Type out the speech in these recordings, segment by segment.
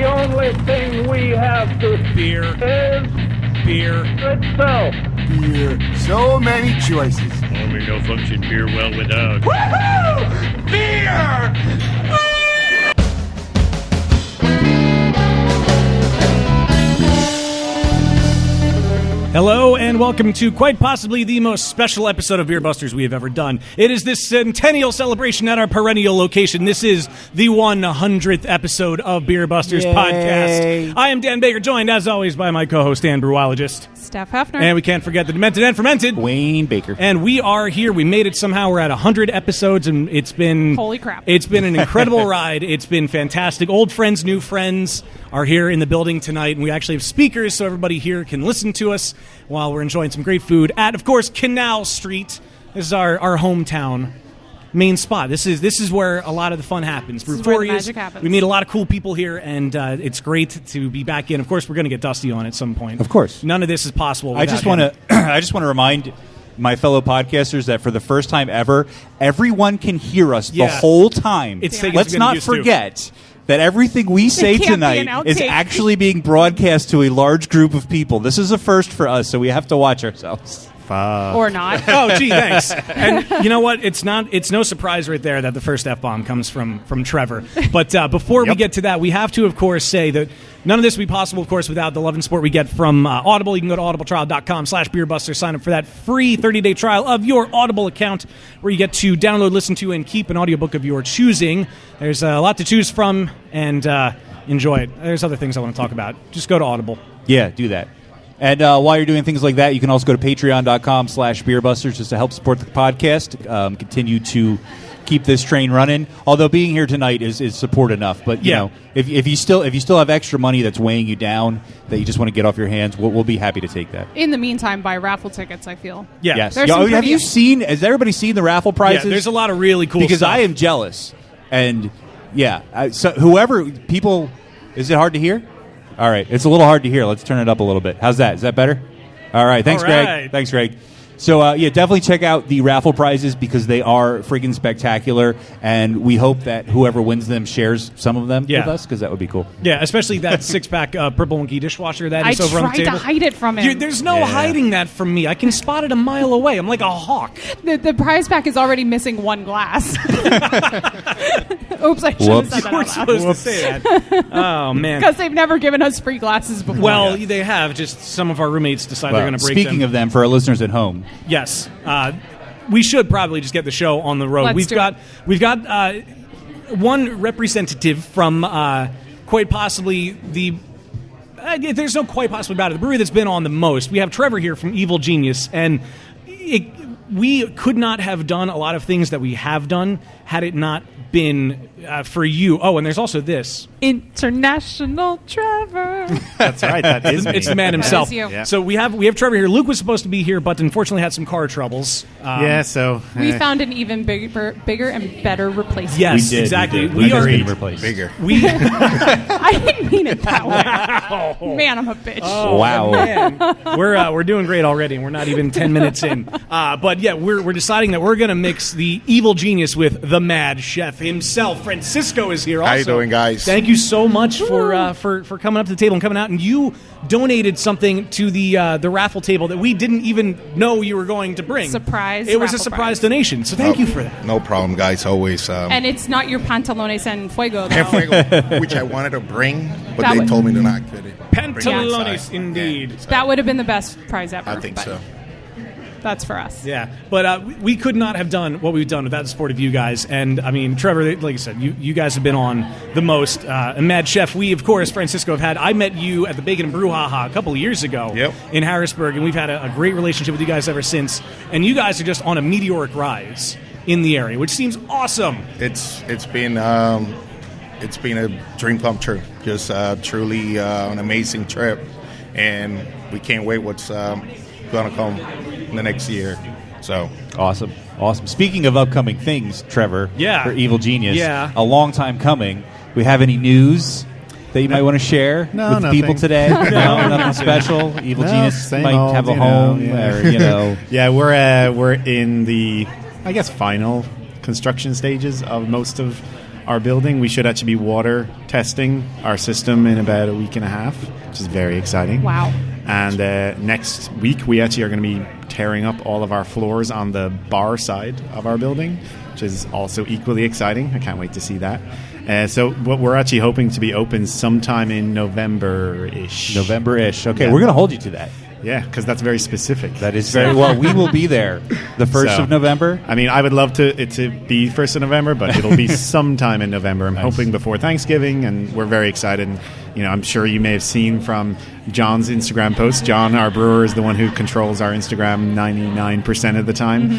The only thing we have to Beer. is Beer. itself. Beer. So many choices. Only no function beer well without. Woohoo! Beer! Hello and welcome to quite possibly the most special episode of Beer Busters we have ever done. It is this centennial celebration at our perennial location. This is the 100th episode of Beer Busters Podcast. I am Dan Baker, joined as always by my co-host and brewologist, Steph Hefner. And we can't forget the demented and fermented, Wayne Baker. And we are here. We made it somehow. We're at 100 episodes, and it's been... Holy crap. It's been an incredible ride. It's been fantastic. Old friends, new friends are here in the building tonight, and we actually have speakers so everybody here can listen to us while we're enjoying some great food at, of course, Canal Street. This is our hometown main spot. This is where a lot of the fun happens. This is where the magic happens. We meet a lot of cool people here, and it's great to be back in. Of course, we're going to get Dusty on at some point. Of course. None of this is possible without I just want to remind my fellow podcasters that for the first time ever, everyone can hear us the whole time. Let's not forget that everything we say tonight is actually being broadcast to a large group of people. This is a first for us, so we have to watch ourselves. Or not. Oh, gee, thanks. And you know what? It's no surprise right there that the first F-bomb comes from Trevor. But before we get to that, we have to, of course, say that none of this would be possible, of course, without the love and support we get from Audible. You can go to audibletrial.com/beerbuster, sign up for that free 30-day trial of your Audible account where you get to download, listen to, and keep an audiobook of your choosing. There's a lot to choose from, and enjoy it. There's other things I want to talk about. Just go to Audible. Yeah, do that. And while you're doing things like that, you can also go to patreon.com/beerbusters just to help support the podcast, continue to keep this train running. Although being here tonight is support enough. But, you know, if you still have extra money that's weighing you down that you just want to get off your hands, we'll be happy to take that. In the meantime, buy raffle tickets, I feel. Yeah. Yes. Has everybody seen the raffle prizes? Yeah, there's a lot of really cool because stuff. I am jealous. And, so is it hard to hear? All right, it's a little hard to hear. Let's turn it up a little bit. How's that? Is that better? All right, thanks, Greg. Thanks, Greg. So, definitely check out the raffle prizes because they are friggin' spectacular, and we hope that whoever wins them shares some of them with us because that would be cool. Yeah, especially that six-pack Purple Monkey dishwasher that is over on the table. I tried to hide it from him. There's no hiding that from me. I can spot it a mile away. I'm like a hawk. The prize pack is already missing one glass. Oops, I should have said that out loud. You weren't supposed to say that. Oh, man. Because they've never given us free glasses before. Well, they have. Just some of our roommates decide they're going to break them. Speaking of them, for our listeners at home. Yes. We should probably just get the show on the road. We've got one representative from quite possibly the... there's no quite possibly about it. The brewery that's been on the most. We have Trevor here from Evil Genius, and we could not have done a lot of things that we have done had it not been for you. Oh, and there's also this. International Trevor. That's right. That is me. It's the man himself. That is you. Yeah. So we have Trevor here. Luke was supposed to be here, but unfortunately had some car troubles. So we found an even bigger and better replacement. Yes, we did, exactly. We are replaced. bigger. I didn't mean it that way. Man, I'm a bitch. Oh, wow. Man. We're doing great already, and we're not even 10 minutes in. But yeah, we're deciding that we're going to mix the Evil Genius with the Mad Chef himself. Francisco is here also. How you doing, guys? Thank you so much for coming up to the table and coming out. And you donated something to the raffle table that we didn't even know you were going to bring. Surprise. It was a surprise donation. So thank you for that. No problem, guys. Always. And it's not your pantalones en fuego, though. En fuego, which I wanted to bring, but they told me to not get it. Pantalones, indeed. Yeah, so That would have been the best prize ever. I think but so. That's for us. Yeah, but we could not have done what we've done without the support of you guys. And, I mean, Trevor, like I said, you guys have been on the most. And Mad Chef, we, of course, Francisco, have had. I met you at the Bacon and Brouhaha a couple of years ago in Harrisburg, and we've had a great relationship with you guys ever since. And you guys are just on a meteoric rise in the area, which seems awesome. It's been a dream come true. Just truly an amazing trip, and we can't wait what's going to come in the next year. So Awesome. Speaking of upcoming things, Trevor, for Evil Genius, a long time coming. We have any news that you might want to share with the people today? No, nothing special. Evil Genius might have a home, Yeah, we're in the, I guess, final construction stages of most of our building. We should actually be water testing our system in about a week and a half, which is very exciting. Wow. And next week, we actually are going to be tearing up all of our floors on the bar side of our building, which is also equally exciting. I can't wait to see that. So what we're actually hoping to be open sometime in November-ish. November-ish. Okay, Yeah. we're going to hold you to that. Yeah, because that's very specific. That is very well. We will be there the 1st of November. I mean, I would love it to be 1st of November, but it'll be sometime in November. I'm hoping before Thanksgiving, and we're very excited. And, I'm sure you may have seen from John's Instagram post. John, our brewer, is the one who controls our Instagram 99% of the time.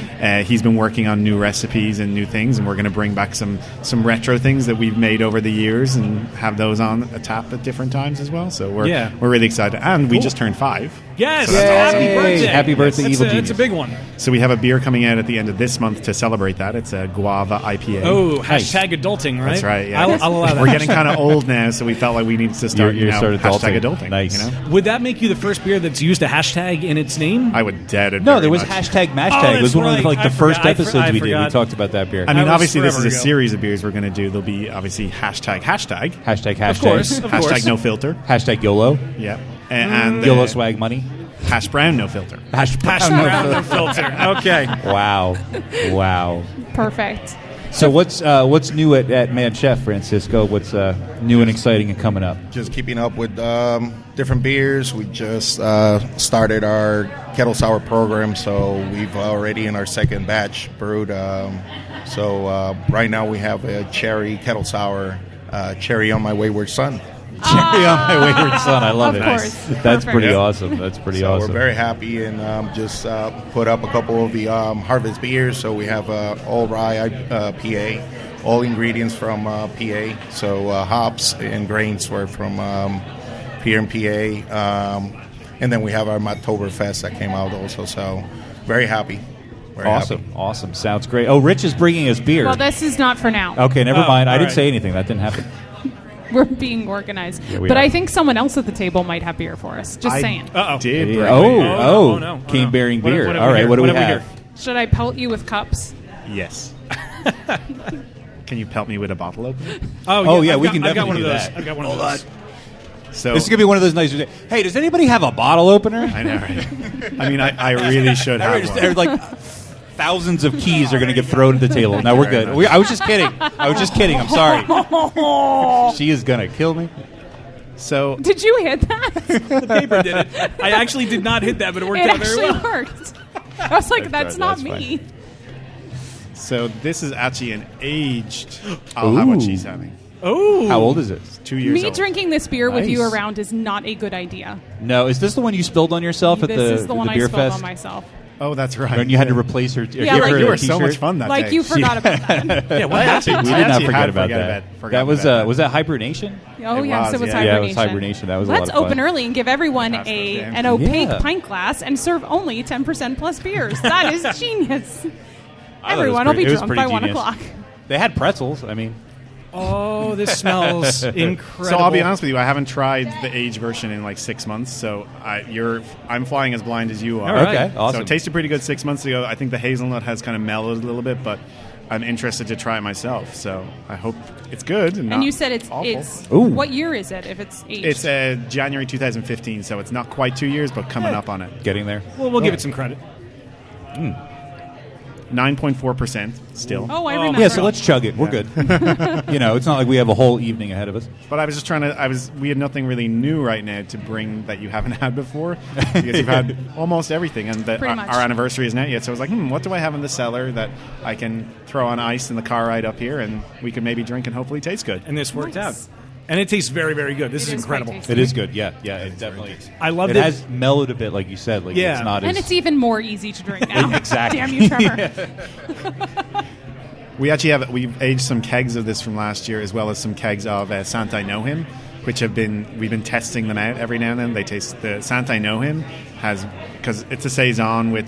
He's been working on new recipes and new things, and we're going to bring back some retro things that we've made over the years and have those on a tap at different times as well. So we're really excited. And we just turned 5. Yes, So that's happy awesome. birthday! Happy birthday, Evil It's Genius. a big one. So we have a beer coming out at the end of this month to celebrate that. It's a guava IPA. Oh, hashtag adulting, right? That's right. Yeah. I'll allow that. We're getting kind of old now, so we felt like we needed to start. You're sort of hashtag adulting. adulting. Nice. Would that make you the first beer that's used a hashtag in its name? I would doubt it. No, very there was much. hashtag Oh, mashtag. It was that's one of right. the I first forgot. episodes I we did. We forgot. talked about that beer. I mean, That was obviously, this is forever a ago. series of beers we're going to do. There'll be obviously hashtag, hashtag. Of course. hashtag no filter. Hashtag YOLO. Yeah. And YOLO swag money. hash brown no filter. Hash Brown filter. Okay. Wow. Perfect. So what's new at Man Chef, Francisco? What's new and exciting and coming up? Just keeping up with different beers. We just started our kettle sour program, so we've already in our second batch brewed. So right now we have a cherry kettle sour, cherry on my wayward son. Cherry on my wayward son. I love Of it. course. That's Perfect. pretty awesome. That's pretty So awesome. we're very happy and just put up a couple of the harvest beers. So we have all rye PA, all ingredients from PA. So hops and grains were from here in PA. And then we have our Oktoberfest that came out also. So very happy. Very happy. Awesome. Sounds great. Oh, Rich is bringing us beer. Well, this is not for now. Okay, never mind. I all didn't right. say anything. That didn't happen. We're being organized. we But are. I think someone else at the table might have beer for us. Just saying. Uh-oh. Did Yeah. bring Oh, no. cane bearing beer. What have All we right, here? what do we What have we have? Should I pelt you with cups? Yes. Can you pelt me with a bottle opener? Oh, yeah, we can I've got one definitely of do those. that. I've got one of those. So This is gonna be one of those nights. Hey, does anybody have a bottle opener? I know, right? I mean, I really should have one. Like thousands of keys are going to get thrown at the table. No, we're good. I was just kidding. I'm sorry. She is going to kill me. So Did you hit that? The paper did it. I actually did not hit that, but it worked It out very actually well. worked. I was like, that's not that's me. So this is actually an aged. I'll have what Ooh. she's having. Oh, How old is it? 2 years Me old. drinking this beer with you Nice. around is not a good idea. No, is this the one you spilled on yourself at This is the one I beer spilled fest? on myself. Oh, that's right. And you had to replace her. Yeah, give like her you a were so t-shirt? much fun that Like day. you forgot about that. yeah. What happened? We I did not actually forget had about forgot that. about That was that. was that hibernation? Oh, It yes, was, it was yeah. hibernation. Yeah, it was hibernation. That was a Let's lot of fun. open early and give everyone That's the damn an opaque Yeah. pint glass and serve only 10% plus beers. That is genius. I thought it was Everyone will be pretty- it was drunk pretty by 1 genius. o'clock. They had pretzels. I mean, Oh, this smells incredible. So I'll be honest with you, I haven't tried the aged version in like 6 months. So I'm flying as blind as you are. All right. okay, awesome. So it tasted pretty good 6 months ago. I think the hazelnut has kind of mellowed a little bit, but I'm interested to try it myself. So I hope it's good. And, And not you said it's awful. Ooh. what year is it if it's aged? It's January 2015, so it's not quite 2 years, but coming up on it. getting there. Well, we'll give it some credit. 9.4% still. oh, I Oh, remember. Yeah, so let's chug it. We're good. It's not like we have a whole evening ahead of us. But I was just trying to. We had nothing really new right now to bring that you haven't had before, because you've had almost everything, and Pretty much. our anniversary isn't out yet. So I was like, what do I have in the cellar that I can throw on ice in the car right up here, and we can maybe drink and hopefully taste good. And this worked Nice. out. And it tastes very, very good. This It is is quite incredible. tasty. It is good. Yeah, it definitely. I love it. that- Has mellowed a bit, like you said. Like Yeah. it's not And as it's even more easy to drink now. Exactly. Damn you, Trevor. We actually we've aged some kegs of this from last year, as well as some kegs of Santa I Know Him, which we've been testing them out every now and then. They taste the Santa I Know Him because it's a saison with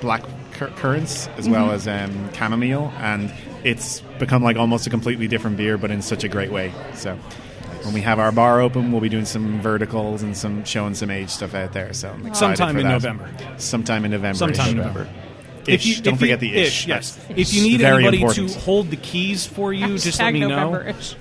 black currants as well as chamomile, and it's become like almost a completely different beer, but in such a great way. So when we have our bar open, we'll be doing some verticals and showing some aged stuff out there. So I'm excited Sometime for in that. November. Sometime in November. Sometime in November. Don't forget the ish. Yes. That's If you need very anybody important. to hold the keys for you, just let me know. November-ish.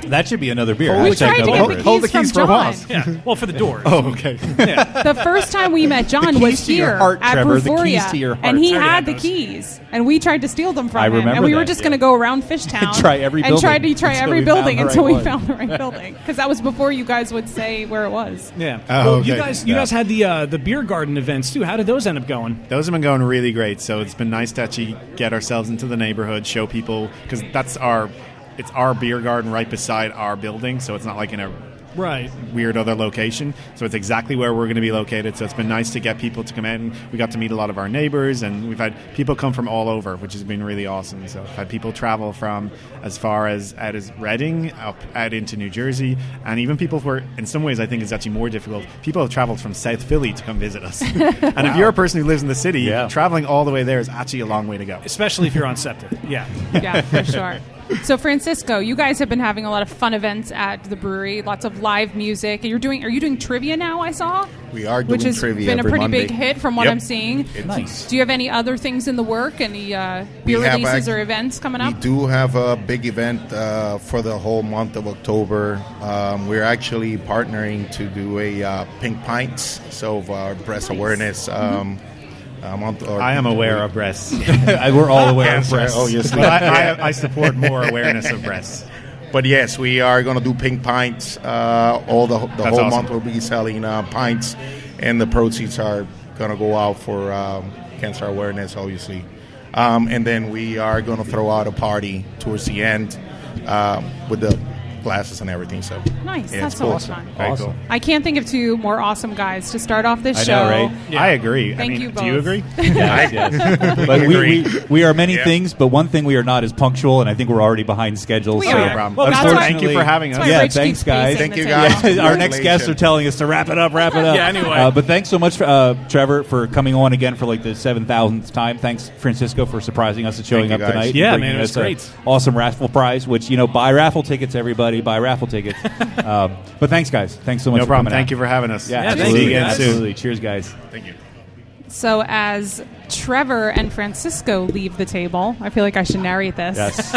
That should be another beer. We tried to get the Hold the keys keys from for John. what? Yeah. Well, for the doors. Oh, okay. The first time we met John The was keys to your here heart, at Trevor, the Bruforia, keys to your heart. and he I already had had the those. keys, and we tried to steal them from I him, and remember we were that, just yeah. going to go around Fishtown Try every and building try to try until every we found building the right until we one. found the right building, because that was before you guys would say where it was. Yeah. Oh, well, okay. you guys had the beer garden events too. How did those end up going? Those have been going really great. So it's been nice to actually get ourselves into the neighborhood, show people, because it's our beer garden right beside our building, so it's not like in a Right. weird other location. So it's exactly where we're going to be located. So it's been nice to get people to come in. We got to meet a lot of our neighbors, and we've had people come from all over, which has been really awesome. So we've had people travel from as far as out as Reading, out into New Jersey, and even people who are, in some ways, I think it's actually more difficult. People have traveled from South Philly to come visit us. And if you're a person who lives in the city, traveling all the way there is actually a long way to go. Especially if you're on septic. Yeah. Yeah, for sure. So, Francisco, you guys have been having a lot of fun events at the brewery, lots of live music. And are you doing trivia now, I saw? We are doing Which has trivia been a every pretty Monday. big hit from what Yep. I'm seeing. Nice. Do you have any other things in the work? Any beer We have releases or events coming up? We do have a big event for the whole month of October. We're actually partnering to do a Pink Pints, so our breast awareness month. I am aware of breasts. We're all aware of breasts. Obviously. But I support more awareness of breasts. But yes, we are going to do Pink Pints. All the whole awesome. month we'll be selling pints, and the proceeds are going to go out for cancer awareness, obviously. And then we are going to throw out a party towards the end with the glasses and everything. So Nice. yeah, That's it's so cool. much fun. Very Awesome. cool. I can't think of two more awesome guys to start off this I show. know, right? Yeah. I agree. Thank I mean, you do you both. agree? Yes. But we are many Yeah. things, but one thing we are not is punctual, and I think we're already behind schedule. We so are. No problem. Well, that's why- Thank you for having us. That's why Yeah, Rich thanks, keeps guys. pacing Thank the you, table. guys. Our next Congratulations. guests are telling us to wrap it up. Yeah, anyway. But thanks so much, Trevor, for coming on again for like the 7,000th time. Thanks, Francisco, for surprising us and showing Thank up you, guys. tonight. Yeah, and bringing man, it was us a great. Awesome raffle prize, which, buy raffle tickets, everybody. Buy raffle tickets. But thanks, guys. Thanks so much No for problem. coming Thank out. you for having us. Yeah, Yeah, thank absolutely. you, guys. Absolutely. Cheers, guys. Thank you. So as Trevor and Francisco leave the table, I feel like I should narrate this. Yes.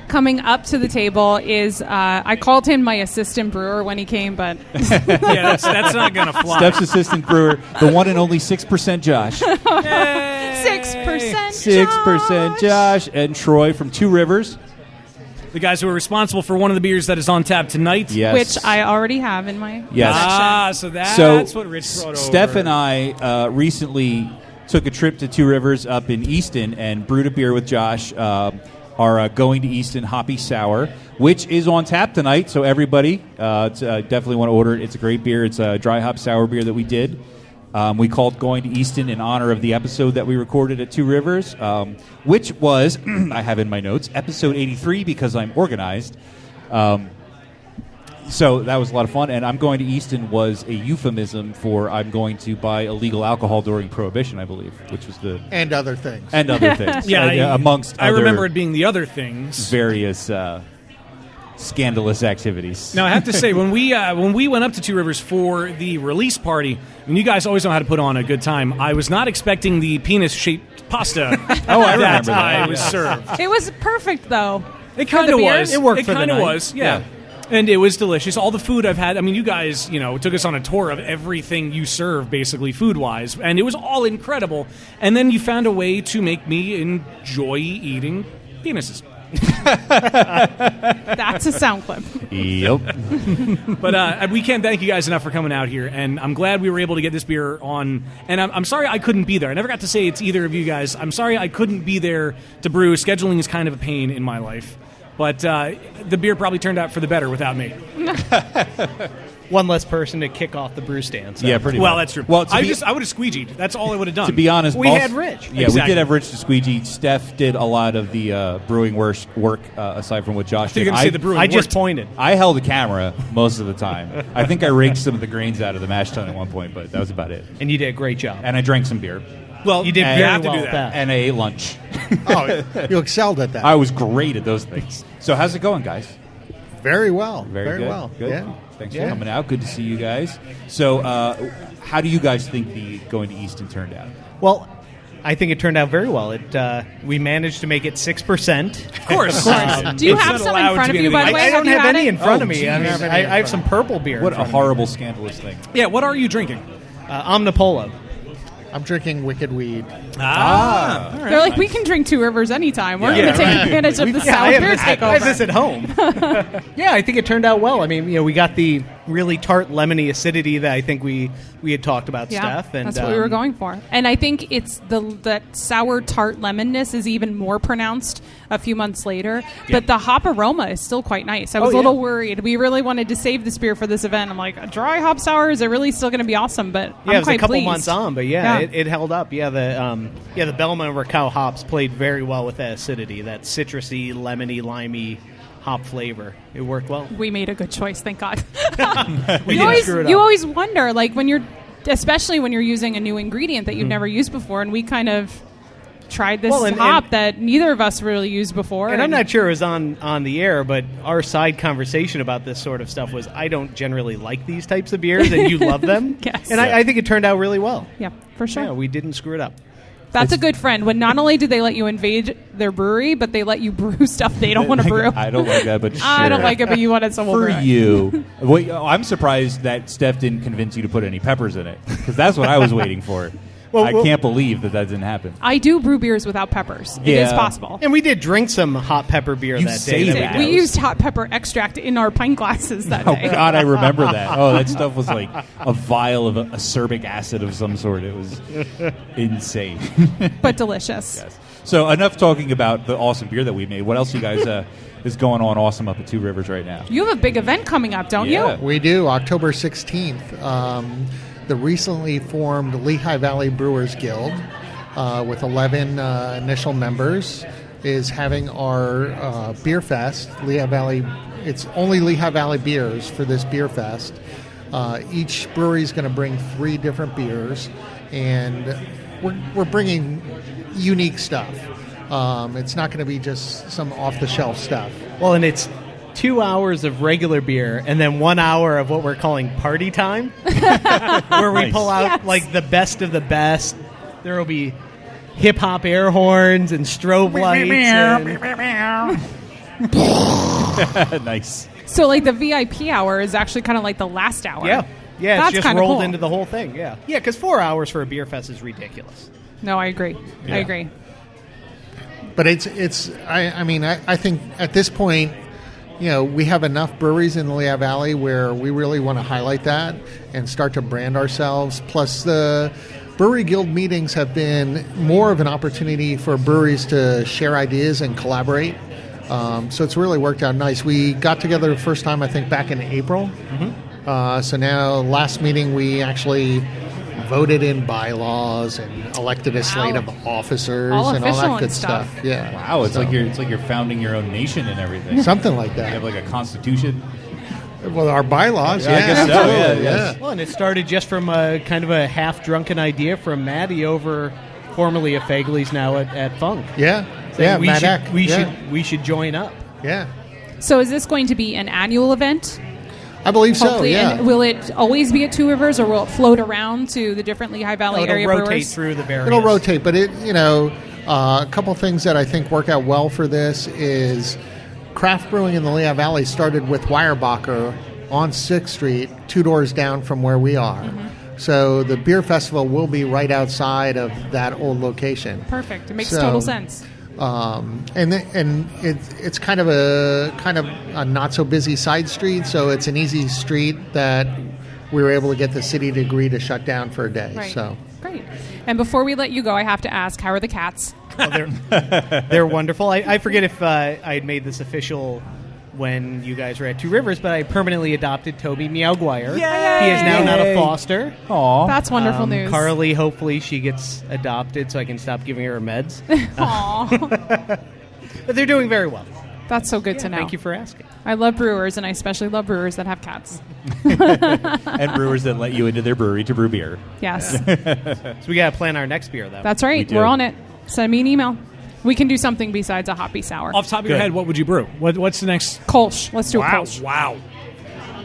Coming up to the table is, I called him my assistant brewer when he came, but Yeah, that's not going to fly. Steph's assistant brewer, the one and only 6% Josh. 6%. 6% Josh. And Troy from Two Rivers. The guys who are responsible for one of the beers that is on tap tonight. Yes. Which I already have in my Yes. So that's So what Rich brought over. Steph and I recently took a trip to Two Rivers up in Easton and brewed a beer with Josh. Our Going to Easton Hoppy Sour, which is on tap tonight. So everybody definitely want to order it. It's a great beer. It's a dry hop sour beer that we did. We called Going to Easton in honor of the episode that we recorded at Two Rivers, which was, I have in my notes, episode 83 because I'm organized. So that was a lot of fun. And I'm Going to Easton was a euphemism for I'm going to buy illegal alcohol during Prohibition, I believe, which was the... And other things. And other things. Yeah, amongst I other remember it being the other things. various scandalous activities. Now I have to say, when we went up to Two Rivers for the release party, you guys always know how to put on a good time. I was not expecting the penis-shaped pasta. Oh, I remember that. I was served. It was perfect, though. It kind of the beer? was. It worked for the kind of night. was. Yeah. And it was delicious. All the food I've had. I mean, you guys, took us on a tour of everything you serve, basically food-wise, and it was all incredible. And then you found a way to make me enjoy eating penises. That's a sound clip. Yep. But we can't thank you guys enough for coming out here, and I'm glad we were able to get this beer on. And I'm sorry I couldn't be there. I never got to say it to either of you guys. I'm sorry I couldn't be there to brew. Scheduling is kind of a pain in my life. But the beer probably turned out for the better without me. One less person to kick off the brew stand. So. Yeah, pretty Well, much. that's true. Well, I would have squeegeed. That's all I would have done. to be honest, We most- had Rich. Yeah, we Exactly. did have Rich to squeegee. Steph did a lot of the brewing work aside from what Josh You're did. going to say the brewing I just worked. pointed. I held the camera most of the time. I think I raked some of the grains out of the mash tun at one point, but that was about it. And you did a great job. And I drank some beer. Well, You did And- very have to well do at that. that. And I ate lunch. Oh, you excelled at that. I was great at those things. So how's it going, guys? Very well. Very good. well. Good. Yeah. Thanks for Yeah. coming out. Good to see you guys. So how do you guys think the Going to Easton turned out? Well, I think it turned out very well. We managed to make it 6%. Of course. Do you have some in front of you, by the way? I don't have had any it? in front of me. geez. I have some purple beer. What a horrible, scandalous thing. Yeah, what are you drinking? Omnipolo. I'm drinking Wicked Weed. They're like, we can drink Two Rivers anytime. We're going to take advantage of the sour beer I have takeover. this at home. Yeah, I think it turned out well. I mean, we got the really tart, lemony acidity that I think we had talked about, Steph. And that's what we were going for. And I think it's that sour tart lemonness is even more pronounced a few months later. But the hop aroma is still quite nice. I was a little worried. We really wanted to save this beer for this event. I'm like, a dry hop sour, is it really still going to be awesome? But I'm it was quite a couple pleased. months on, but it held up. Yeah, the Belma and Raquel hops played very well with that acidity, that citrusy, lemony, limey hop flavor. It worked well. We made a good choice, thank God. We didn't screw it up. You always wonder, like especially when you're using a new ingredient that you've never used before, and we kind of tried this hop that neither of us really used before. And I'm not sure it was on the air, but our side conversation about this sort of stuff was, I don't generally like these types of beers, and you love them. Yes. And I think it turned out really well. Yeah, for sure. Yeah, we didn't screw it up. That's a good friend. When not only do they let you invade their brewery, but they let you brew stuff they don't want to brew. I don't like that, but sure. I don't like it, but you wanted someone For brew it. you. Wait, I'm surprised that Steph didn't convince you to put any peppers in it, because that's what I was waiting for. I can't believe that didn't happen. I do brew beers without peppers. It is possible. And we did drink some hot pepper beer that day. that. We used hot pepper extract in our pint glasses that day. Oh, God, I remember that. Oh, that stuff was like a vial of acerbic acid of some sort. It was insane. But delicious. Yes. So enough talking about the awesome beer that we made. What else you guys is going on awesome up at Two Rivers right now? You have a big event coming up, don't you? We do, October 16th. The recently formed Lehigh Valley Brewers Guild, with 11 initial members, is having our beer fest. Lehigh Valley, it's only Lehigh Valley beers for this beer fest. Each brewery is going to bring 3 different beers, and we're bringing unique stuff. It's not going to be just some off-the-shelf stuff. Well, and it's 2 hours of regular beer and then 1 hour of what we're calling party time, where we pull out like the best of the best. There will be hip-hop air horns and strobe lights. Nice. So like the VIP hour is actually kind of like the last hour. Yeah, That's it's just kinda rolled cool. into the whole thing. Yeah, because 4 hours for a beer fest is ridiculous. No, I agree. I agree. But I think at this point, we have enough breweries in the Lehigh Valley where we really want to highlight that and start to brand ourselves. Plus, the Brewery Guild meetings have been more of an opportunity for breweries to share ideas and collaborate. So it's really worked out nice. We got together the first time, I think, back in April. Mm-hmm. So now, last meeting, we actually voted in bylaws and elected a slate of officers and all that good stuff. Yeah. Wow, it's like you're founding your own nation and everything. Something like that. You have like a constitution. Well, our bylaws, I guess so. absolutely, Yeah. Well, and it started just from a kind of a half-drunken idea from Maddie over, formerly of Fagley's, now at Funk. Yeah. Saying Matt Eck. we should join up. Yeah. So is this going to be an annual event? I believe so, Hopefully, yeah. And will it always be at Two Rivers, or will it float around to the different Lehigh Valley It'll area rotate brewers? through the various. It'll rotate, but a couple things that I think work out well for this is craft brewing in the Lehigh Valley started with Weyerbacher on 6th Street, 2 doors down from where we are. Mm-hmm. So the beer festival will be right outside of that old location. Perfect. It makes total sense. And it's kind of a not so busy side street, so it's an easy street that we were able to get the city to agree to shut down for a day. Right. So Great. And before we let you go, I have to ask, how are the cats? Well, they're wonderful. I forget if I had made this official when you guys were at Two Rivers, but I permanently adopted Toby Meowguire. He is now not a foster. Aww. That's wonderful news. Carly, hopefully she gets adopted so I can stop giving her meds. Aww. But they're doing very well. That's so good to know. Thank you for asking. I love brewers, and I especially love brewers that have cats. And brewers that let you into their brewery to brew beer. Yes. So we got to plan our next beer, though. That's right. We're on it. Send me an email. We can do something besides a hoppy sour. Off the top of your head, what would you brew? What's the next? Kolsch. Let's do a Kolsch. Wow.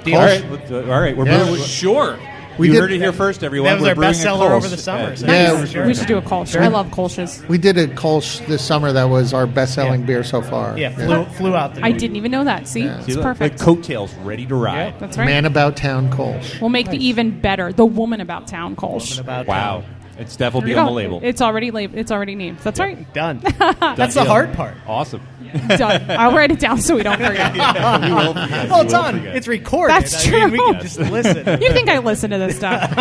Deal. All right. We're brewing. Sure. You heard it here first, everyone. That was We're our brewing a bestseller Kolsch. over the summer. So Yeah. for sure. We should do a Kolsch. I love Kolsch's. We did a Kolsch this summer that was our best-selling beer so far. Yeah, flew out the I didn't even know that. See, it's See, look, perfect. like coattails ready to ride. That's right. Man About Town Kolsch. We'll make the even better, the Woman About Town Kolsch. About Wow. It's definitely There you on go. the label. It's already It's already named. That's right. Done. That's the deal. hard part. Awesome. Done. I'll write it down so we don't forget. We will forget. Well, We it's will on. forget. It's recorded. That's I mean, we true. can just listen. You think I listen to this stuff?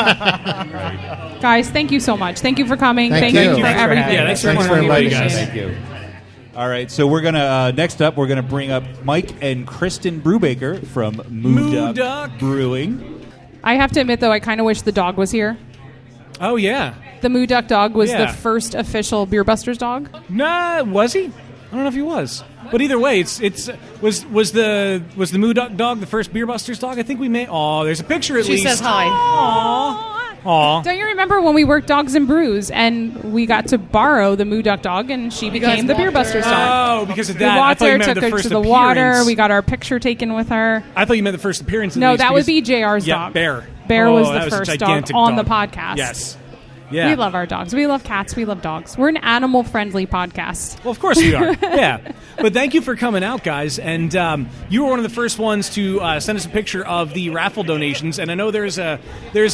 Guys, thank you so much. Thank you for coming. Thank you you. for Thanks for everything. having Yeah, us. thanks for Thanks for inviting inviting us. us. Thank you. All right, so we're gonna next up. We're gonna bring up Mike and Kristen Brubaker from Moo Duck Duck. Brewing. I have to admit, though, I kind of wish the dog was here. Oh yeah. The Moo Duck dog was Yeah. the first official Beer Busters dog. Nah, was he? I don't know if he was. But either way, was the Moo Duck dog the first Beer Busters dog? I think we may. Oh, there's a picture at She least. says hi. Aw. Don't you remember when we worked Dogs and Brews and we got to borrow the Moo Duck dog and she became the Beer Busters dog? Oh, because of We that. I walked thought you her, meant took the her first to the appearance. water. We got our picture taken with her. I thought you meant the first appearance. At No, least, that would because- be JR's yeah, dog. Bear. Bear Oh, was that the a first dog gigantic on the dog. podcast. Yes. Yeah. We love our dogs. We love cats. We love dogs. We're an animal-friendly podcast. Well, of course we are. Yeah. But thank you for coming out, guys. And you were one of the first ones to send us a picture of the raffle donations. And I know there's a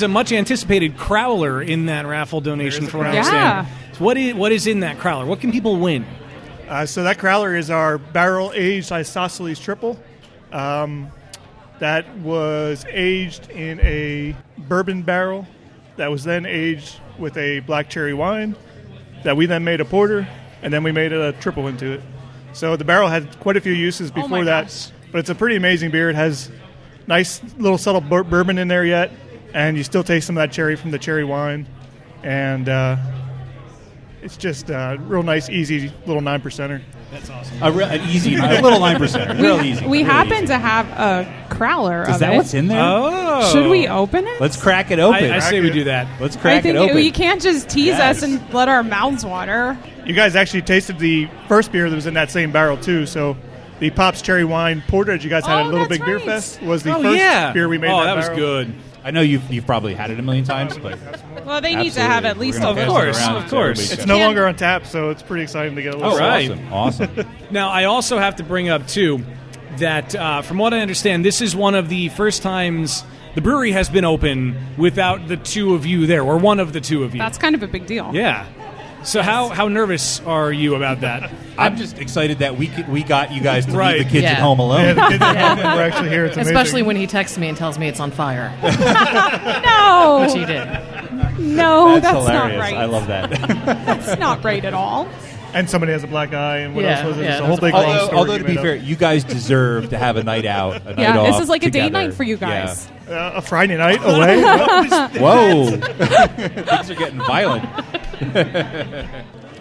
much anticipated crowler in that raffle donation for what I Yeah. understand. So what is in that crowler? What can people win? So that crowler is our barrel-aged isosceles triple. That was aged in a bourbon barrel that was then aged with a black cherry wine that we then made a porter, and then we made a triple into it. So the barrel had quite a few uses Oh before that, but it's a pretty amazing beer. It has nice little subtle bourbon in there yet, and you still taste some of that cherry from the cherry wine. And it's just a real nice, easy little 9%er. That's awesome. An easy, a little 9%. Real easy. We real happen easy. to have a crowler Is of that it. what's in there? Oh. Should we open it? Let's crack it open. I say we do that. Let's I crack think it open. you can't just tease Yes. us and let our mouths water. You guys actually tasted the first beer that was in that same barrel, too. So the Pop's Cherry Wine Porter that you guys had at Oh, Little that's Big Beer right. Fest was the Oh, first yeah. beer we made Oh, in that was barrel. good. I know you've probably had it a million times, but Well, they need to have absolutely. at least We're gonna a pass it course, around of to course. everybody. It's no longer on tap, so it's pretty exciting to get a little All right. Awesome. Now, I also have to bring up, too, that from what I understand, this is one of the first times the brewery has been open without the two of you there, or one of the two of you. That's kind of a big deal. Yeah. So how nervous are you about that? I'm just excited that we got you guys to Right. leave the kids Yeah. at home alone. Yeah, the kids at home, and we're actually here. It's amazing. Especially when he texts me and tells me it's on fire, No. which he did. No, that's hilarious. not right. I love that. That's not right at all. And somebody has a black eye, and what Yeah, else was it? yeah, It's a whole that's big long although, story. although we to be made fair, up. you guys deserve to have a night out, a night Yeah, off this is like a date together. night for you guys. A Friday night away. Yeah. Whoa, things are getting violent.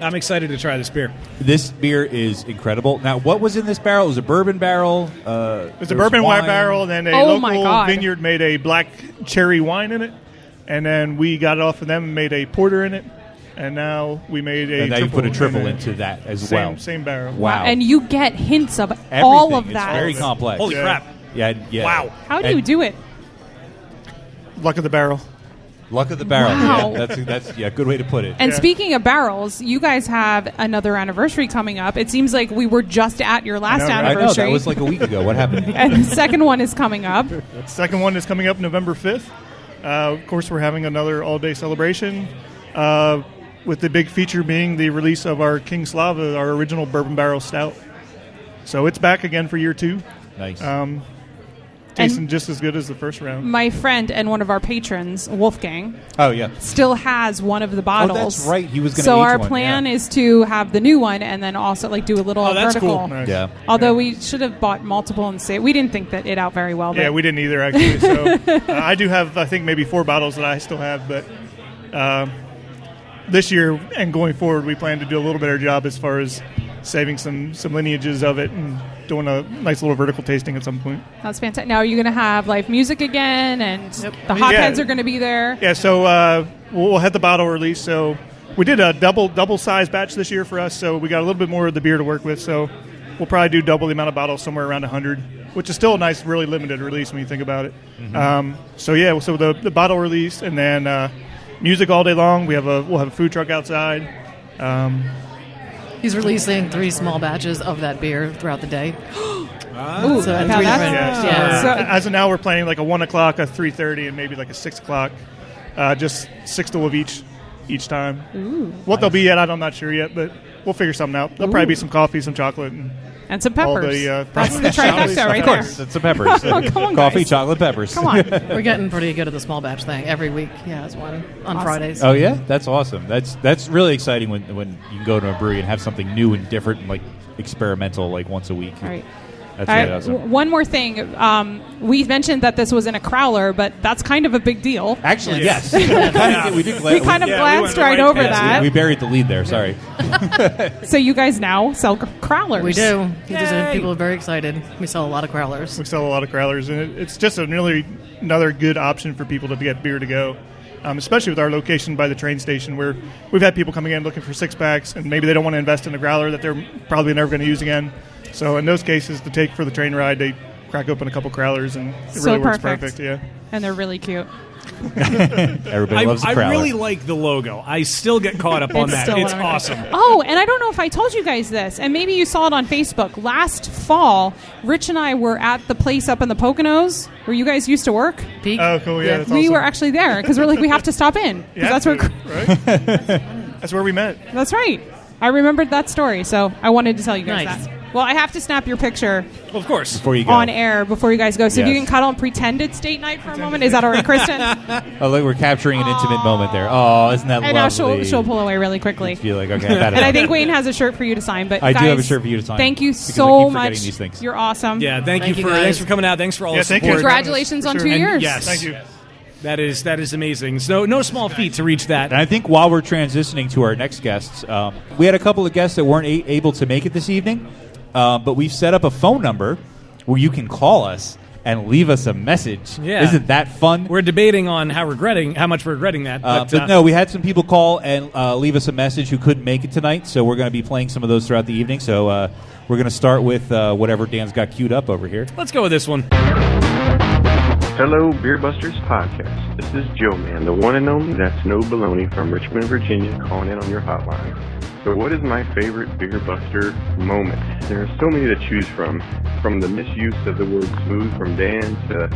I'm excited to try this beer. This beer is incredible. Now, what was in this barrel? It was a bourbon barrel. It was a there bourbon wine. white barrel, and then a Oh, my local God. vineyard made a black cherry wine in it, and then we got it off of them and made a porter in it, and now we made a And now you triple put a triple in it. into that as same, well. Same barrel. Wow. And you get hints of Everything. all of It's that. very complex. Holy Yeah. crap. Yeah, yeah. Wow. How do And you do it? Luck of the barrel. Luck of the barrel. Wow. Yeah, that's a good way to put it. And Yeah. speaking of barrels, you guys have another anniversary coming up. It seems like we were just at your last know, right? I know anniversary. that was like a week ago. What happened? and the second one is coming up. Second one is coming up November 5th. Of course, we're having another all-day celebration, with the big feature being the release of our King Slava, our original bourbon barrel stout. So it's back again for year 2. Nice. Tasting just as good as the first round. My friend and one of our patrons, Wolfgang, Oh yeah. still has one of the bottles. Oh, that's right. He was going to. So age our one, plan yeah. is to have the new one and then also like do a little Oh, that's vertical. cool. Nice. Yeah. Although we should have bought multiple and say we didn't think that it out very well. But Yeah, we didn't either, actually. So I do have, I think, maybe 4 bottles that I still have, but this year and going forward, we plan to do a little better job as far as saving some lineages of it and doing a nice little vertical tasting at some point. that's fantastic. Now are you going to have live music again, and the Yeah. hotheads are going to be there? Yeah, so we'll have the bottle release. So we did a double size batch this year for us, so we got a little bit more of the beer to work with. So we'll probably do double the amount of bottles, somewhere around 100. which is still a nice, really limited release when you think about it. Mm-hmm. So the bottle release, and then music all day long. We'll have a food truck outside. He's releasing 3 small batches of that beer throughout the day. Ooh, So at now 3 that's- different- yeah. So- As of now, we're planning like a 1 o'clock, a 3:30, and maybe like a 6 o'clock. Just 6 of each time. Ooh. What they'll be at, I'm not sure yet, but we'll figure something out. There'll probably be some coffee, some chocolate, and some all peppers. the, That's the trifecta right Of course, there. it's the peppers. Oh, come on, Coffee, guys. chocolate, peppers. Come on. We're getting pretty good at the small batch thing. Every week he has one on Fridays. Oh yeah, that's awesome. That's really exciting when you can go to a brewery and have something new and different, and like experimental, like once a week. All right. That's All really right, awesome. one more thing. We mentioned that this was in a crowler, but that's kind of a big deal. Actually, yes. We kind of glanced right over that. We buried the lead there. Sorry. So you guys now sell crowlers. We do. Yay. People are very excited. We sell a lot of growlers. We sell a lot of growlers, and it's just another good option for people to get beer to go. Especially with our location by the train station, where we've had people coming in looking for 6-packs, and maybe they don't want to invest in a growler that they're probably never going to use again. So in those cases, to take for the train ride, they crack open a couple growlers, and it So really works perfect. perfect. Yeah, And they're really cute. Everybody loves the I crowler. really like the logo. I still get caught up on It's that. still It's one of my awesome. Oh, and I don't know if I told you guys this, and maybe you saw it on Facebook. Last fall, Rich and I were at the place up in the Poconos where you guys used to work. Peak. Oh, cool. Yeah, that's We awesome. were actually there because we're like, we have to stop in. 'Cause Yeah, that's where. right? That's where we met. That's right. I remembered that story, so I wanted to tell you guys Nice. that. Well, I have to snap your picture Well, of course. Before you go. on air before you guys go. So if you Yes. can cuddle and pretend it's date night for a moment. Is that all right, Kristen? Oh, look, we're capturing an intimate moment there. Oh, isn't that And now lovely? she'll pull away really quickly. I feel like, okay, I've had And I enough. think Wayne has a shirt for you to sign. But I do guys, have a shirt for you to sign, Thank you because I so keep forgetting much. these things. You're awesome. Yeah, thank you you for guys. thanks for coming out. Thanks for all Yeah, the thank you. support. Congratulations on 2 And years. yes. Thank you. That is amazing. So no small feat to reach that. And I think while we're transitioning to our next guests, we had a couple of guests that weren't able to make it this evening, but we've set up a phone number where you can call us and leave us a message. Yeah. Isn't that fun? We're debating on how much we're regretting that. But no, we had some people call and leave us a message who couldn't make it tonight, so we're going to be playing some of those throughout the evening. So we're going to start with whatever Dan's got queued up over here. Let's go with this one. Hello, Beer Busters Podcast. This is Joe Man, the one and only That's No Baloney from Richmond, Virginia, calling in on your hotline. So what is my favorite Beer Buster moment? There are so many to choose from the misuse of the word smooth from Dan to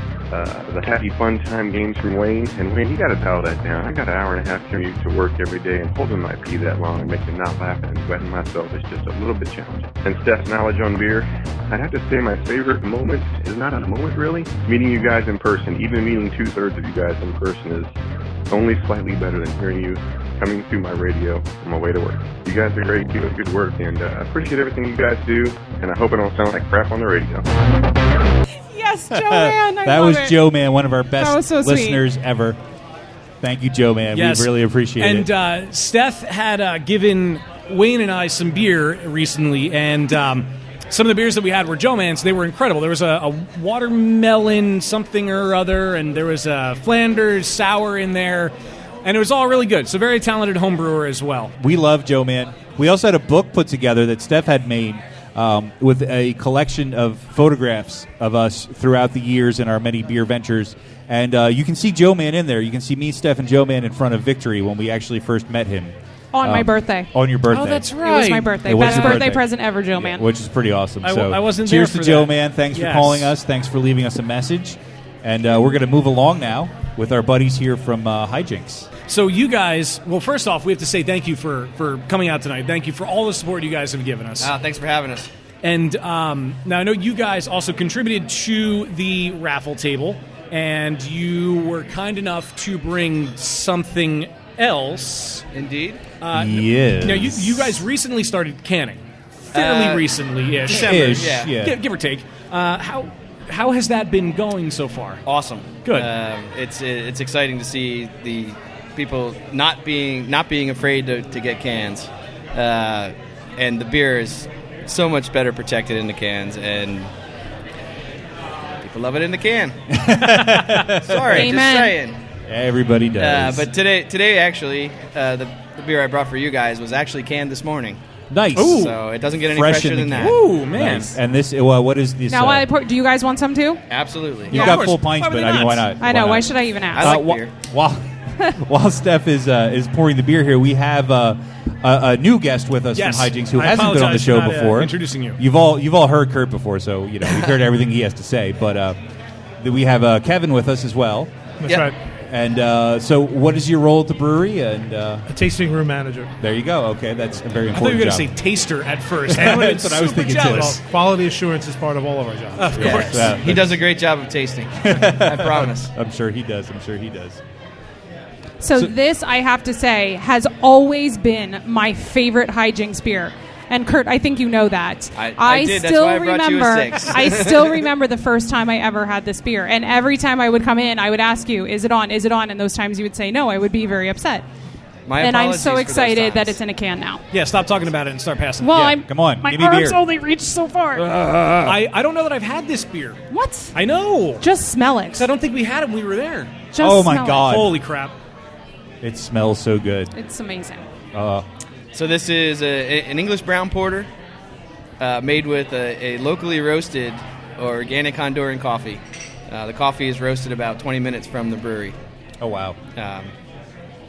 the happy fun time games from Wayne. And Wayne, you got to dial that down. I got an hour and a half commute to work every day, and holding my pee that long and making not laughing and wetting myself is just a little bit challenging. And Steph's knowledge on beer, I'd have to say my favorite moment is not a moment really. Meeting you guys in person, even meeting 2/3 of you guys in person is only slightly better than hearing you coming through my radio on my way to work. You guys are great, keep up good work, and I appreciate everything you guys do, and I hope I don't sound like crap on the radio. Yes, Joe Man. I That love was it. Joe Man, one of our That best was so sweet. listeners ever. Thank you, Joe Man. Yes. We really appreciate it. And Steph had given Wayne and I some beer recently, and some of the beers that we had were Joe Man's. They were incredible. There was a watermelon something or other, and there was a Flanders sour in there, and it was all really good. So very talented home brewer as well. We love Joe Man. We also had a book put together that Steph had made with a collection of photographs of us throughout the years in our many beer ventures. And you can see Joe Man in there. You can see me, Steph, and Joe Man in front of Victory when we actually first met him. On my birthday. On your birthday. Oh, that's It was right. my birthday. It was Best your birthday birthday. present ever, Joe Man. Which is pretty awesome. I So wasn't cheers there to for Joe that. Man. Thanks Yes. for calling us. Thanks for leaving us a message. And we're going to move along now with our buddies here from Hijinks. So you guys, well, first off, we have to say thank you for coming out tonight. Thank you for all the support you guys have given us. Thanks for having us. And now I know you guys also contributed to the raffle table, and you were kind enough to bring something else. Indeed. Yes. Now you guys recently started canning, fairly recently-ish. December-ish, yeah. Give or take. How has that been going so far? Awesome. Good. It's exciting to see the people not being afraid to get cans, and the beer is so much better protected in the cans, and people love it in the can. Sorry, Amen. just saying. Everybody does. But today actually, the beer I brought for you guys was actually canned this morning. Nice. Ooh. So it doesn't get any Fresh fresher in the than can. that. Ooh, man. Nice. And this, what is this? Now, do you guys want some too? Absolutely. You've got full pints, but I mean, why not? I know. Why should I even ask? I like beer. While Steph is pouring the beer here, we have a new guest with us Yes. from Hijinks who I hasn't been on the apologize show for not, before. introducing you. You've all heard Kurt before, so we've heard everything he has to say. But we have Kevin with us as well. That's right. And so, what is your role at the brewery? And A tasting room manager. there you go. Okay, that's a very I thought you important were job. going to say taster at first. That's what I was thinking too. Well, quality assurance is part of all of our jobs. Of course. Yeah, He does a great job of tasting. I promise. I'm sure he does. So this, I have to say, has always been my favorite Hijinks beer. And Kurt, I think you know that. I did. That's still why I brought you a remember. 6. I still remember the first time I ever had this beer, and every time I would come in, I would ask you, "Is it on? Is it on?" And those times you would say no. I would be very upset. My and I'm apologies so for those excited that times. it's in a can now. Yeah, stop talking about it and start passing. Well, it. Come on, my give me arms beer. only reach so far. I don't know that I've had this beer. What? I know. Just smell it. 'Cause I don't think we had it when we were there. Just Oh my smell it. God! Holy crap. It smells so good. It's amazing. So this is an English brown porter made with a locally roasted organic Honduran coffee. The coffee is roasted about 20 minutes from the brewery. Oh, wow.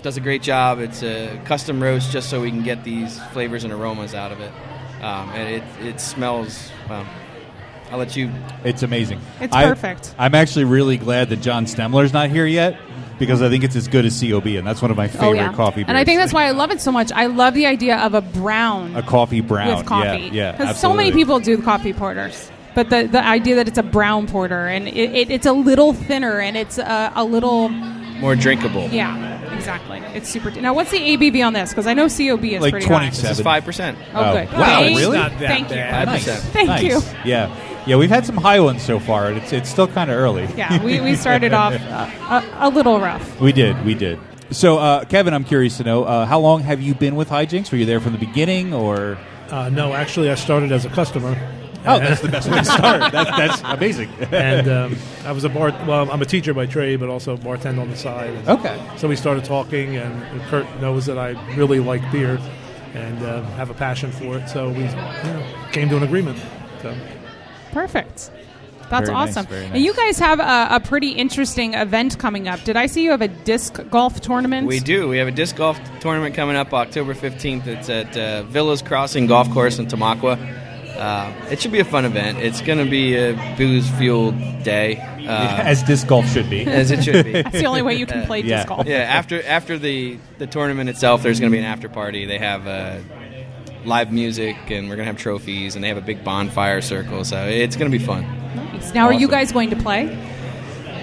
Does a great job. It's a custom roast just so we can get these flavors and aromas out of it. And it smells, well, I'll let you... It's amazing. It's perfect. I'm actually really glad that John Stemler's not here yet because I think it's as good as COB, and that's one of my favorite coffee beers. And I think that's why I love it so much. I love the idea of a brown. A coffee brown. With coffee. Yeah, Because so many people do coffee porters. But the idea that it's a brown porter, and it's a little thinner, and it's a little... More drinkable. Yeah, exactly. It's super... Now, what's the ABV on this? Because I know COB is like pretty 27. This is 5%. Oh, good. Wow, Thank- really? Not that Thank you. bad. 5%. Thank Nice. you. Yeah, we've had some high ones so far, and it's still kind of early. Yeah, we started off a little rough. We did. So, Kevin, I'm curious to know, how long have you been with Hijinks? Were you there from the beginning, or...? No, actually, I started as a customer. Oh, that's the best way to start. That's amazing. And I was I'm a teacher by trade, but also bartend on the side. And Okay. So we started talking, and Kurt knows that I really like beer and have a passion for it. So we came to an agreement. So. Perfect. That's Very nice, awesome. very nice. And you guys have a pretty interesting event coming up. Did I see you have a disc golf tournament? We do. We have a disc golf tournament coming up October 15th. It's at Villas Crossing Golf Course in Tamaqua. It should be a fun event. It's going to be a booze-fueled day. As disc golf should be. As it should be. That's the only way you can play disc golf. Yeah, after the tournament itself, there's going to be an after party. They have live music, and we're going to have trophies, and they have a big bonfire circle, so it's going to be fun. Nice. Now, are you guys going to play?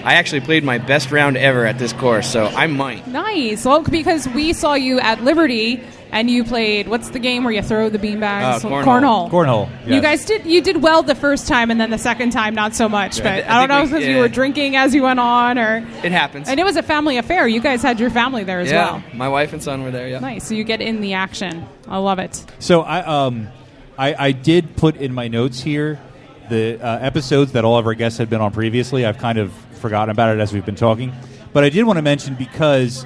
I actually played my best round ever at this course, so I might. Nice. Well, because we saw you at Liberty, and you played, what's the game where you throw the beanbags? Cornhole. Cornhole. Yes. You guys did well the first time, and then the second time not so much. Yeah, But I I don't know think if you were drinking as you went on, or It happens. and it was a family affair. You guys had your family there as well. My wife and son were there, yeah. Nice. So you get in the action. I love it. So I did put in my notes here the episodes that all of our guests had been on previously. I've kind of forgotten about it as we've been talking, but I did want to mention because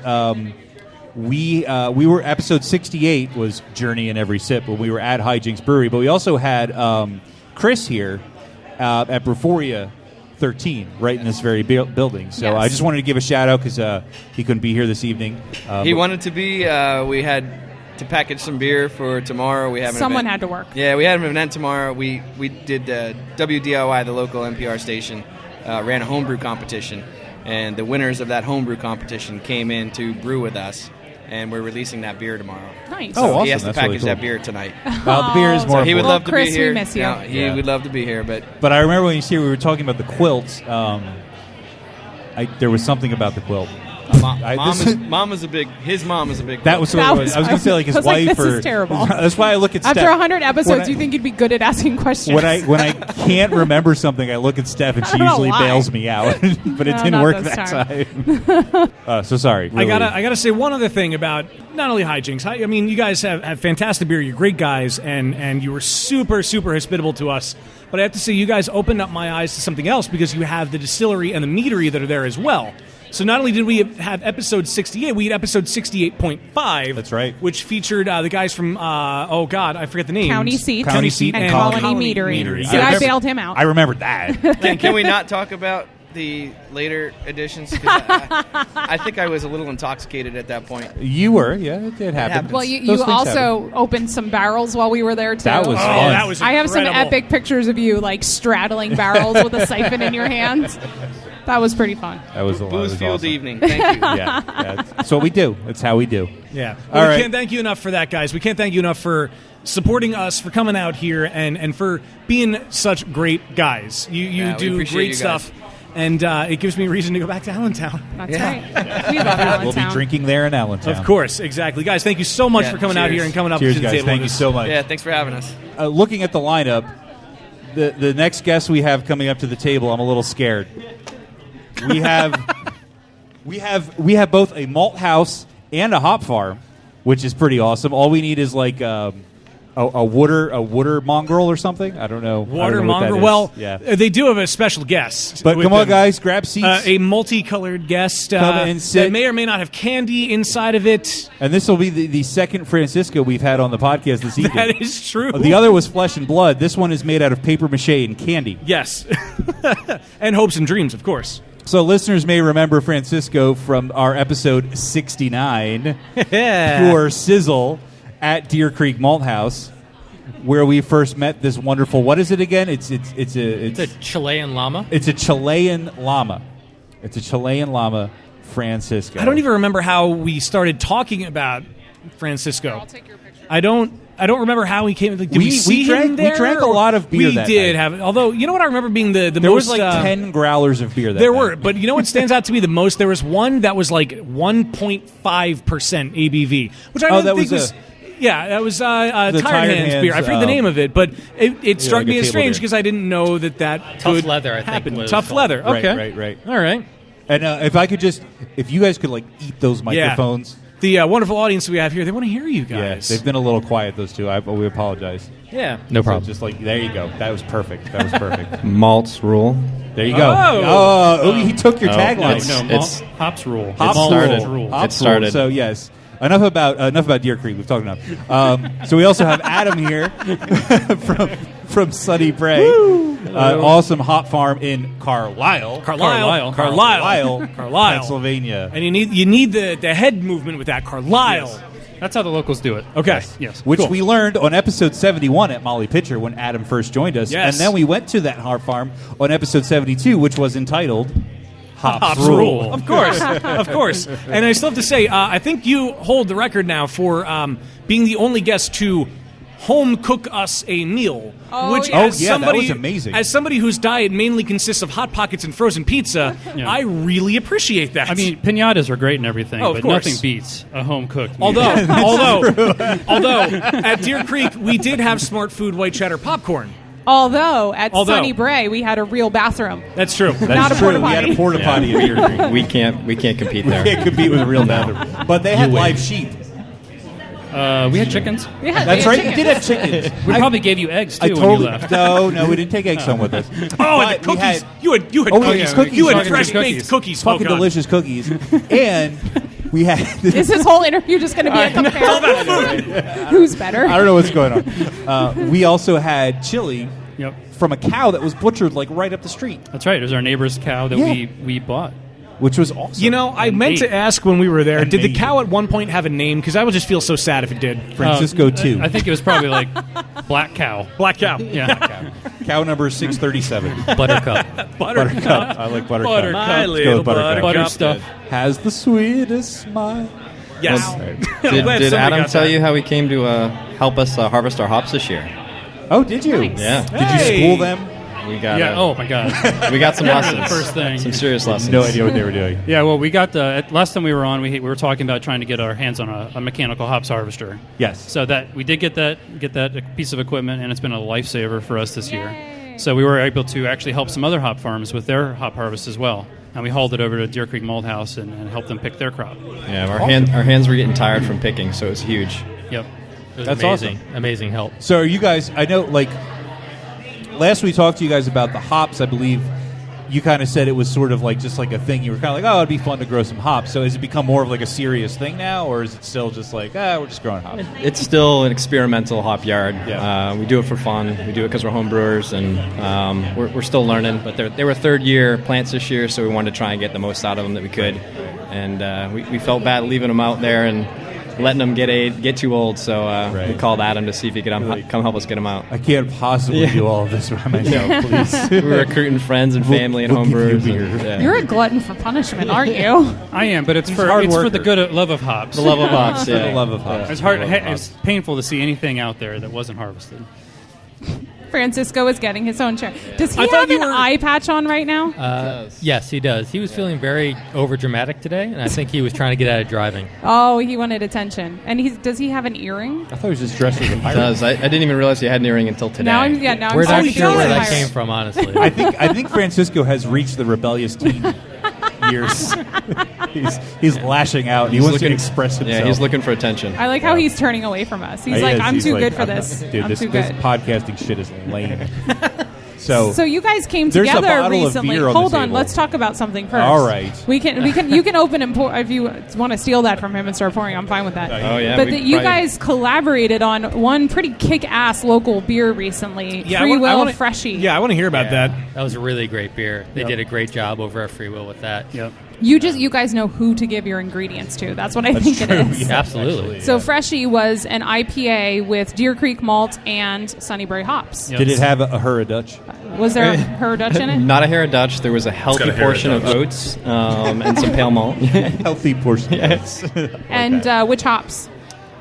we were episode 68 was Journey in Every Sip when we were at Hijinks Brewery, but we also had Chris here at Breforia 13 right in this very building. So Yes. I just wanted to give a shout out because he couldn't be here this evening. He wanted to be. We had to package some beer for tomorrow. We have an Someone event. had to work. Yeah, we had an event tomorrow. We did WDIY, the local NPR station, ran a homebrew competition, and the winners of that homebrew competition came in to brew with us, and we're releasing that beer tomorrow. Nice. So Oh, awesome. he has to That's package really cool. that beer tonight. Well, the beer is more So he would important. love to Chris, be here. we miss you. No, he Yeah. would love to be here, but But I remember when you see we were talking about the quilts. There was something about the quilt. his mom is a big. That was what it was. I was going to say like his I was like, wife. this or is terrible. That's why I look at After Steph. 100 episodes, you think you'd be good at asking questions. when I can't remember something, I look at Steph and I she don't know usually why. bails me out. But it No, didn't not work this that time. So sorry. Really. I gotta say one other thing about not only Hijinks. I mean, you guys have fantastic beer. You're great guys, and you were super hospitable to us. But I have to say, you guys opened up my eyes to something else because you have the distillery and the meadery that are there as well. So not only did we have episode 68, we had episode 68.5. That's right. Which featured the guys from, I forget the names. County Seat. County Seat and Colony Meadery. See, I bailed him out. I remembered that. Can we not talk about the later editions? 'Cause I think I was a little intoxicated at that point. You were, yeah, it happened. Well, you also opened some barrels while we were there, too. That was fun. That was I have some incredible. epic pictures of you, like, straddling barrels with a siphon in your hands. That was pretty fun. That was a lot. Booze-fueled awesome. evening. Thank you. Yeah, that's what we do. That's how we do. Yeah. All Well, we right. can't thank you enough for that, guys. We can't thank you enough for supporting us, for coming out here, and for being such great guys. You Yeah, we do appreciate great you guys. stuff, and it gives me a reason to go back to Allentown. That's right. We love Allentown. We'll be drinking there in Allentown. Of course, exactly. Guys, thank you so much Yeah, for coming out cheers. here and coming up Cheers, to the guys. table. Thank you with us. so much. Yeah, thanks for having us. Looking at the lineup, the next guest we have coming up to the table, I'm a little scared. We have both a malt house and a hop farm, which is pretty awesome. All we need is like a water mongrel or something. I don't know. Water I don't know what that mongrel. is. Well, yeah. they do have a special guest. But with come on, them. guys, grab seats. A multicolored guest Come and sit. that may or may not have candy inside of it. And this will be the second Francisco we've had on the podcast this evening. That is true. The other was flesh and blood. This one is made out of paper mache and candy. Yes. And hopes and dreams, of course. So listeners may remember Francisco from our episode 69, Pure Sizzle at Deer Creek Malt House, where we first met this wonderful. What is it again? It's a Chilean llama. It's a Chilean llama. It's a Chilean llama, Francisco. I don't even remember how we started talking about Francisco. I'll take your picture. I don't remember how he came. Like, did we see him there? We drank a lot of beer We that did night. have. Although, you know what I remember being the There most. was like 10 growlers of beer that There night. were, but you know what stands out to me the most? There was one that was like 1.5% ABV, which I don't that think was yeah, that was Tired Tired Hands Hands, beer. I forget the name of it, but it struck like me a as table strange beer. because I didn't know that Tough could leather, I think, happen. was Tough called. leather. Okay, Right. All right. And if you guys could like eat those microphones. The wonderful audience we have here, they want to hear you Yeah, guys. they've been a little quiet, those two. We apologize. Yeah. No problem. So just like, there you go. That was perfect. That was perfect. Malts rule. There you go. Oh. He took your tagline. It's hops rule. Hops started. rule. It Hops started. rule. So yes, enough about Deer Creek. We've talked enough. So we also have Adam here from Sunny Bray, awesome hop farm in Carlisle, Pennsylvania. And you need the head movement with that Carlisle. Yes. That's how the locals do it. Okay. Yes. Which Cool. we learned on episode 71 at Molly Pitcher when Adam first joined us. Yes. And then we went to that hop farm on episode 72, which was entitled Hops Rule. Rule. Of course. Of course. And I still have to say, I think you hold the record now for being the only guest to home cook us a meal. Oh, which, yeah. as that somebody, was amazing. As somebody whose diet mainly consists of Hot Pockets and frozen pizza, Yeah. I really appreciate that. I mean, pinatas are great and everything, Oh, of but course. nothing beats a home cooked meal. although at Deer Creek we did have Smart Food white cheddar popcorn. Although at Sunny Bray we had a real bathroom. That's true. Not a porta We had a potty. porta potty at Deer Creek. we can't compete We there. can't compete with a real bathroom. But they had live sheep. We had chickens. Yeah, That's we right. had You did have chickens. We probably gave you eggs too I when totally you left. no, we didn't take eggs home with us. Oh, and the But we cookies. had- You had Oh, cookies. cookies. You had Fucking fresh baked cookies. cookies. fucking Smoke on. delicious cookies, and we had. Is this whole interview just going to be a comparison? Who's better? I don't know what's going on. We also had chili Yep. from a cow that was butchered like right up the street, That's right. It was our neighbor's cow that Yeah. we bought. which was awesome. You know, I meant ate. to ask when we were there, did the Amazing. cow at one point have a name? Because I would just feel so sad if it did. Francisco 2. I think it was probably like Black Cow. Black cow. Yeah. Cow number 637. Buttercup. Buttercup. I like buttercup. Buttercup. My Let's go little with buttercup. Butter stuff. Has the sweetest smile. Yes. Did Glad did somebody Adam got tell that. you how he came to help us harvest our hops this year? Oh, did you? Nice. Yeah, Did you Hey. school them? we got Yeah. Oh my God. we got some Yeah, lessons. the first thing. Some serious lessons. No idea what they were doing. Yeah. Well, we got last time we were on. We were talking about trying to get our hands on a mechanical hops harvester. Yes. So that we did get that piece of equipment, and it's been a lifesaver for us this year. So we were able to actually help some other hop farms with their hop harvest as well. And we hauled it over to Deer Creek Mold House and helped them pick their crop. Yeah, our hands were getting tired from picking, so it was huge. Yep. It was That's amazing. awesome. Amazing help. So are you guys, I know, like, last we talked to you guys about the hops, I believe you kind of said it was sort of like just like a thing. You were kind of like, oh, it'd be fun to grow some hops. So has it become more of like a serious thing now, or is it still just like, we're just growing hops? It's still an experimental hop yard. Yeah. We do it for fun. We do it because we're home brewers, and we're still learning. But they were third-year plants this year, so we wanted to try and get the most out of them that we could. And we felt bad leaving them out there and letting them get too old, so we called Adam to see if he could come help us get them out. I can't possibly do all of this by myself, please. We're recruiting friends and family and homebrewers. You're a glutton for punishment, aren't you? I am, but it's for the good love of hops. The love of hops, yeah. The love of hops. It's painful to see anything out there that wasn't harvested. Francisco is getting his own chair. Does he have an eye patch on right now? Yes, he does. He was feeling very overdramatic today, and I think he was trying to get out of driving. Oh, he wanted attention. And does he have an earring? I thought he was just dressed as a pirate. He does. I didn't even realize he had an earring until today. Now I'm We're not sure where that came from, honestly. I think Francisco has reached the rebellious teen years. He's lashing out. He wants to express himself. Yeah, he's looking for attention. I like how he's turning away from us. He's like, I'm too good for this. Dude, I'm this too good. podcasting shit is lame. So you guys came there's a together bottle of recently. beer on Hold the on, table. let's talk about something first. All right. You can open and pour if you want to steal that from him and start pouring. I'm fine with that. Oh yeah. But you guys collaborated on one pretty kick-ass local beer recently. Yeah, Free Will wanna, Freshie. Yeah, I want to hear about that. That was a really great beer. They did a great job over at Free Will with that. Yep. You guys know who to give your ingredients to. That's what I think true. it is. Yeah, absolutely. So Freshie was an IPA with Deer Creek malt and Sunnyberry hops. Did it have a Dutch? Was there a her Dutch in it? Not a Hera Dutch. There was a healthy portion of oats and some pale malt. Healthy portion. Yes. And which hops?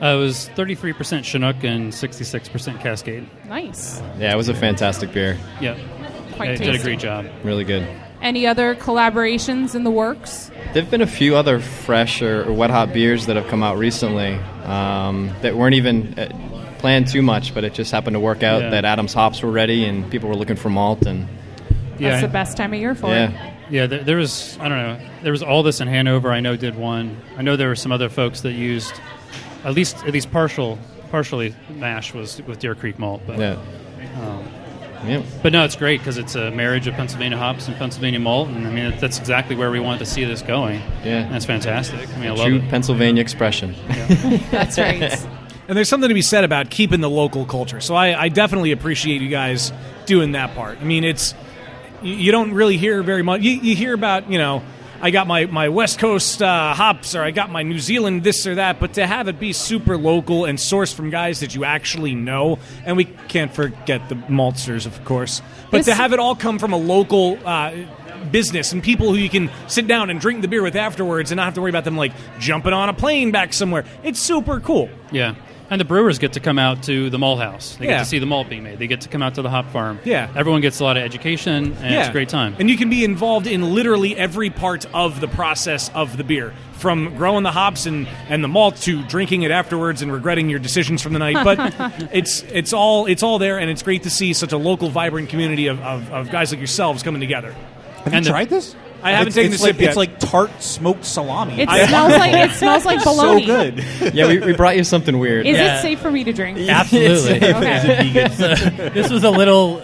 It was 33% Chinook and 66% Cascade. Nice. Yeah, it was a fantastic beer. Yeah. Quite They did a tasty. great job. Really good. Any other collaborations in the works? There have been a few other fresh or wet hop beers that have come out recently that weren't even planned too much, but it just happened to work out that Adam's hops were ready and people were looking for malt. And That's the best time of year for it. Yeah, there was, I don't know, there was All This in Hanover, I know did one. I know there were some other folks that used at least partially mash was with Deer Creek malt. But, but no, it's great because it's a marriage of Pennsylvania hops and Pennsylvania malt, and I mean that's exactly where we want to see this going. Yeah, and that's fantastic. I mean, I love true it. Pennsylvania expression. That's right. And there's something to be said about keeping the local culture. So I definitely appreciate you guys doing that part. I mean, you don't really hear very much. You hear about, I got my West Coast hops, or I got my New Zealand this or that, but to have it be super local and sourced from guys that you actually know, and we can't forget the maltsters, of course, but to have it all come from a local business and people who you can sit down and drink the beer with afterwards and not have to worry about them like jumping on a plane back somewhere. It's super cool. Yeah. And the brewers get to come out to the malt house. They get Yeah. to see the malt being made. They get to come out to the hop farm. Yeah. Everyone gets a lot of education, and it's a great time. And you can be involved in literally every part of the process of the beer, from growing the hops and the malt to drinking it afterwards and regretting your decisions from the night. But it's all there, and it's great to see such a local, vibrant community of guys like yourselves coming together. Have you tried this? I haven't taken a sip yet. It's like tart smoked salami. It smells like bologna. So good. Yeah, we brought you something weird. Is it safe for me to drink? Absolutely. Okay. This was a little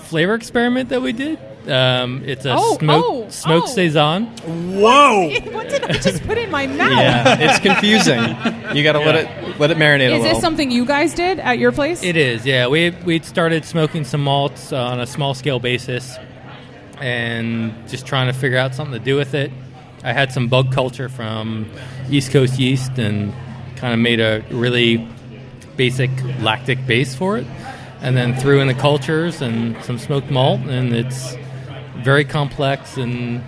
flavor experiment that we did. It's a smoked saison. Whoa! What did I just put in my mouth? Yeah, it's confusing. You got to let it marinate a Is little. this something you guys did at your place? It is, yeah. We'd started smoking some malts on a small scale basis and just trying to figure out something to do with it. I had some bug culture from East Coast yeast and kind of made a really basic lactic base for it, and then threw in the cultures and some smoked malt, and it's very complex and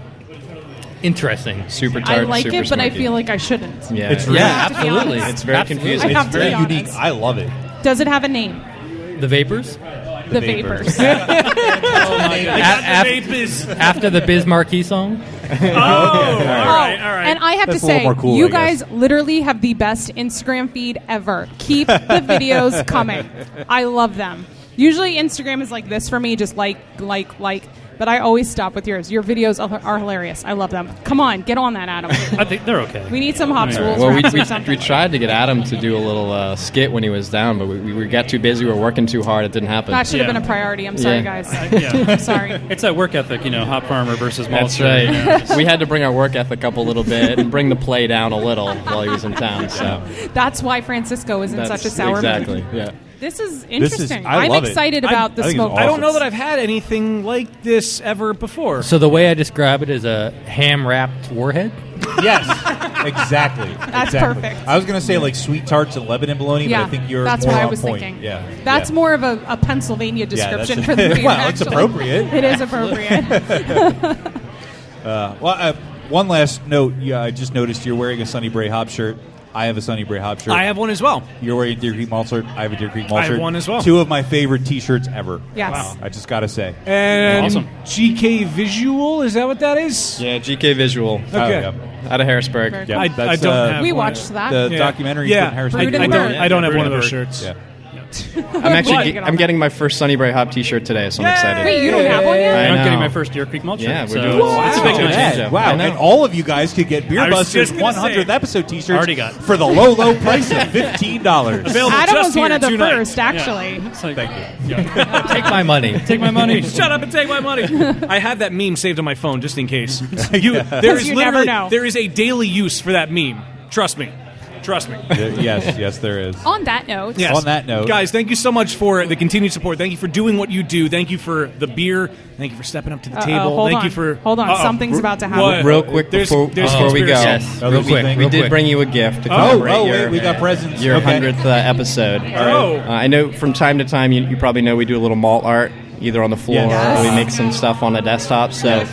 interesting. Super tart, I like super it, but I smoky. feel like I shouldn't. Yeah, It's really- To be absolutely. honest. It's very Absolutely. confusing. I have It's to very be unique. honest. I love it. Does it have a name? The Vapors. The Vapors. After the Biz Marquee song. All right. And I have That's to a little say, more cool, you I guess. guys literally have the best Instagram feed ever. Keep the videos coming. I love them. Usually Instagram is like this for me, just like. But I always stop with yours. Your videos are hilarious. I love them. Come on, get on that, Adam. I think they're okay. We need some Hops Rules Well, raps or something. we tried to get Adam to do a little skit when he was down, but we got too busy. We were working too hard. It didn't happen. That should have been a priority. I'm sorry, guys. I'm sorry. It's that work ethic, hop farmer versus That's maltster. right. We had to bring our work ethic up a little bit and bring the play down a little while he was in town. So That's why Francisco is in such a sour mood. Exactly. Yeah. This is interesting. I I'm love it. excited about the smoke. I don't know that I've had anything like this ever before. So the way I describe it is a ham-wrapped warhead? Yes, exactly. That's perfect. I was going to say like sweet tarts and Lebanon bologna, Yeah, but I think you're that's more what I on was point. thinking. Yeah, That's more of a Pennsylvania description for the beer. Well, it's actually. appropriate. It is appropriate. One last note. Yeah, I just noticed you're wearing a Sunny Bray Hop shirt. I have a Sunny Bray Hop shirt. I have one as well. You're wearing a Deer Creek Malt shirt. I have a Deer Creek Malt I shirt. have one as well. Two of my favorite T-shirts ever. Yes. Wow. I just got to say. And Awesome. GK Visual, is that what that is? Yeah, GK Visual. Okay. Out of Harrisburg. Yeah, I don't have We one. watched that. The documentary Yeah. from Harrisburg. I don't have one of those shirts. Yeah. I'm getting my first Sunny Bray Hop T-shirt today, so I'm excited. Wait, you don't have one yet? I'm getting my first Deer Creek Malt shirt. Yeah, we're so doing it's a big change. Wow, I know. and all of you guys could get Beer I was Busters just gonna 100th say. episode T-shirts Already got. for the low price of $15. Available Adam just was one here of the tonight. first, actually. Thank you. Take my money. Take my money. Shut up and take my money. I have that meme saved on my phone just in case. There is You never literally know. there is a daily use for that meme. Trust me. Yes, there is. On that note, Yes. On that note, guys, thank you so much for the continued support. Thank you for doing what you do. Thank you for the beer. Thank you for stepping up to the table. Hold Thank on. you for Hold on. Something's about to happen. What? Real quick There's before we go. conspiracy. Yes, real quick. We did bring you a gift to commemorate we got presents. your Okay. 100th episode. Oh. I know from time to time you probably know we do a little malt art either on the floor Yes. or we make some stuff on the desktop. So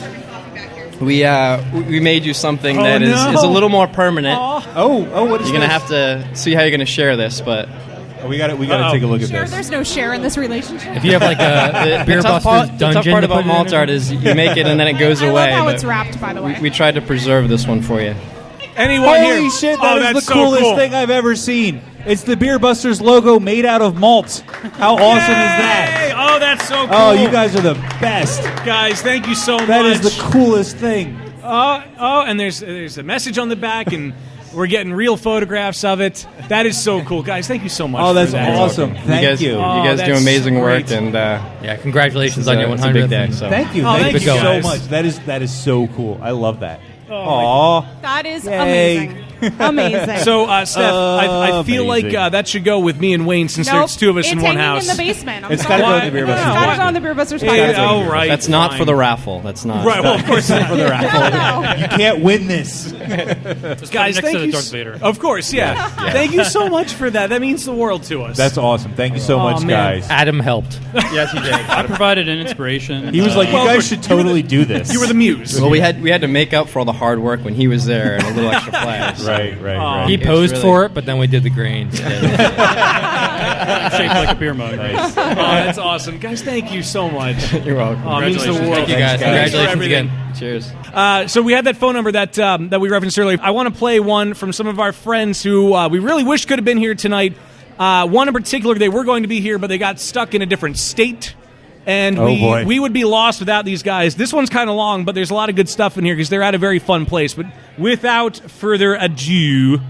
we made you something that is a little more permanent. What is You're gonna have to see how you're gonna share this, but we got to take a look at Sure, this. there's no share in this relationship. If you have like a Beer tough Busters the tough dungeon part to about put it malt in art is you make it and then it goes I away. love how but it's wrapped, by the way. we try to preserve this one for you. Anyone here? Holy shit, Oh, that is that's the so coolest cool. thing I've ever seen. It's the Beer Busters logo made out of malt. How awesome is that? Hey! Oh, that's so cool. Oh, you guys are the best. guys, thank you so much. That is the coolest thing. And there's a message on the back, and we're getting real photographs of it. That is so cool, guys. Thank you so much. Oh, that's for that. awesome. Thank you. You guys do that's amazing work, great. and Yeah, congratulations on your it's a 100th. big day. So. Thank you. Oh, Thank thank you you, so guys. much. That is so cool. I love that. Oh, That is Yay. amazing. Amazing. So, Steph, I feel like Amazing. that should go with me and Wayne since Nope, there's two of us it's in one hanging house. in the basement. I'm It's sorry. gotta go in the Beer Why? Busters. It's No, got it on the Beer Busters Yeah, podcast. all right. That's not fine. for the raffle. That's not. Right, well, of course not. For the raffle. Hell no. You can't win this. Guys, next thank to the you. Darth Vader. Of course, yeah. Thank you so much for that. That means the world to us. That's awesome. Thank you so Oh, much, man. guys. Adam helped. Yes, he did. I provided an inspiration. He was like, Well, you guys should totally do this. you were the muse. Well, we had to make up for all the hard work when he was there and a little extra play. So. Right. He It's posed really- for it, but then we did the grains. shaped like a beer mug. Nice. Oh, that's awesome, guys. Thank you so much. You're welcome. Oh, it means the world. Thank you, guys. Thanks for Congratulations everything. again. Cheers. So we had that phone number that we referenced earlier. I want to play one from some of our friends who we really wish could have been here tonight. One in particular, they were going to be here, but they got stuck in a different state. And boy. we would be lost without these guys. This one's kind of long, but there's a lot of good stuff in here because they're at a very fun place. But without further ado...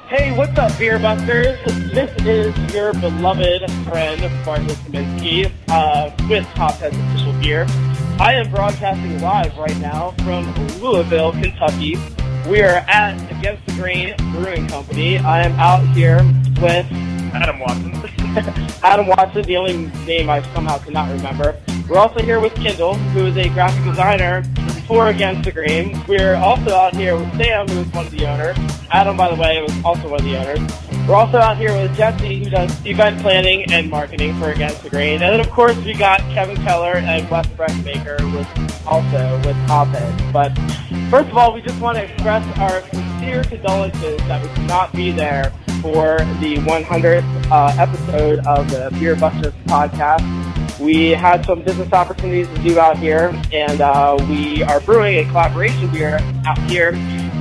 Hey, what's up, Beer Busters? This is your beloved friend, Bartley Kaminsky, with Hophead's Official Beer. I am broadcasting live right now from Louisville, Kentucky. We are at Against the Grain Brewing Company. I am out here with Adam Watson. Adam Watson, the only name I somehow cannot remember. We're also here with Kendall, who is a graphic designer for Against the Grain. We're also out here with Sam, who is one of the owners. Adam, by the way, was also one of the owners. We're also out here with Jesse, who does event planning and marketing for Against the Grain. And then, of course, we got Kevin Keller and Wes Breckmaker also with Hophead. But first of all, we just want to express our sincere condolences that we could not be there for the 100th episode of the Beer Busters podcast. We had some business opportunities to do out here, and we are brewing a collaboration beer out here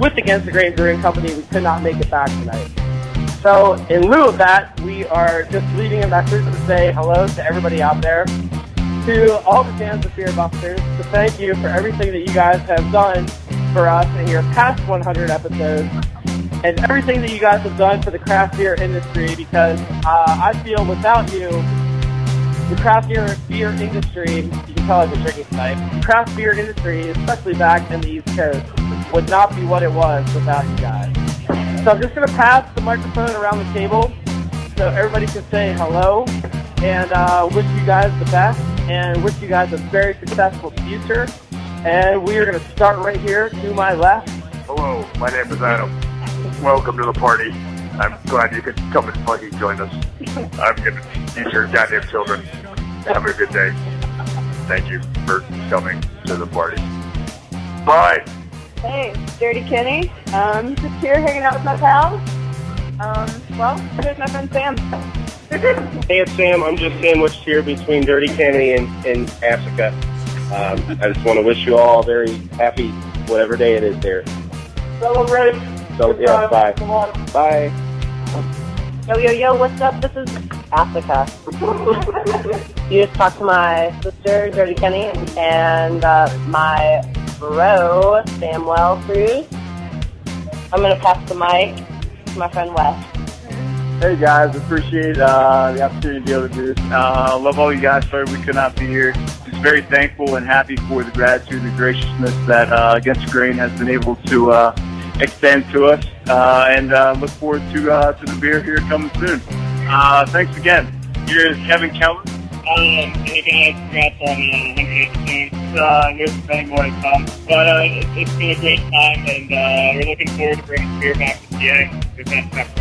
with Against the Grain Brewing Company. We could not make it back tonight. So in lieu of that, we are just leaving a message to say hello to everybody out there, to all the fans of Beer Busters, to thank you for everything that you guys have done for us in your past 100 episodes, and everything that you guys have done for the craft beer industry, because I feel without you, the craft beer industry, you can tell I'm drinking tonight, the craft beer industry, especially back in the East Coast, would not be what it was without you guys. So I'm just going to pass the microphone around the table so everybody can say hello, and wish you guys the best, and wish you guys a very successful future. And we are going to start right here to my left. Hello, my name is Adam. Welcome to the party. I'm glad you could come and fucking join us. I'm going to teach your goddamn children. Have a good day. Thank you for coming to the party. Bye. Hey, Dirty Kenny. Just here hanging out with my pals. Well, here's my friend Sam. Hey, it's Sam. I'm just sandwiched here between Dirty Kenny and Africa. I just want to wish you all a very happy whatever day it is there. Celebrate. So, yeah, bye. Come on. Bye. Yo, what's up? This is Africa. You just talked to my sister, Dirty Kenny, and my bro, Samuel Cruz. I'm going to pass the mic to my friend Wes. Hey guys, appreciate the opportunity to be able to do this. Love all you guys. Sorry we could not be here. Just very thankful and happy for the gratitude and graciousness that Against the Grain has been able to extend to us, and look forward to the beer here coming soon. Thanks again. Here's Kevin Keller. Hey guys, congrats on 100 episodes. Here's many more to come. But it's been a great time, and we're looking forward to bringing beer back to PA. Good best.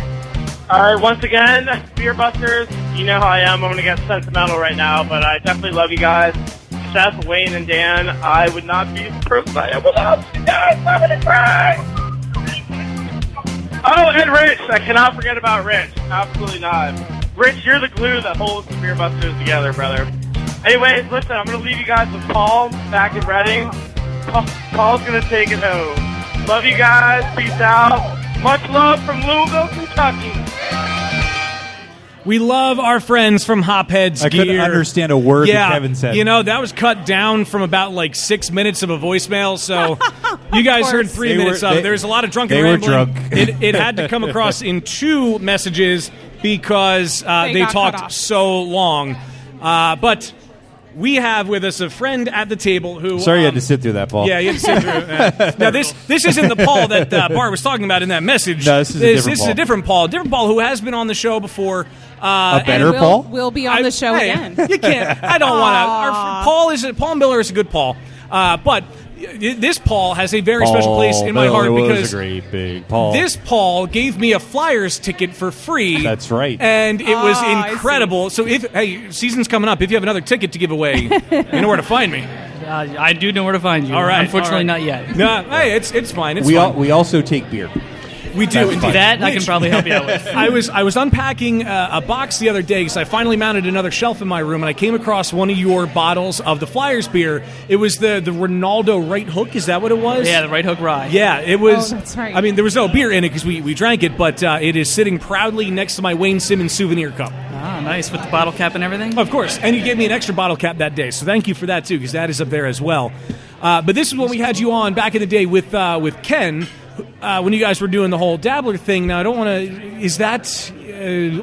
All right, once again, Beer Busters, you know how I am. I'm going to get sentimental right now, but I definitely love you guys. Seth, Wayne, and Dan, I would not be the person I am without you guys. I'm going to cry. Oh, and Rich. I cannot forget about Rich. Absolutely not. Rich, you're the glue that holds the Beer Busters together, brother. Anyways, listen, I'm going to leave you guys with Paul back in Reading. Paul's going to take it home. Love you guys. Peace out. Much love from Louisville, Kentucky. We love our friends from Hopheads I Gear. couldn't understand a word that Kevin said. You know, that was cut down from about like 6 minutes of a voicemail, so you guys heard 3 minutes of it. There's a lot of drunken rambling. They were drunk. It had to come across in 2 messages because they talked so long. But we have with us a friend at the table who... Sorry you had to sit through that, Paul. Yeah, you had to sit through Now, this isn't the Paul that Bart was talking about in that message. No, this is a different Paul. A different Paul who has been on the show before. A better Paul? Will be on the show again. You can't. I don't want to. Paul Miller is a good Paul. But this Paul has a very special place in my heart because was a great big Paul. This Paul gave me a Flyers ticket for free. That's right. And it was incredible. So season's coming up. If you have another ticket to give away, you know where to find me. I do know where to find you. All right. Unfortunately, not yet. No, hey, it's fine. It's we fine. We also take beer. We do. That I can probably help you out with. I was unpacking a box the other day because I finally mounted another shelf in my room, and I came across one of your bottles of the Flyers beer. It was the Ronaldo Right Hook. Is that what it was? Yeah, the Right Hook Rye. Yeah, it was. Oh, that's right. I mean, there was no beer in it because we drank it, but it is sitting proudly next to my Wayne Simmons souvenir cup. Ah, nice, with the bottle cap and everything? Of course, and you gave me an extra bottle cap that day, so thank you for that, too, because that is up there as well. But this is when we had you on back in the day with Ken, when you guys were doing the whole dabbler thing. Now, I don't want to... Is that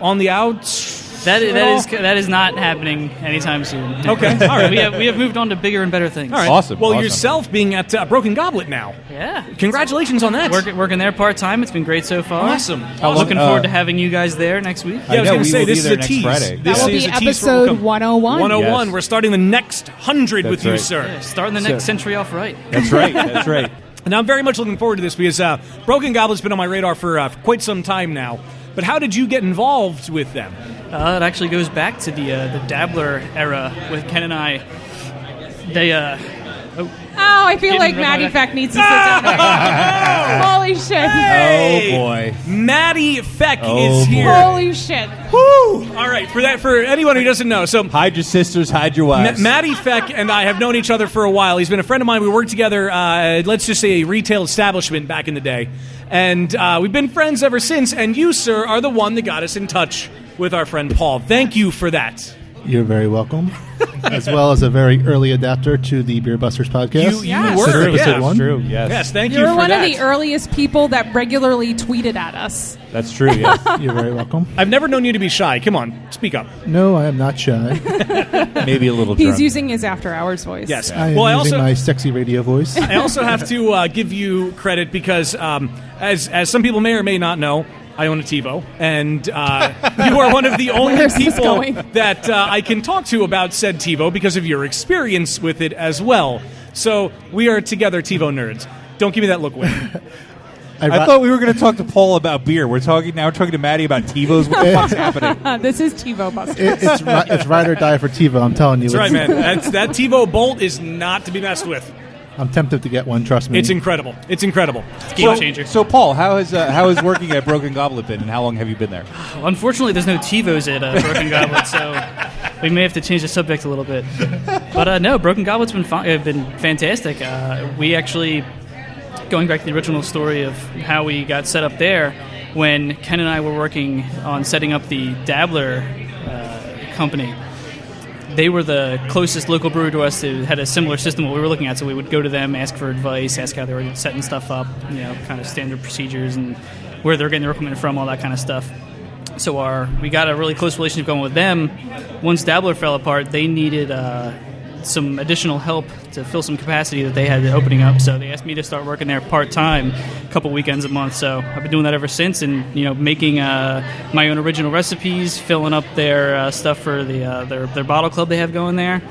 on the outs? That is not happening anytime soon. Okay, all right. We have moved on to bigger and better things. All right. Awesome. Well, awesome. yourself being at Broken Goblet now. Yeah. Congratulations on that. Working there part-time. It's been great so far. Awesome. Looking forward to having you guys there next week. Yeah, I was going to say, this is a next tease. Friday. This That will is be a tease for episode what will come. 101. 101. Yes. We're starting the next 100 with That's you, right. sir. Yeah, starting the next century off right. That's right. That's right. And I'm very much looking forward to this because Broken Goblet's been on my radar for quite some time now. But how did you get involved with them? It actually goes back to the Dabbler era with Ken and I. Oh, I feel like Maddie Feck needs to sit down. Holy shit. Hey! Oh, boy. Maddie Feck is here. Holy shit. Woo! All right, for anyone who doesn't know, so hide your sisters, hide your wives. Maddie Feck and I have known each other for a while. He's been a friend of mine. We worked together, let's just say a retail establishment back in the day. And we've been friends ever since. And you, sir, are the one that got us in touch with our friend Paul. Thank you for that. You're very welcome. As well as a very early adapter to the Beer Busters podcast. You were, episode 1. True, yes. Yes, thank you You're for one that. of the earliest people that regularly tweeted at us. That's true, yes. You're very welcome. I've never known you to be shy. Come on, speak up. No, I am not shy. Maybe a little He's drunk. using his after-hours voice. Yes. I am Well, using my sexy radio voice. I also have to give you credit because, as some people may or may not know, I own a TiVo, and you are one of the only Where's this people going? that I can talk to about said TiVo because of your experience with it as well. So we are together TiVo nerds. Don't give me that look, Wayne. I thought we were going to talk to Paul about beer. We're talking to Maddie about TiVos. What the fuck's happening? This is TiVo Busters. It's ride or die for TiVo, I'm telling you. That's right, man. That TiVo Bolt is not to be messed with. I'm tempted to get one, trust me. It's incredible. It's incredible. It's a game changer. So, Paul, how is working at Broken Goblet been, and how long have you been there? Well, unfortunately, there's no TiVos at Broken Goblet, so we may have to change the subject a little bit. But no, Broken Goblet's been fantastic. We actually, going back to the original story of how we got set up there, when Ken and I were working on setting up the Dabbler company, they were the closest local brewer to us who had a similar system what we were looking at. So we would go to them, ask for advice, ask how they were setting stuff up, kind of standard procedures and where they're getting their equipment from, all that kind of stuff. So we got a really close relationship going with them. Once Dabbler fell apart, they needed some additional help to fill some capacity that they had opening up. So they asked me to start working there part-time, a couple weekends a month. So I've been doing that ever since, and making my own original recipes, filling up their stuff for their bottle club they have going there.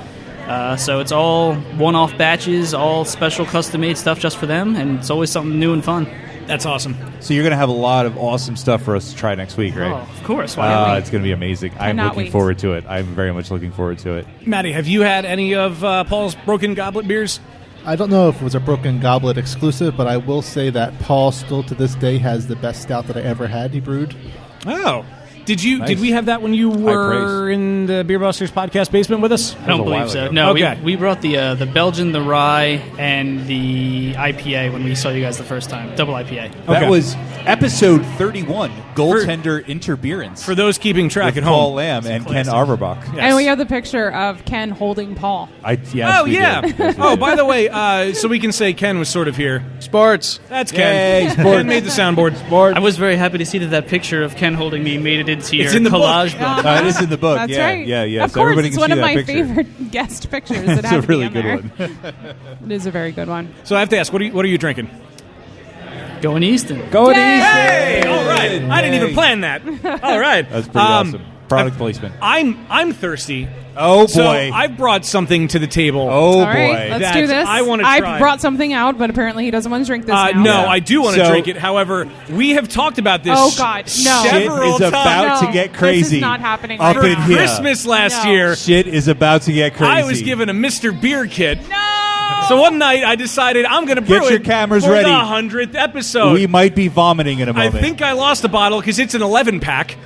So it's all one-off batches, all special custom-made stuff just for them, and it's always something new and fun. That's awesome. So you're going to have a lot of awesome stuff for us to try next week, right? Oh, of course. Why not? It's going to be amazing. I'm looking forward to it. I'm very much looking forward to it. Maddie, have you had any of Paul's Broken Goblet beers? I don't know if it was a Broken Goblet exclusive, but I will say that Paul still to this day has the best stout that I ever had he brewed. Oh. Did Nice. we have that when you were in the Beer Busters podcast basement with us? I don't believe so. No, okay. we brought the Belgian, the rye, and the IPA when we saw you guys the first time. Double IPA. That was episode 31, Goaltender Interbeerance. For those keeping track with at home. Paul Lamb and Ken Averbach. Yes. And we have the picture of Ken holding Paul. Yes, oh, we yeah. did. Yes, we Oh, did. by the way, so we can say Ken was sort of here. Sports. That's Ken. Yay, sports. Ken made the soundboard. I was very happy to see that picture of Ken holding me made it into your It's in the collage book. Uh-huh. It is in the book. That's yeah, right. yeah. Of So course, everybody it's can one see of that my picture. favorite guest pictures. That It's had a to really be on good there. one. It is a very good one. So I have to ask, what are you drinking? Going Easton. Going Yay! Easton. Hey, all right. I didn't even plan that. All right. That's pretty awesome. Product placement. I'm thirsty. Oh, So boy. I've brought something to the table. Oh, All right, boy. let's that do this. I wanna try. I brought something out, but apparently he doesn't want to drink this now. No, I do want to So- drink it. However, we have talked about this. Oh, God, no. Shit several is times. about No, to get this crazy. is not happening Up right in now. here. Christmas last No. year, Shit is about to get crazy. I was given a Mr. Beer kit. No! So one night I decided I'm going to brew Get your it cameras for ready. the 100th episode. We might be vomiting in a I moment. think I lost a bottle because it's an 11-pack.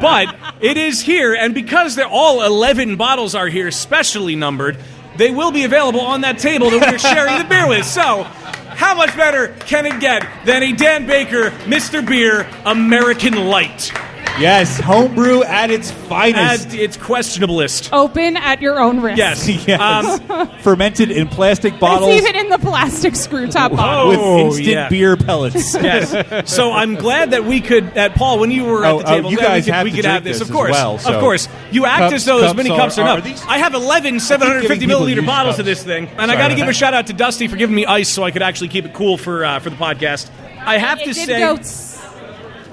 But it is here, and because they're all 11 bottles are here, specially numbered, they will be available on that table that we're sharing the beer with. So, how much better can it get than a Dan Baker Mr. Beer American Light? Yes, homebrew at its finest. At its questionablest. Open at your own risk. Yes. Yes. Fermented in plastic bottles It's even in the plastic screw top bottle. with Oh, instant yeah. beer pellets. Yes. So I'm glad that we could, Paul, when you were at the table, you that guys we could, have we to could drink have this. this Of as course. well, so- Of course. You act as though those mini cups are are enough. these- I have 11 750 people milliliter use bottles cups. of this thing. And I Sorry got to about give a that. shout out to Dusty for giving me ice so I could actually keep it cool for the podcast. I have to It did say. go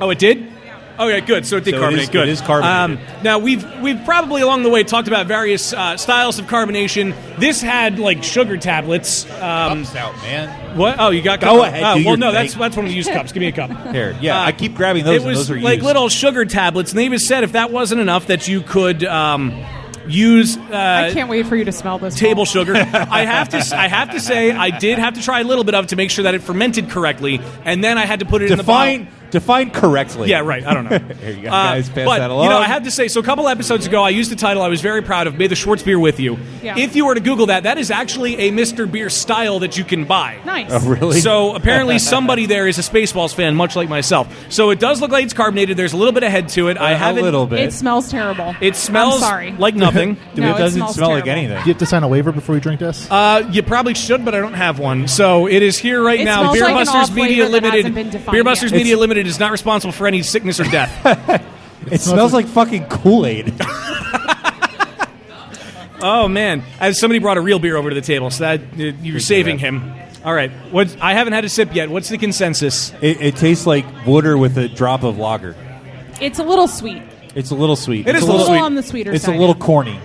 Oh, it did? Oh, yeah, good. So it did So it carbonate. is- Good. it is carbonated. Now, we've probably along the way talked about various styles of carbonation. This had, like, sugar tablets. Cups out, man. What? Oh, you got Go cups? ahead, Oh, do well, your no, thing. that's one of the used cups. Give me a cup. Here, yeah, I keep grabbing those. It was and those are like used. little sugar tablets, and they even said if that wasn't enough, that you could use. I can't wait for you to smell this. Table sugar. I have to say, I did have to try a little bit of it to make sure that it fermented correctly, and then I had to put it in the bottle. Define correctly. Yeah, right. I don't know. Here you go, guys. Pass but, that along. I have to say, so a couple episodes ago, I used the title I was very proud of, May the Schwartz Beer With You. Yeah. If you were to Google that is actually a Mr. Beer style that you can buy. Nice. Oh, really? So apparently somebody there is a Spaceballs fan, much like myself. So it does look like it's carbonated. There's a little bit of head to it. I haven't. A little bit. It smells terrible. It smells I'm sorry. like nothing. No, it doesn't smells smell like terrible. anything. Do you have to sign a waiver before you drink this? You probably should, but I don't have one. So it is here right It now. smells Beer like an Busters off Media flavor that hasn't been Limited. defined Beer Busters yet. Media Limited is not responsible for any sickness or death. It smells like fucking Kool-Aid. Oh man! As somebody brought a real beer over to the table, so that you're saving him. All right, I haven't had a sip yet. What's the consensus? It tastes like water with a drop of lager. It's a little sweet. It's a little sweet. It it's is a a little sweet. on the sweeter It's side. a little corny.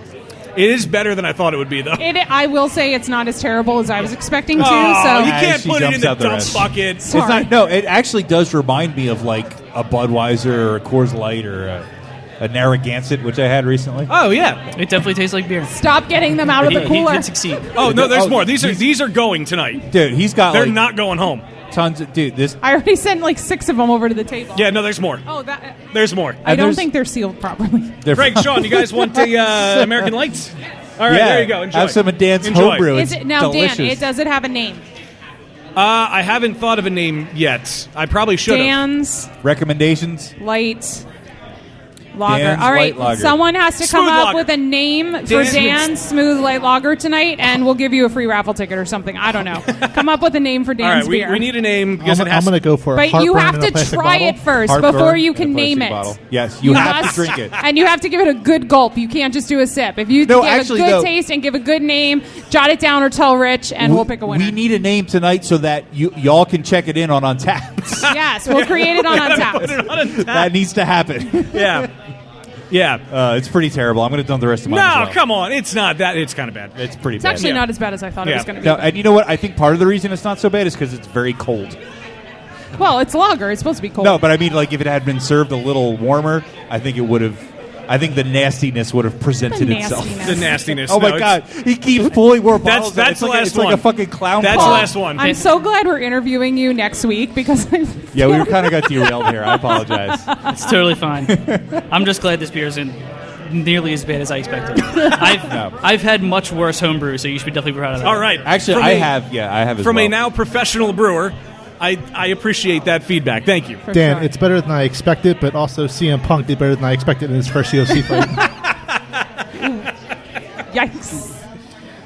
It is better than I thought it would be, though. I will say it's not as terrible as I was expecting to. Oh, so you can't She put it in jumps the out the dump rest. bucket. It's not. No, it actually does remind me of like a Budweiser or a Coors Light or a Narragansett, which I had recently. Oh yeah, It definitely tastes like beer. Stop getting them out of the He cooler. did succeed. Oh no, there's more. These are going tonight. Dude, he's got They're like not going home. tons of this. I already sent like 6 of them over to the table. Yeah, no, there's more. Oh, that. There's more. I don't think they're sealed properly. Greg, Sean, you guys want the American Lights? All right, Yeah, there you go. Enjoy. have some of Dan's Enjoy. homebrew. Is It's it now, delicious. Dan? Does it have a name? I haven't thought of a name yet. I probably should have. Dan's Recommendations? Light Lager. Dan's All right, Light Lager. someone has to come Smooth up lager. with a name for Dan's- Dan's Smooth Light Lager tonight, and we'll give you a free raffle ticket or something. I don't know. Come up with a name for All Dan's right, beer. we need a name because I'm it has. going to go for But heartburn you have in a to plastic try bottle. it first Heartburn before you in a can plastic name it. bottle. Yes, you have must- to drink it. And you have to give it a good gulp. You can't just do a sip. If you No, give actually, a good though- taste and give a good name, jot it down or tell Rich, and we'll pick a winner. We need a name tonight so that y'all can check it in on Untapped. Yes, we'll create it on Untapped. That needs to happen. Yeah. Yeah. It's pretty terrible. I'm going to dump the rest of mine as No, well. come on. It's not that. It's kind of bad. It's pretty It's bad. actually Yeah. not as bad as I thought it was going to be. No, and you know what? I think part of the reason it's not so bad is because it's very cold. Well, it's lager. It's supposed to be cold. No, but I mean, like, if it had been served a little warmer, I think it would have. I think the nastiness would have presented The itself. nastiness. The nastiness. Oh No, my it's- God! He keeps pulling more bottles. That's It's the like last it's one. like a fucking clown. That's car. the last one. I'm so glad we're interviewing you next week because I Yeah, we kind of got derailed here. I apologize. It's totally fine. I'm just glad this beer isn't nearly as bad as I expected. I've had much worse homebrew, so you should be definitely proud of that. All right. Actually, From I a- have. Yeah, I have as From well. a now professional brewer, I appreciate that feedback. Thank you. Dan, it's better than I expected, but also CM Punk did better than I expected in his first UFC fight. Yikes.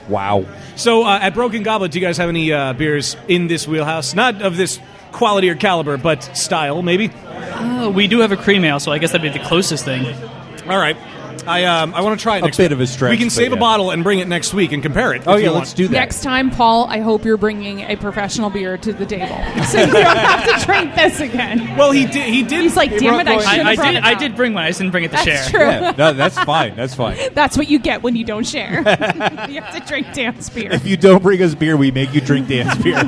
Wow. So at Broken Goblet, do you guys have any beers in this wheelhouse? Not of this quality or caliber, but style, maybe? We do have a cream ale, so I guess that'd be the closest thing. All right. I want to try it A next bit week. of a stretch, We can but save a yeah. bottle and bring it next week and compare it. Oh if yeah, you let's want. do that. Next time, Paul, I hope you're bringing a professional beer to the table, so you don't have to drink this again. Well, he did. He's like, damn it, I should have brought it I out." did bring mine. I just didn't bring it to That's share. true. Yeah, no, that's fine. That's fine. That's what you get when you don't share. You have to drink Dan's beer. If you don't bring us beer, we make you drink Dan's beer.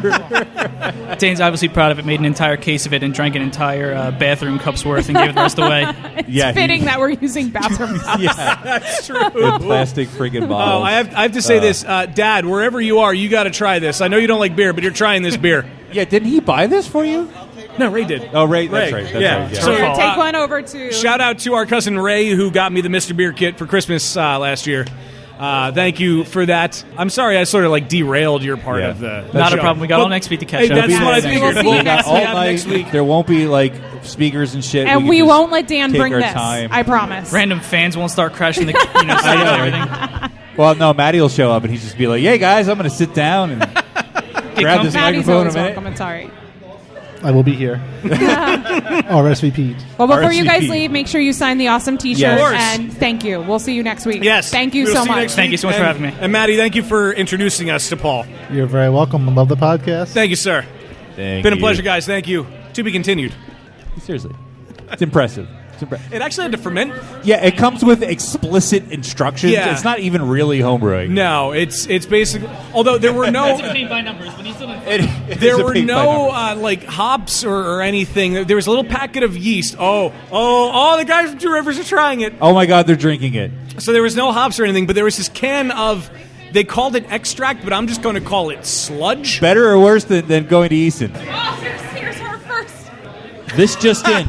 Dane's obviously proud of it, made an entire case of it, and drank an entire bathroom cup's worth and gave the rest away. It's Yeah, fitting that we're using bathroom cups. yeah, That's true. in plastic friggin' Oh, bottles. I have to say this, Dad. Wherever you are, you got to try this. I know you don't like beer, but you're trying this beer. Yeah, didn't he buy this for you? No, Ray did. Oh, Ray. That's right. That's yeah. right. Yeah. So Here, take one over to. shout out to our cousin Ray who got me the Mr. Beer kit for Christmas last year. Thank you for that. I'm sorry I sort of like derailed your part Yeah. of the Not a show. problem. We got But- all next week to catch Hey, up. that's Yes, what I we will figured. see you We'll next have all week. night. next week. There won't be like speakers and shit. And can we just won't let Dan take bring our this. time. I promise. Random fans won't start crashing the stage and everything. Well, no, Maddie will show up and he'll just be like, "Hey guys, I'm going to sit down and grab this Maddie's microphone always a minute." welcome. It's all right. I will be here. RSVP'd. Well, before you guys RSVP. leave, make sure you sign the awesome T-shirt. Yes. Of course. And thank you. We'll see you next week. Yes. Thank you We'll so see much. next Thank you week. so much for And- having me. And Maddie, thank you for introducing us to Paul. You're very welcome. I love the podcast. Thank you, sir. Thank Been a you. pleasure, guys. Thank you. To be continued. Seriously, it's impressive. It actually had to ferment. Yeah, it comes with explicit instructions. Yeah. It's not even really homebrewing. No, it's basically. Although there were no. It's a paint by numbers, but he's still in. There were no like hops or anything. There was a little packet of yeast. Oh! The guys from Two Rivers are trying it. Oh my God, they're drinking it. So there was no hops or anything, but there was this can of. They called it extract, but I'm just going to call it sludge. Better or worse than going to Easton? Oh, here's her first. This just in.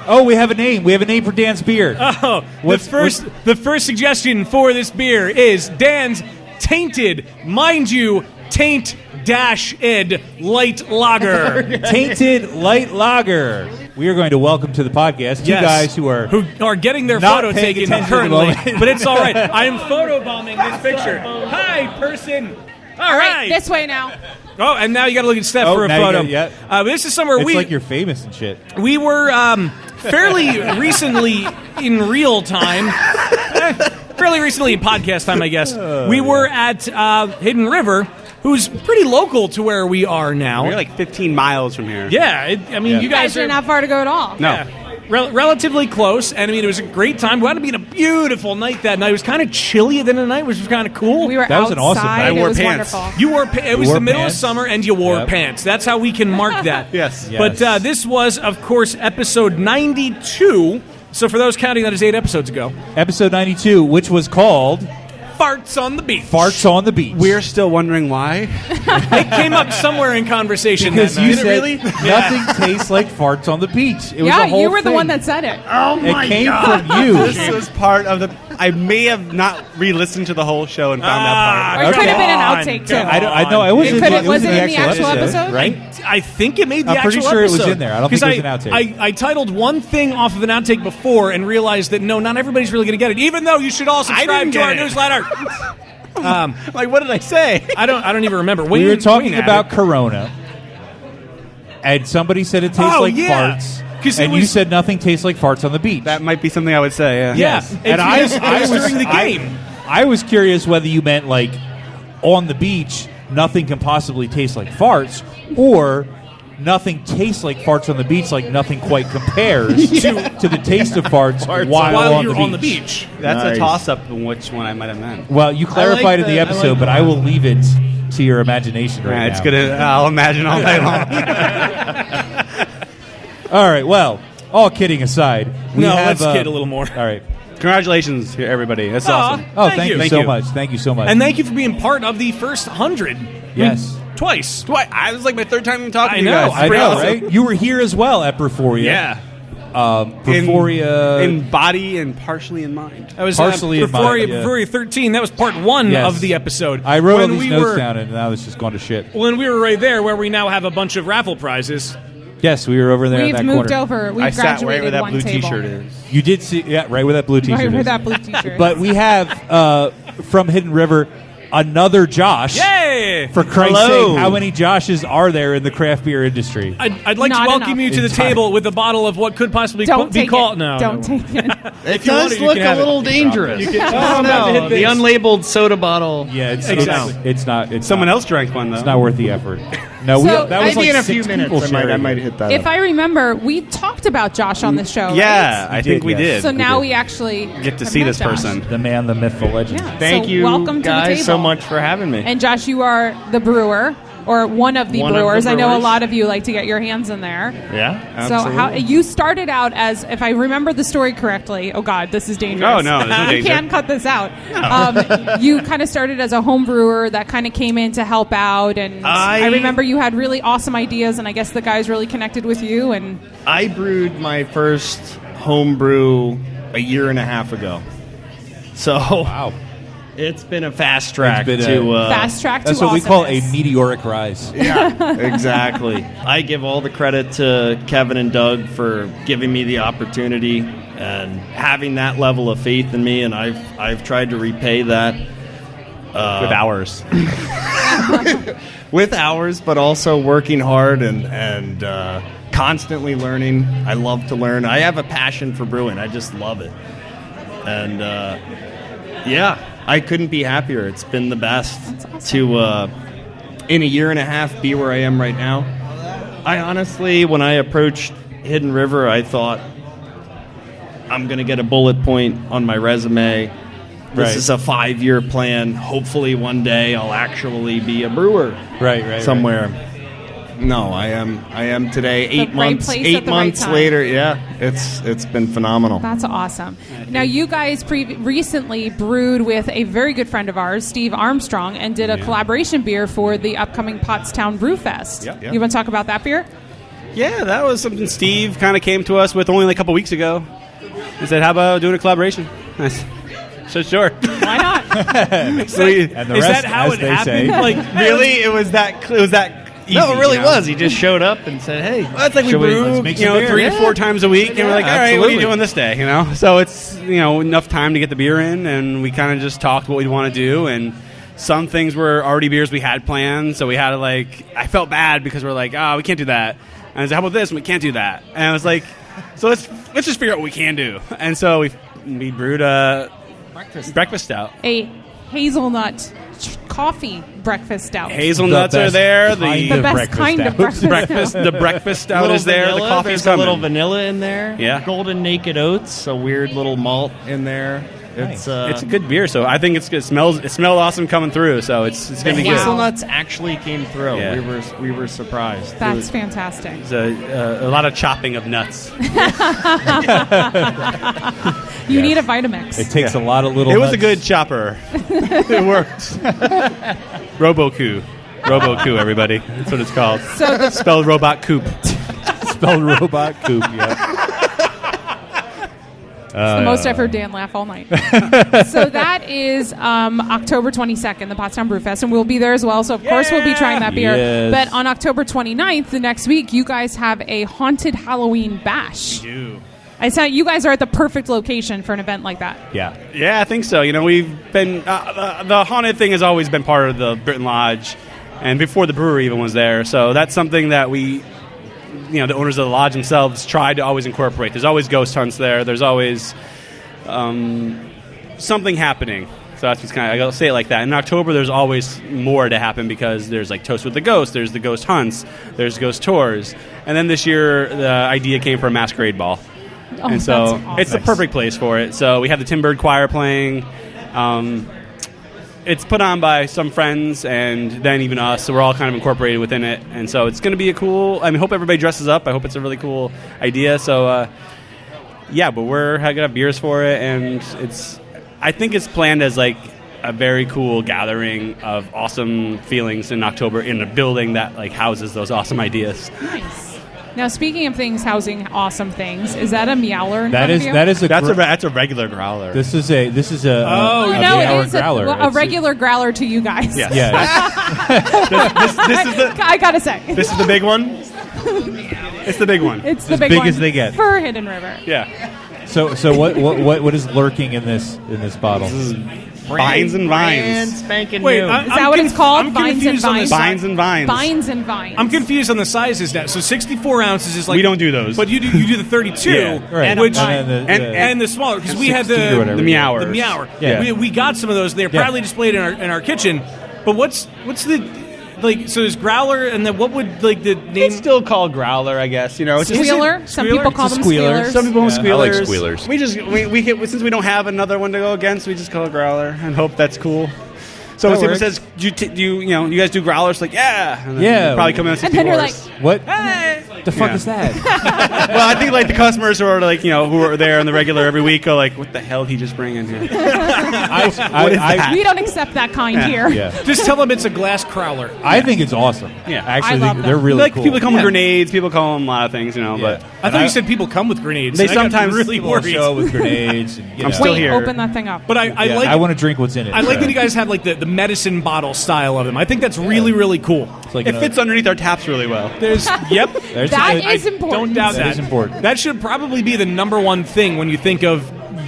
Oh, we have a name. We have a name for Dan's beer. Oh, the first suggestion for this beer is Dan's Tainted, mind you, taint-ed light lager. Tainted light lager. We are going to welcome to the podcast two guys who are getting their not photo paying taken attention currently, at the moment. but it's all right. I am photobombing this picture. Hi, person. All right. This way now. Oh, and now you got to look at Steph for a photo. This is somewhere it's like you're famous and shit. We were fairly recently in real time. Fairly recently in podcast time, I guess. We were at Hidden River, who's pretty local to where we are now. We're like 15 miles from here. Yeah, you guys didn't have far to go at all. No. Yeah. Relatively close, and I mean, it was a great time. We had to be in a beautiful night that night. It was kind of chilly at the end of the night, which was kind of cool. We were That was outside. an awesome night. I wore It was pants. wonderful. You wore it was wore the middle pants. of summer, and you wore Yep. pants. That's how we can mark that. Yes. But this was, of course, episode 92. So for those counting, that is 8 episodes ago. Episode 92, which was called Farts on the Beach. Farts on the Beach. We're still wondering why. It came up somewhere in conversation. Because that you night. said nothing tastes like farts on the beach. It was Yeah, a whole you were the thing. one that said it. Oh It came from you. This was part of the. I may have not re-listened to the whole show and found that Or part. it could have been an outtake too. I know. It was It in could- the, was it in the actual actual episode? right? I think it made the I'm actual pretty sure it was episode. in there. I don't think it was an 'Cause outtake. I titled one thing off of an outtake before and realized that no, not everybody's really going to get it. Even though you should all subscribe didn't to get our it. newsletter. Like, what did I say? I don't even remember. We were talking Wayne about added- Corona, and somebody said it tastes like yeah. farts, 'Cause it and you was- said nothing tastes like farts on the beach. That might be something I would say. Yeah. Yes. and I was during the game. I was curious whether you meant like on the beach, nothing can possibly taste like farts, or nothing tastes like farts on the beach, like nothing quite compares to the taste of farts while you're on on the the beach. beach. That's Nice. a toss-up on which one I might have meant. Well, you clarified in the episode, but I will leave it to your imagination right now. It's gonna. I'll imagine all day long. All right. Well, all kidding aside, we No, have, let's kid a little more. All right. Congratulations, everybody. That's awesome. Oh, thank you so much. Thank you so much. And thank you for being part of the first 100. Yes. Twice. I was like my third time talking to you know, guys. I Pretty know, awesome. right? You were here as well at Perforia. Yeah. Perforia. in body and partially in mind. That was Partially in mind, yeah. Perforia 13. That was part 1 Yes. of the episode. I wrote all When these we notes were- down, and now it's just gone to shit. When we were right there, where we now have a bunch of raffle prizes. Yes, we were over there in We've that moved corner. over. We've I sat right graduated where that one blue table. T-shirt is. You did see, yeah, right where that blue T-shirt Right is. where that blue T-shirt. But we have from Hidden River another Josh. Yay! For Christ's Hello. sake, how many Joshes are there in the craft beer industry? I'd like Not to welcome enough. you to the table with a bottle of what could possibly Don't be take called. it. No, Don't take it. It you want does it, you look can a have it. little dangerous. You can- Oh, about to hit no. The this. unlabeled soda bottle. Yeah, it's Exactly. it's not. It's Someone not, else drank one though. It's not worth the effort. No, So, that was maybe like in a 6 few minutes people I sharing might it. hit that If up. I remember, we talked about Josh on the show. Yeah, right? I think we did. So now we actually get to have see met this Josh. person. The man, the myth, the legend. Yeah. Thank So you welcome to the guys table. so much for having me. And Josh, you are the brewer, or one of the One of the brewers. I know a brewers. lot of you like to get your hands in there. Yeah, So absolutely. how you started out as, if I remember the story correctly, oh God, this is dangerous. Oh, no, there's no You danger. can't cut this out. You kind of started as a home brewer that kind of came in to help out, and I remember you had really awesome ideas, and I guess the guys really connected with you. And I brewed my first home brew a year and a half ago. So Wow. it's been a fast track It's to been fast track to That's what we call a awesomeness. meteoric rise. Yeah, exactly. I give all the credit to Kevin and Doug for giving me the opportunity and having that level of faith in me, and I've tried to repay that with hours. with hours, but also working hard and constantly learning. I love to learn. I have a passion for brewing. I just love it, and yeah, I couldn't be happier. It's been the best to in a year and a half be where I am right now. I honestly, when I approached Hidden River, I thought I'm going to get a bullet point on my resume. This Right. is a 5-year plan. Hopefully one day I'll actually be a brewer. Right. Somewhere. No, I am today. The right place at Eight the right months time. later. Yeah, it's been phenomenal. That's awesome. Now, you guys recently brewed with a very good friend of ours, Steve Armstrong, and did a collaboration beer for the upcoming Pottstown Brew Fest. Yeah. You want to talk about that beer? Yeah, that was something Steve kind of came to us with only like a couple weeks ago. He said, "How about doing a collaboration?" So sure. Why not? And the Is rest, that how as it they happened? say. Like, really? It was that easy, No, it really you know? was. He just showed up and said, "Hey, Well, it's like we should brew, let's make you some know, beer. 3 Yeah. to 4 times a week, and we're like, all right, what are you absolutely. doing this day? You know, so it's enough time to get the beer in, and we kind of just talked what we want to do, and some things were already beers we had planned, so we had to I felt bad because we're like, we can't do that, and I was like, how about this? And we can't do that, and I was like, so let's just figure out what we can do, and so we brewed a breakfast stout. A hazelnut coffee breakfast stout. Hazelnuts are there. The best kind of breakfast stout. The breakfast stout Little is there. vanilla, The coffee's there's coming. a little vanilla in there. Yeah. Golden Naked Oats, a weird little malt in there. It's It's a good beer, so I think it's good. It smelled awesome coming through, so it's the going to be good. hazelnuts actually came through. Yeah. We were surprised. That's fantastic. It's a lot of chopping of nuts. You need a Vitamix. It takes a lot of little. It was nuts. a good chopper. It worked. Robo-coup, everybody. That's what it's called. So Spelled robot coupe. Spelled robot coupe. Yeah. It's the most I've heard Dan laugh all night. So that is October 22nd, the Pottstown Brew Fest, and we'll be there as well. So, of course, we'll be trying that beer. Yes. But on October 29th, the next week, you guys have a haunted Halloween bash. We do. You guys are at the perfect location for an event like that. Yeah. Yeah, I think so. We've been the haunted thing has always been part of the Britain Lodge, and before the brewery even was there. So that's something that we, the owners of the lodge themselves tried to always incorporate. There's always ghost hunts there. There's always something happening. So that's what's I'll say it like that. In October, there's always more to happen because there's Toast with the Ghost, there's the ghost hunts, there's ghost tours, and then this year the idea came for a masquerade ball. Oh, And so that's awesome. it's the perfect place for it. So we have the Tim Bird Choir playing. It's put on by some friends and then even us, so we're all kind of incorporated within it. And so it's going to be I hope everybody dresses up. I hope it's a really cool idea. So, but we're going to have beers for it, and I think it's planned as a very cool gathering of awesome feelings in October in a building that houses those awesome ideas. Nice. Now, speaking of things housing awesome things, is that a meowler in That front is of you? That's a regular growler. This is a Oh, a no, growler it is growler. a It's- regular growler to you guys. Yes. Yeah. This is the I gotta say. This is the big one. It's the big one. It's the As big big one as they get. for Hidden River. Yeah. So what is lurking in this bottle? Vines and Brand vines. spanking Wait, new. I'm Is that what it's called? I'm Vines and confused on vines. this. Vines and vines. Vines and vines. I'm confused on the sizes now. So 64 ounces is We don't do those. But you do the 32, Yeah, right. which And then and the smaller because we had 16 or whatever. the The meowers. The meower. Yeah. We got some of those. They're Yeah. proudly displayed in our kitchen. But what's the so there's growler and then what would the name? It's still called growler, I guess. It's just Squealer. Some Squealer? people call It's a them squealer. squealers. some people Yeah. squealers. I like squealers. We just we hit since we don't have another one to go against, we just call it growler and hope that's cool. So That when someone works. says, do you guys do growlers? Yeah. And then Yeah. they'll probably come in And then you're like, 64s. What hey. the fuck Yeah. is that? Well, I think the customers who are who are there on the regular every week go what the hell did he just bring in here? What is that? We don't accept that kind here. Yeah. Just tell them it's a glass crowler. I think it's awesome. Yeah. I actually I love think they're them. really cool. People call them Yeah. grenades. People call them a lot of things, but I thought you said people come with grenades. They and I got sometimes really People worried. show with grenades. And, I'm still Wait, here. open that thing up. But I Yeah, like I want to drink what's in it. I like so. that you guys have the medicine bottle style of them. I think that's really really cool. It's like It fits underneath our taps really well. There's yep. There's That a- is important. Don't doubt That that. is important. That should probably be the number one thing when you think of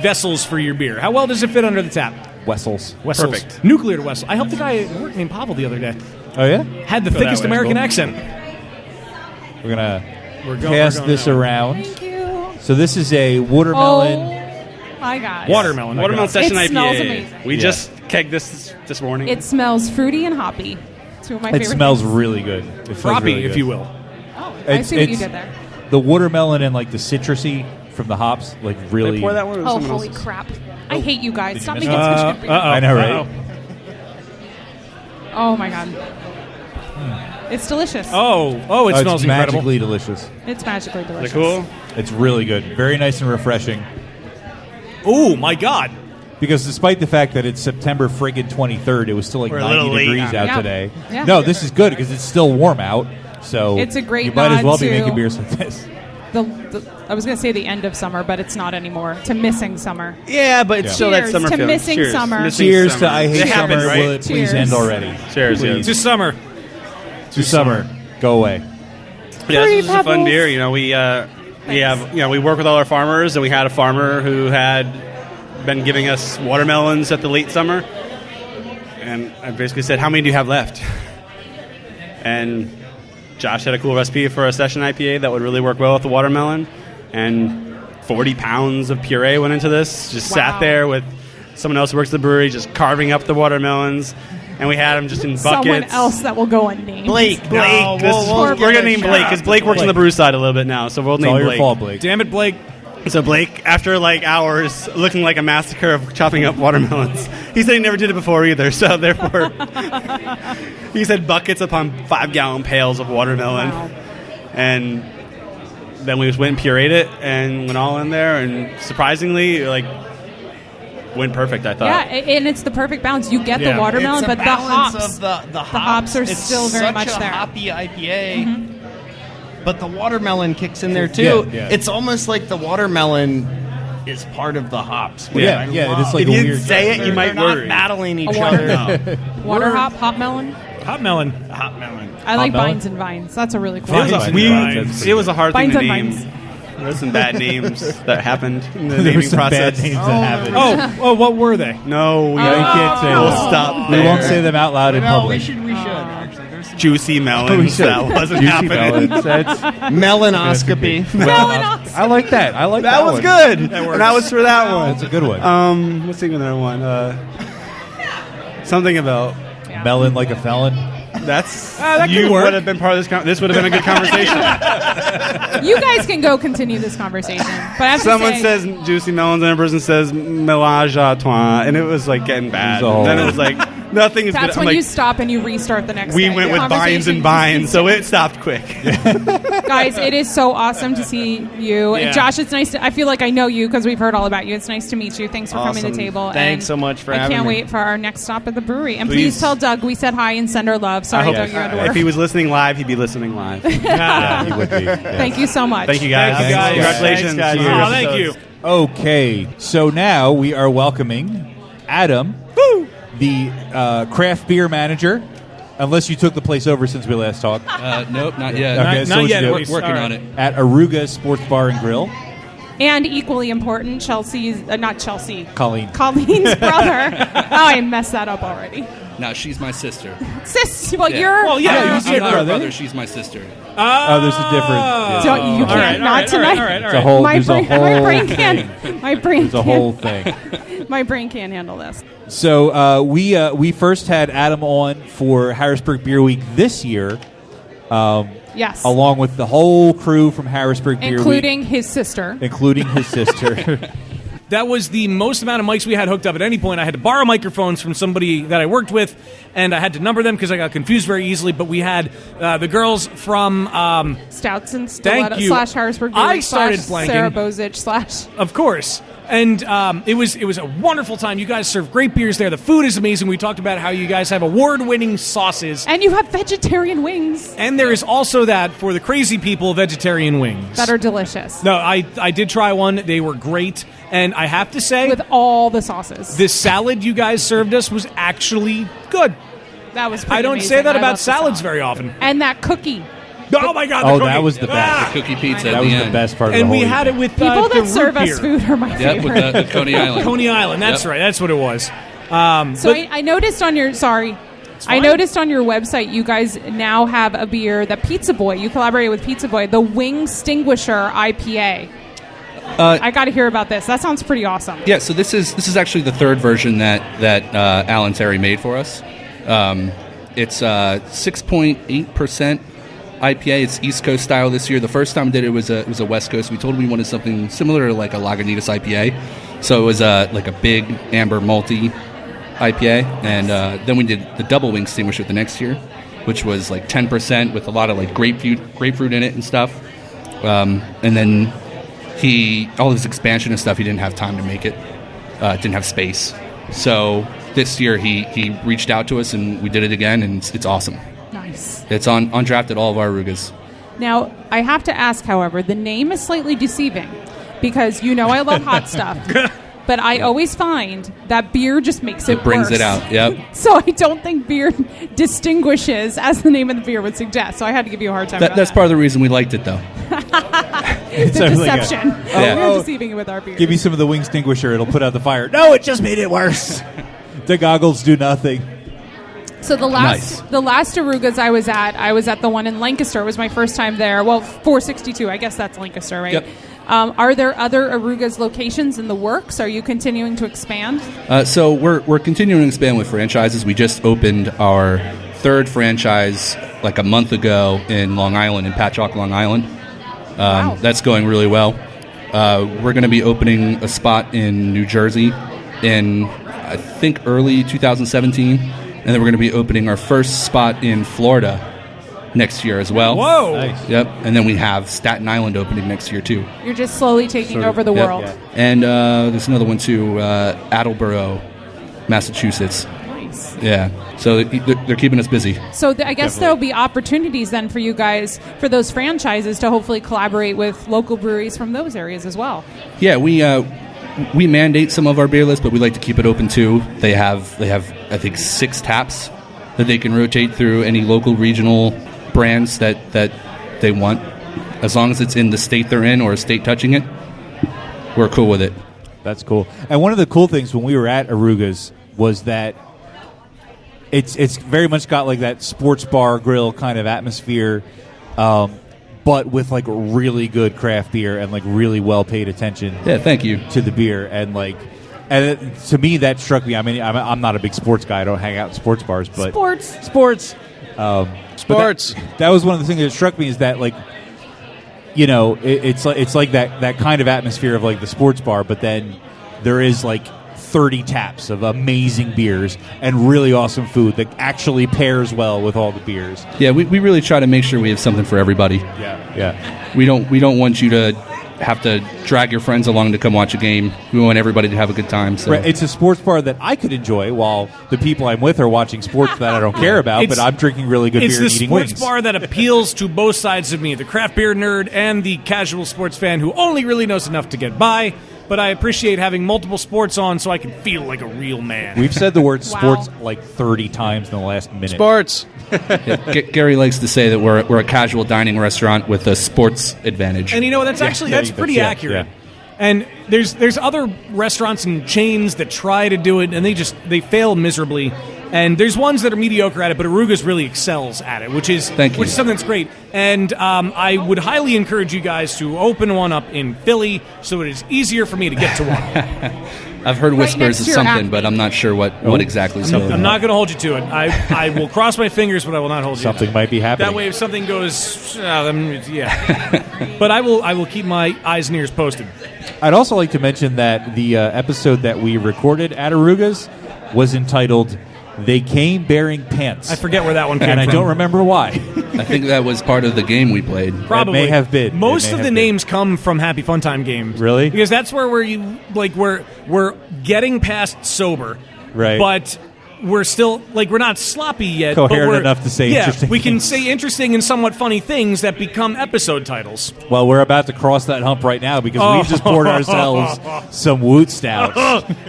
vessels for your beer. How well does it fit under the tap? Wessels. Wessels. Perfect. Nuclear Wessel. I helped a guy at work named Pavel the other day. Oh yeah. Had the Go that thickest way, American Will. accent. We're gonna We're pass going this now. around. Thank you. So this is a watermelon. Oh my God. Watermelon. Watermelon Session It IPA. smells amazing. We Yeah. just kegged this morning. It smells fruity and hoppy. Two of my It favorite smells things. really good. It smells Froppy, really if good. you will. Oh, I see what you did there. The watermelon and the citrusy from the hops. Like really. Did I pour that one? Or Oh, someone holy else's? crap. I hate you guys. Did Stop you making miss such good beer. I know, right? Oh, my God. It's delicious. it smells it's incredible. magically delicious. It's magically delicious. Is it cool? It's really good. Very nice and refreshing. Oh, my God. Because despite the fact that it's September friggin' 23rd, it was still like We're a 90 little late degrees on out it. today. Yeah. No, this is good because it's still warm out. So It's a great you might as nod well be to- making beers like this. I was going to say the end of summer, but it's not anymore. To missing summer. Yeah, but it's still that Cheers summer to feeling. missing Cheers. summer. Missing Cheers summer. to I Hate It happened, Summer. right? Will it please Cheers. end already? Cheers, Please. To summer. To summer. Go away. Yeah, this is a fun Pebbles. beer. You know, we have, we work with all our farmers, and we had a farmer who had been giving us watermelons at the late summer, and I basically said, "How many do you have left?" And Josh had a cool recipe for a session IPA that would really work well with the watermelon, and 40 pounds of puree went into this. Just sat there with someone else who works at the brewery, just carving up the watermelons. And we had them just in buckets. Someone else that will go unnamed. Blake. No, We're going to name Blake because Blake works on the brew side a little bit now. So we'll It's name all Blake. your fault, Blake. Damn it, Blake. So Blake, after like hours looking like a massacre of chopping up watermelons, he said he never did it before either. So therefore, he said buckets upon 5-gallon pails of watermelon. Wow. And then we just went and pureed it and went all in there. And surprisingly, like, went perfect, I thought. Yeah, and it's the perfect balance. You get the watermelon, It's a but the balance hops. of the hops are it's still very such much a there. hoppy IPA, but the watermelon kicks in there too. Yeah. It's almost like the watermelon is part of the hops. which Yeah, I yeah, love. it is like If a you weird. say it, you They're might not worry. battling each water- other. Water hop melon. Hot melon. Hot melon. I like melon? Vines and Vines. That's a really cool It was, name. it was a hard Vines thing to and name. Vines. There were some bad names that happened in the There were naming some process. bad names that happened. Oh, what were they? No, we you can't say we'll that. stop. We there. won't say them out loud in We public. should actually. There's some Juicy melons. That wasn't Juicy happening. melons. That's- melanoscopy. I like that. I like that. That was one. good. And that was for that one. That's a good one. What's the other one? Something about Melon like a felon. that's that you could work. would have been part of this. This would have been a good conversation. You guys can go continue this conversation. But I have Someone to say, says juicy melons, and a person says mélange à trois, and it was like getting bad. It was Then it was like nothing is good. that's I'm when like, you stop and you restart the next we day. went The with binds and conversation- binds, so it stopped quick. Guys, it is so awesome to see you. Yeah. And Josh, it's nice to, I feel like I know you because we've heard all about you. It's nice to meet you. Thanks for coming to Awesome. the table. Thanks and so much for I having can't me. wait for our next stop at the brewery. And Please. please tell Doug we said hi and send our love. Sorry, I hope Doug, you had to if work. he was listening live, he'd be listening live. Yeah, he would be. Yeah. Thank you so much. Thank you guys. Thank you, guys. Congratulations. Thanks, guys. to your Oh, thank you. episodes. Okay, so now we are welcoming Adam, the craft beer manager. Unless you took the place over since we last talked. Nope, not yet. Okay, Not so what yet, you at do? least. Working All right. on it. At Aruga Sports Bar and Grill. And equally important, Chelsea's, not Chelsea, Colleen. Colleen's brother. Oh, I messed that up already. No, she's my sister. Sis, well, Yeah. you're. Well, yeah, you I'm said not her brother. brother. She's my sister. Oh, there's a difference. Yeah. Don't, you can't, not tonight. It's a whole, My there's brain, a whole my brain thing. can't. My brain There's a can't. whole thing. My brain can't handle this. So we first had Adam on for Harrisburg Beer Week this year. Yes. Along with the whole crew from Harrisburg Beer Including Week. his sister. Including his sister. That was the most amount of mics we had hooked up at any point. I had to borrow microphones from somebody that I worked with, and I had to number them because I got confused very easily. But we had the girls from Stouts and Thank Stiletto you. / Harrisburg Beer I Week started / blanking. Sarah Bozich / Of course. And it was a wonderful time. You guys serve great beers there. The food is amazing. We talked about how you guys have award-winning sauces. And you have vegetarian wings And there is also that for the crazy people, vegetarian wings. that are delicious. No, I did try one. They were great. And I have to say, With all the sauces. this salad you guys served us was actually good. That was pretty I don't amazing. say that I about love the salads salad. very often. And that cookie. Oh my God! Oh, the that cookie. was the best. The cookie pizza. That at was the the end. best part of And the whole we had it evening. with People the that serve root us beer. food are my Yep, favorite. with the Coney Island. Coney Island. That's Yep. right. That's what it was. So But- I noticed on your I fine. noticed on your website you guys now have a beer that Pizza Boy. You collaborated with Pizza Boy, the Wing Extinguisher IPA. I got to hear about this. That sounds pretty awesome. Yeah, so this is actually the third version that Alan Terry made for us. It's 6.8% IPA. It's East Coast style this year. The first time we did it was a West Coast. We told them we wanted something similar to like a Lagunitas IPA. So it was like a big amber malty IPA. And then we did the double wing extinguisher the next year, which was like 10% with a lot of like grapefruit in it and stuff. And then all his expansion and stuff, he didn't have time to make it. Didn't have space. So this year he reached out to us and we did it again, and it's awesome. Nice. It's on draft at all of our Arugas. Now, I have to ask, however, the name is slightly deceiving because I love hot stuff. But I always find that beer just makes it brings worse. it out, yep. So I don't think beer distinguishes as the name of the beer would suggest. So I had to give you a hard time about That's that. part of the reason we liked it, though. The deception. We're deceiving it with our beer. Give me some of the wing extinguisher. It'll put out the fire. No, it just made it worse. The goggles do nothing. So the last Arugas I was at the one in Lancaster. It was my first time there. Well, 462. I guess that's Lancaster, right? Yep. Are there other Arugas locations in the works? Are you continuing to expand? So we're continuing to expand with franchises. We just opened our third franchise like a month ago in Long Island, in Patchogue, Long Island. Wow. That's going really well. We're going to be opening a spot in New Jersey in, I think, early 2017. And then we're going to be opening our first spot in Florida next year as well. Whoa! Nice. Yep. And then we have Staten Island opening next year, too. You're just slowly taking over the Yep. world. Yeah. And there's another one, too, Attleboro, Massachusetts. Nice. Yeah. So they're keeping us busy. So I guess there'll be opportunities then for you guys, for those franchises, to hopefully collaborate with local breweries from those areas as well. Yeah, we mandate some of our beer lists, but we like to keep it open too. They have I think 6 taps that they can rotate through any local regional brands that they want, as long as it's in the state they're in or a state touching it. We're cool with it. That's cool. And one of the cool things when we were at Arugas was that it's very much got like that sports bar grill kind of atmosphere, but with like really good craft beer and like really well paid attention. Yeah, thank you to the beer to me that struck me. I mean, I'm not a big sports guy. I don't hang out in sports bars, but sports. That was one of the things that struck me is that like, it's like that kind of atmosphere of like the sports bar, but then there is like 30 taps of amazing beers and really awesome food that actually pairs well with all the beers. Yeah, we really try to make sure we have something for everybody. Yeah. We don't want you to have to drag your friends along to come watch a game. We want everybody to have a good time. So. Right. It's a sports bar that I could enjoy while the people I'm with are watching sports that I don't care about, but I'm drinking really good beer and eating wings. It's the sports bar that appeals to both sides of me, the craft beer nerd and the casual sports fan who only really knows enough to get by. But I appreciate having multiple sports on so I can feel like a real man. We've said the word sports like 30 times in the last minute. Sports. Gary likes to say that we're a casual dining restaurant with a sports advantage. And that's pretty accurate. Yeah. And there's other restaurants and chains that try to do it and they fail miserably. And there's ones that are mediocre at it, but Arugas really excels at it, which is something that's great. And I would highly encourage you guys to open one up in Philly so it is easier for me to get to one. I've heard whispers of something, but I'm not sure what exactly is going on. I'm not going to hold you to it. I will cross my fingers, but I will not hold you. Something might be happening. That way, if something goes, yeah. But I will keep my eyes and ears posted. I'd also like to mention that the episode that we recorded at Arugas was entitled "They Came Bearing Pants." I forget where that one came from. And I don't remember why. I think that was part of the game we played. Probably. It may have been. Most of the names come from Happy Fun Time games. Really? Because that's where we're getting past sober. Right. But we're still, we're not sloppy yet. Coherent but we're enough to say interesting we can things. say interesting and somewhat funny things that become episode titles. Well, we're about to cross that hump right now because we've just poured ourselves some Woot Stout.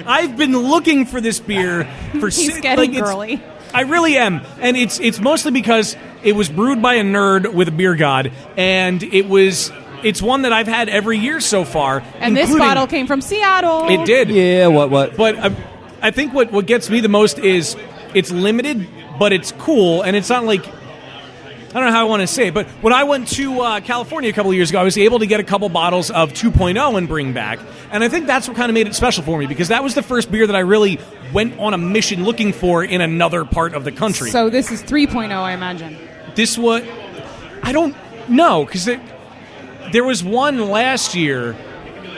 I've been looking for this beer for He's getting girly. I really am, and it's mostly because it was brewed by a nerd with a beer god, and it's one that I've had every year so far. And this bottle came from Seattle. It did. Yeah, what? But I think what gets me the most is it's limited, but it's cool, and it's not like, I don't know how I want to say it, but when I went to California a couple of years ago, I was able to get a couple bottles of 2.0 and bring back, and I think that's what kind of made it special for me, because that was the first beer that I really went on a mission looking for in another part of the country. So this is 3.0, I imagine. This was... I don't know, because there was one last year,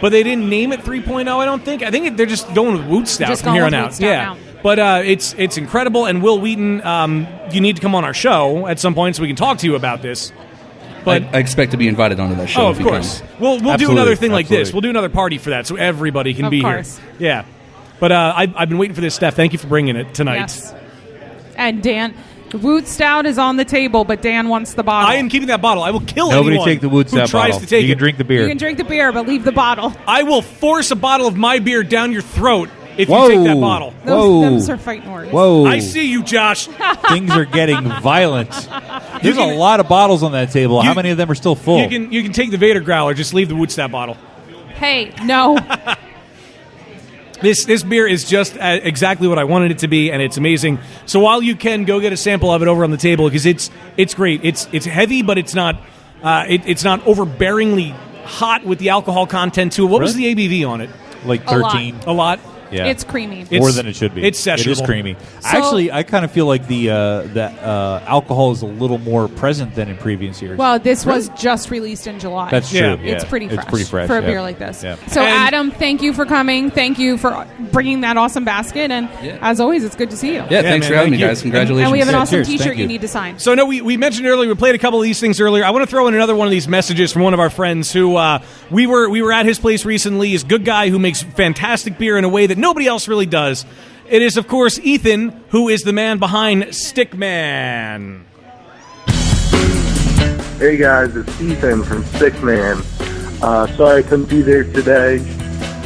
but they didn't name it 3.0, I don't think. I think they're just going with Woot Stout from here on out. Yeah. But it's incredible, and Will Wheaton, you need to come on our show at some point so we can talk to you about this. But I expect to be invited onto that show. Oh, of course. We'll do another thing like this. We'll do another party for that so everybody can be here. Yeah. But I've been waiting for this, Steph. Thank you for bringing it tonight. Yes. And Dan, Woot Stout is on the table, but Dan wants the bottle. I am keeping that bottle. I will kill Nobody anyone take the Woot who Stout tries bottle. to take You can drink the beer. You can drink the beer, but leave the bottle. I will force a bottle of my beer down your throat if you take that bottle. Those are fighting words. Whoa. I see you, Josh. Things are getting violent. There's a lot of bottles on that table. How many of them are still full? You can take the Vader Growler. Just leave the Woot Stout bottle. Hey, no. This beer is just exactly what I wanted it to be, and it's amazing. So while you can, go get a sample of it over on the table, because it's great. It's heavy, but it's not overbearingly hot with the alcohol content to it. What was the ABV on it? Like 13. A lot. Yeah. It's creamy. More than it should be. It's sessionable. It is creamy. Actually, I kind of feel like the alcohol is a little more present than in previous years. Well, this was just released in July. That's true. Yeah. It's pretty fresh. It's pretty fresh for a beer like this. Yeah. So, Adam, thank you for coming. Thank you for bringing that awesome basket. And as always, it's good to see you. Yeah, thanks for having me, guys. Congratulations. And we have an awesome cheers. T-shirt Thank you need to sign. So, no, we mentioned earlier, we played a couple of these things earlier. I want to throw in another one of these messages from one of our friends who we were at his place recently. He's a good guy who makes fantastic beer in a way that nobody else really does. It is, of course, Ethan, who is the man behind Stickman. Hey guys, it's Ethan from Stickman. Sorry I couldn't be there today,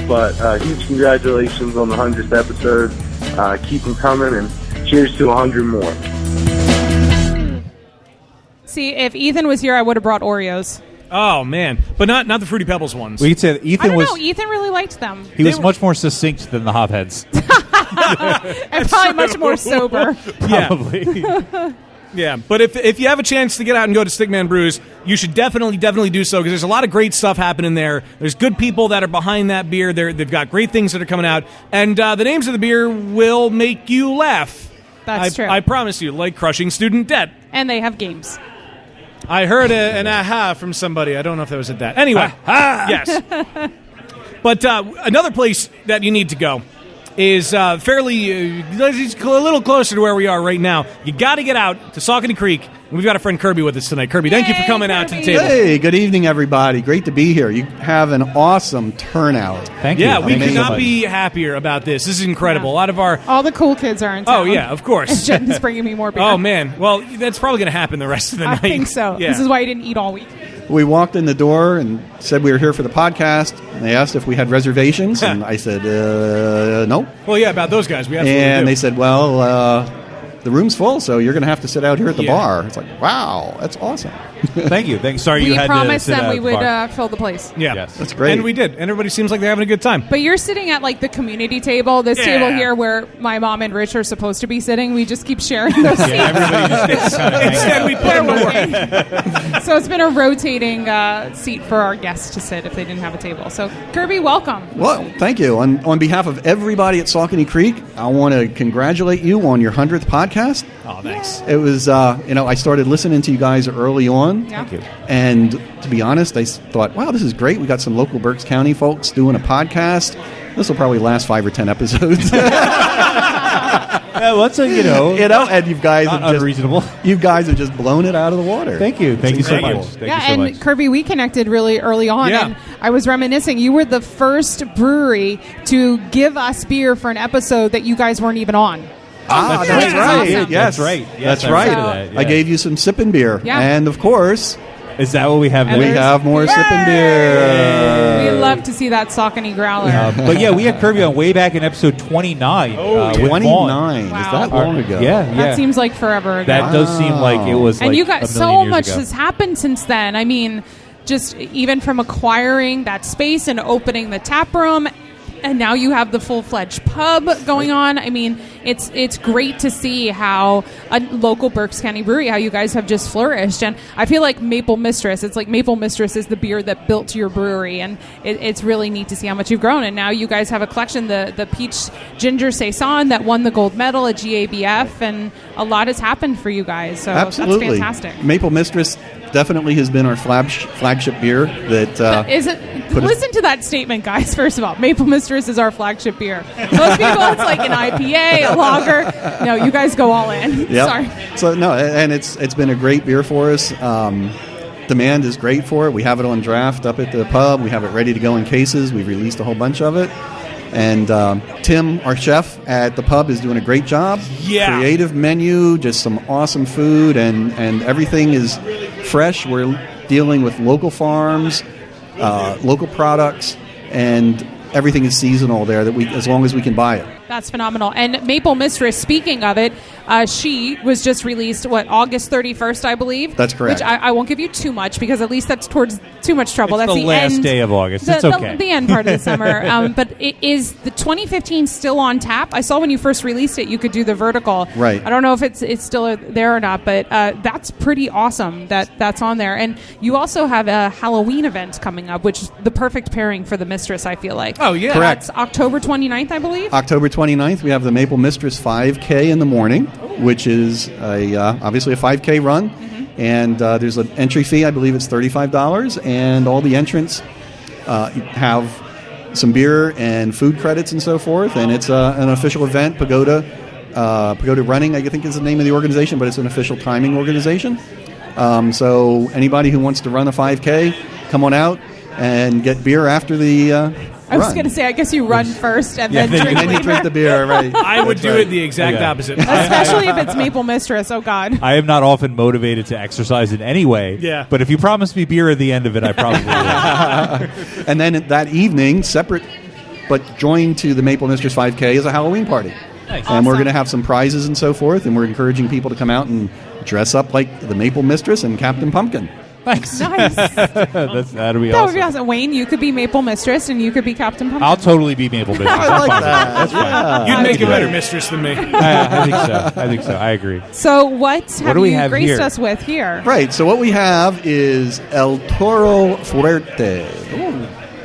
but huge congratulations on the 100th episode. Keep them coming, and cheers to 100 more. See, if Ethan was here, I would have brought Oreos. Oh, man. But not the Fruity Pebbles ones. We could say that Ethan I don't was... know. Ethan really liked them. He was much more succinct than the Hopheads. And probably much more sober. Probably. Yeah, but if you have a chance to get out and go to Stickman Brews, you should definitely do so, because there's a lot of great stuff happening there. There's good people that are behind that beer. They've got great things that are coming out. And the names of the beer will make you laugh. That's true. I promise you, like crushing student debt. And they have games. I heard an aha from somebody. I don't know if that was at that. Anyway, yes. But another place that you need to go is fairly a little closer to where we are right now. You got to get out to Saucony Creek. And we've got a friend Kirby with us tonight. Kirby, thank you for coming out to the table. Hey, good evening, everybody. Great to be here. You have an awesome turnout. Thank you. Yeah, we could not be happier about this. This is incredible. A lot of our... All the cool kids are in town. Oh, yeah, of course. And Jen's bringing me more beer. Oh, man. Well, that's probably going to happen the rest of the night. I think so. Yeah. This is why I didn't eat all week. We walked in the door and said we were here for the podcast. And they asked if we had reservations, and I said, no. Well, yeah, about those guys. We absolutely And do. they said, well, the room's full, so you're going to have to sit out here at the bar. It's like, wow, that's awesome. Thank you. Sorry you We had to promised sit them out we at the would bar. fill the place. Yeah. Yes. That's great. And we did. And everybody seems like they're having a good time. But you're sitting at like the community table, this table here where my mom and Rich are supposed to be sitting. We just keep sharing those seats. Everybody just gets kind of Instead, we put them to work. So it's been a rotating seat for our guests to sit if they didn't have a table. So Kirby, welcome. Well, thank you. On behalf of everybody at Saucony Creek, I want to congratulate you on your 100th podcast. Oh, thanks. It was, I started listening to you guys early on. Yeah. Thank you. And to be honest, I thought, wow, this is great. We got some local Berks County folks doing a podcast. This will probably last 5 or 10 episodes. Well, that's and you guys not have unreasonable. You guys have just blown it out of the water. Thank you. Thank you so incredible. much. Thank Yeah, you so and much. Kirby, we connected really early on, Yeah. and I was reminiscing. You were the first brewery to give us beer for an episode that you guys weren't even on. Ah, That's that's right. awesome. Yes, That's right. Yes, that's I right. remember that, yeah. I gave you some sipping beer, Yeah. and of course, Is that what we have And we next? have more sipping beer. We love to see that Saucony Growler. But yeah, we had Kirby on way back in episode 29. with 29. Vaughn. Is that long ago? Yeah, yeah. That seems like forever ago. That does seem like it was And like you got a so million years much ago. has happened since then. I mean, just even from acquiring that space and opening the tap room, and now you have the full-fledged pub going on. I mean, it's great to see how a local Berks County brewery, how you guys have just flourished. And I feel like Maple Mistress, it's like Maple Mistress is the beer that built your brewery, and it's really neat to see how much you've grown. And now you guys have a collection, the Peach Ginger Saison that won the gold medal at GABF, and a lot has happened for you guys. So Absolutely. that's fantastic. Maple Mistress definitely has been our flagship beer. Listen to that statement, guys. First of all, Maple Mistress is our flagship beer. Most people, it's like an IPA, a lager. No, you guys go all in. Yep. Sorry. So no, and it's been a great beer for us. Demand is great for it. We have it on draft up at the pub. We have it ready to go in cases. We've released a whole bunch of it. And Tim, our chef at the pub, is doing a great job. Yeah. Creative menu, just some awesome food, and everything is fresh. We're dealing with local farms, local products, and everything is seasonal there. As long as we can buy it. That's phenomenal. And Maple Mistress, speaking of it, she was just released, August 31st, I believe? That's correct. Which I won't give you too much, because at least that's towards too much trouble. It's That's the last end, day of August. It's okay. The end part of the summer. But is the 2015 still on tap? I saw when you first released it, you could do the vertical. Right. I don't know if it's still there or not, but that's pretty awesome that's on there. And you also have a Halloween event coming up, which is the perfect pairing for the Mistress, I feel like. Oh, yeah. Correct. That's October 29th, I believe. October 29th, we have the Maple Mistress 5K in the morning, which is obviously a 5K run. And there's an entry fee. I believe it's $35. And all the entrants have some beer and food credits and so forth. And it's an official event. Pagoda Running, I think is the name of the organization, but it's an official timing organization. So anybody who wants to run a 5K, come on out and get beer after the I was going to say, I guess you run first and then drink and then you drink the beer, right? I would do it the exact opposite. Especially if it's Maple Mistress. Oh, God. I am not often motivated to exercise in any way. Yeah. But if you promise me beer at the end of it, I probably will. And then that evening, separate but joined to the Maple Mistress 5K, is a Halloween party. Nice. And we're going to have some prizes and so forth, and we're encouraging people to come out and dress up like the Maple Mistress and Captain Pumpkin. Thanks. Nice. That'll be That would awesome. be awesome. Wayne, you could be Maple Mistress and you could be Captain Pumpkin. I'll totally be Maple Mistress. I like That's fine. that. That's fine. You'd I make can a do better it. mistress than me. I think so. I agree. So what have do we you have graced here? us with here? Right, so what we have is El Toro Fuerte.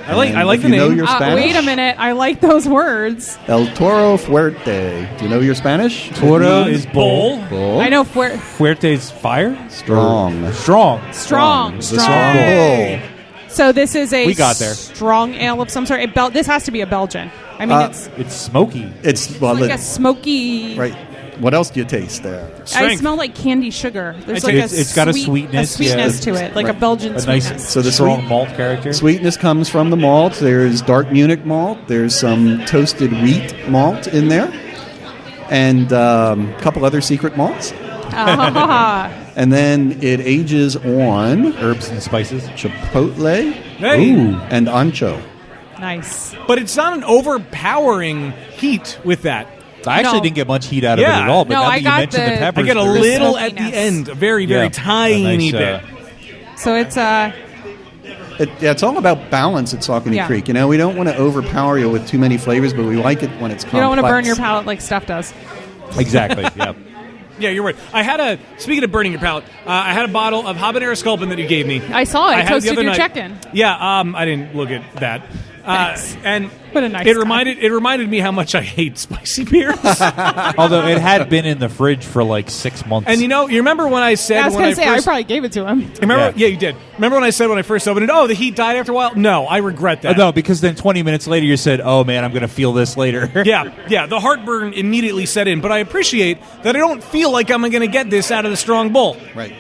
I like the the know name. your Spanish? Wait a minute. I like those words. El Toro Fuerte. Do you know your Spanish? Toro is bull. Bull. I know Fuerte is fire. Strong. Strong. strong. The strong bull. So this is a We got there. strong ale of some sort. This has to be a Belgian. I mean, It's smoky. It's like a smoky. right. What else do you taste there? I smell like candy sugar. There's like it's got a sweetness. to it, like a Belgian a sweetness. nice, So the strong malt character. Sweetness comes from the malt. There's dark Munich malt. There's some toasted wheat malt in there, and a couple other secret malts. And then it ages on herbs and spices, chipotle, Hey. and ancho. Nice. But it's not an overpowering heat with that. I actually didn't get much heat out of it at all, but No, now I that you got mentioned the the- peppers, I get a there is- little at the smokiness. end, a very, very Yeah. tiny A nice, bit. So it's It's all about balance at Saucony Yeah. Creek. You know, we don't want to overpower you with too many flavors, but we like it when it's complex. you don't want to burn your palate like stuff does. Exactly. Yeah. Yeah, you're right. Speaking of burning your palate, I had a bottle of habanero sculpin that you gave me. I saw it. I had the Toasted other your night. check-in. Yeah, I didn't look at that. And What a nice it guy. reminded me how much I hate spicy beers. Although it had been in the fridge for like 6 months. And you remember when I said I was when going to say, I first, probably gave it to him. remember? Yeah, you did. Remember when I said when I first opened it? Oh, the heat died after a while. No, I regret that. No, because then 20 minutes later you said, "Oh man, I'm going to feel this later." Yeah, the heartburn immediately set in. But I appreciate that I don't feel like I'm going to get this out of the strong bull. Right.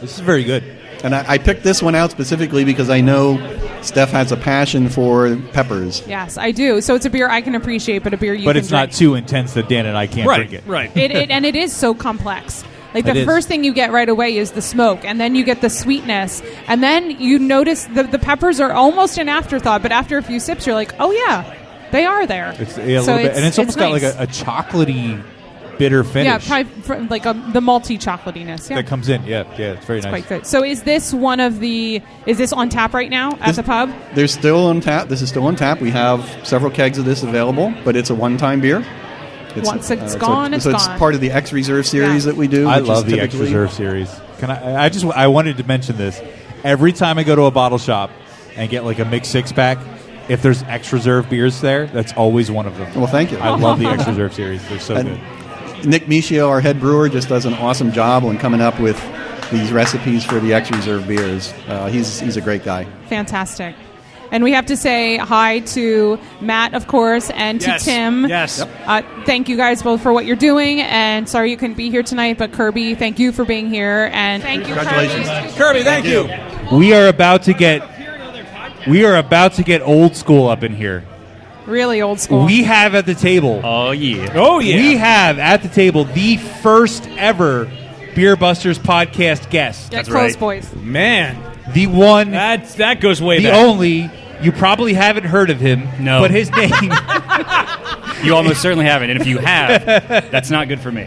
This is very good. And I picked this one out specifically because I know Steph has a passion for peppers. Yes, I do. So it's a beer I can appreciate, but a beer you But can it's not drink. too intense that Dan and I can't drink it. Right. And it is so complex. Like It the is. first thing you get right away is the smoke, and then you get the sweetness, and then you notice the peppers are almost an afterthought, but after a few sips you're like, oh yeah, they are there. It's a little bit, and it's almost got like nice. a chocolatey, bitter finish. Yeah, probably like the malty chocolatiness. Yeah. that comes in. Yeah, it's very nice. Quite good. So is this is this on tap right now at the pub? There's still on tap. This is still on tap. We have several kegs of this available, but it's a one-time beer. Once it's gone, it's so gone. It's part of the X Reserve series that we do. I which love is the X typically- Reserve series. I wanted to mention this. Every time I go to a bottle shop and get like a mixed 6-pack, if there's X Reserve beers there, that's always one of them. Well, thank you. I love the X Reserve series. They're so And good. Nick Michio, our head brewer, just does an awesome job on coming up with these recipes for the X Reserve beers. He's a great guy. Fantastic. And we have to say hi to Matt, of course, and to Tim. Yes. Thank you guys both for what you're doing. And sorry you couldn't be here tonight, but Kirby, thank you for being here. And thank you, Congratulations. Kirby, thank you. We are about to get old school up in here. Really old school. We have at the table. Oh yeah. We have at the table the first ever Beer Busters podcast guest. Get close, boys. Man. The one. That goes way back. The only. You probably haven't heard of him. No. But his name. You almost certainly haven't. And if you have, that's not good for me.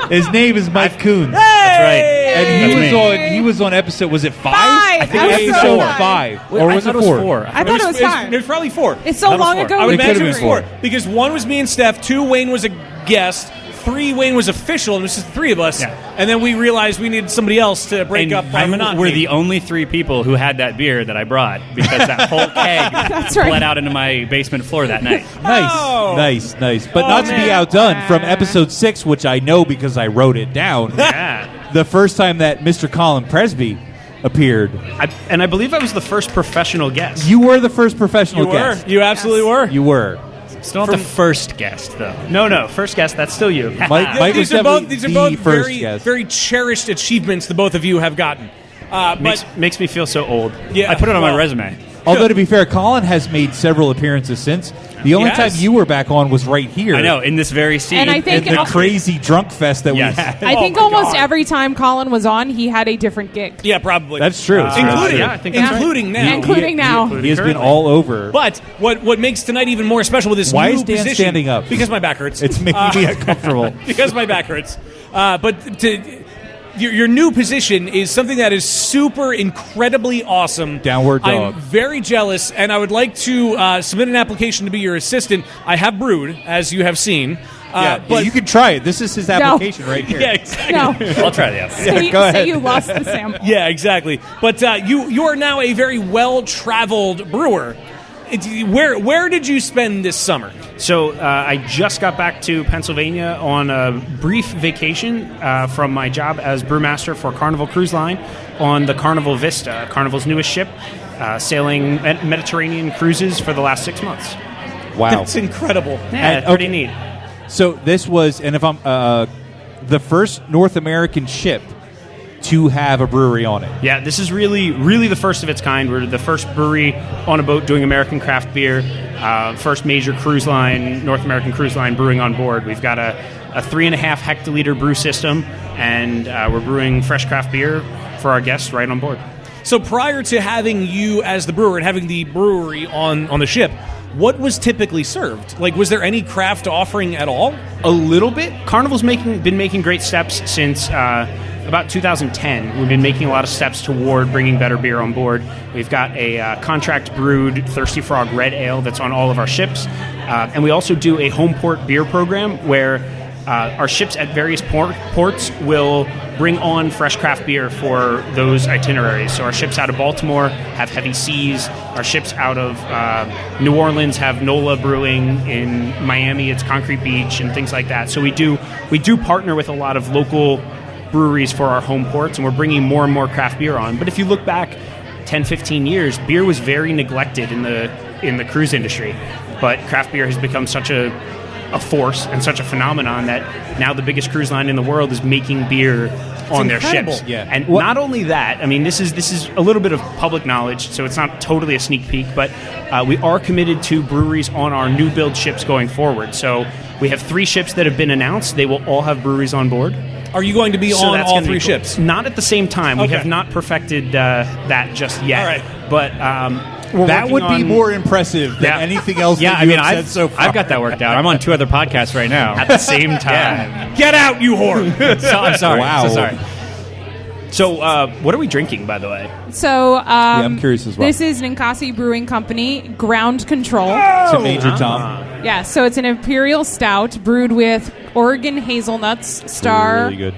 His name is Mike Coons. That's right. And he was on episode, was it 5? I think it was episode 5. Or was it 4? I thought it was 5. It was probably 4. It's so long ago. I would imagine it was 4. Because 1 was me and Steph, 2 Wayne was a guest, 3 Wayne was official, and it was just 3 of us. Yeah. And then we realized we needed somebody else to break up our monotony. We're the only 3 people who had that beer that I brought because that whole keg bled out into my basement floor that night. Nice. But not to be outdone, from episode 6, which I know because I wrote it down, the first time that Mr. Colin Presby appeared. And I believe I was the first professional guest. You were the first professional guest. You absolutely were. You were. Still not the first guest, though. No, first guest, that's still you. Mike these was are both the first very, guest. very cherished achievements the both of you have gotten. Makes me feel so old. Yeah, I put it on my resume. Although, to be fair, Colin has made several appearances since. The only time you were back on was right here. I know, in this very scene. And I think in the crazy drunk fest that we had. I think almost every time Colin was on, he had a different gig. Yeah, probably. That's true. Including now. Including now. He has been all over. But what makes tonight even more special with this Why new is Dan position, standing up? Because my back hurts. It's making me uncomfortable. Because my back hurts. Your new position is something that is super incredibly awesome. Downward dog. I'm very jealous, and I would like to submit an application to be your assistant. I have brewed, as you have seen. But you can try it. This is his application right here. Yeah, exactly. No. I'll try the application. Go ahead. So you lost the sample. Yeah, exactly. But you are now a very well-traveled brewer. Where did you spend this summer? So I just got back to Pennsylvania on a brief vacation from my job as brewmaster for Carnival Cruise Line on the Carnival Vista, Carnival's newest ship, sailing Mediterranean cruises for the last 6 months. Wow. That's incredible. Yeah, pretty neat. So this was, and if I'm the first North American ship to have a brewery on it. Yeah, this is really the first of its kind. We're the first brewery on a boat doing American craft beer, first major cruise line, North American cruise line brewing on board. We've got a 3.5 hectoliter brew system, and we're brewing fresh craft beer for our guests right on board. So prior to having you as the brewer and having the brewery on the ship, what was typically served? Like, was there any craft offering at all? A little bit. Carnival's been making great steps since about 2010. We've been making a lot of steps toward bringing better beer on board. We've got a contract brewed Thirsty Frog Red Ale that's on all of our ships. And we also do a home port beer program where our ships at various ports will bring on fresh craft beer for those itineraries. So our ships out of Baltimore have Heavy Seas. Our ships out of New Orleans have NOLA Brewing. In Miami, it's Concrete Beach and things like that. So we do partner with a lot of local breweries for our home ports, and we're bringing more and more craft beer on. But if you look back 10, 15 years, beer was very neglected in the cruise industry. But craft beer has become such a force and such a phenomenon that now the biggest cruise line in the world is making beer on their ships. Yeah. And not only that, I mean, this is a little bit of public knowledge, so it's not totally a sneak peek, but we are committed to breweries on our new build ships going forward. So we have 3 ships that have been announced. They will all have breweries on board. Are you going to be on all 3 ships? Not at the same time. Okay. We have not perfected that just yet. All right. But that would be more impressive than anything else that you have said so far. I've got that worked out. I'm on 2 other podcasts right now at the same time. Get out, you whore! I'm sorry. Wow. So sorry. So, what are we drinking, by the way? So, I'm curious as well. This is Ninkasi Brewing Company, Ground Control. It's a Major Tom. Yeah, so it's an imperial stout brewed with Oregon hazelnuts, star, Really good.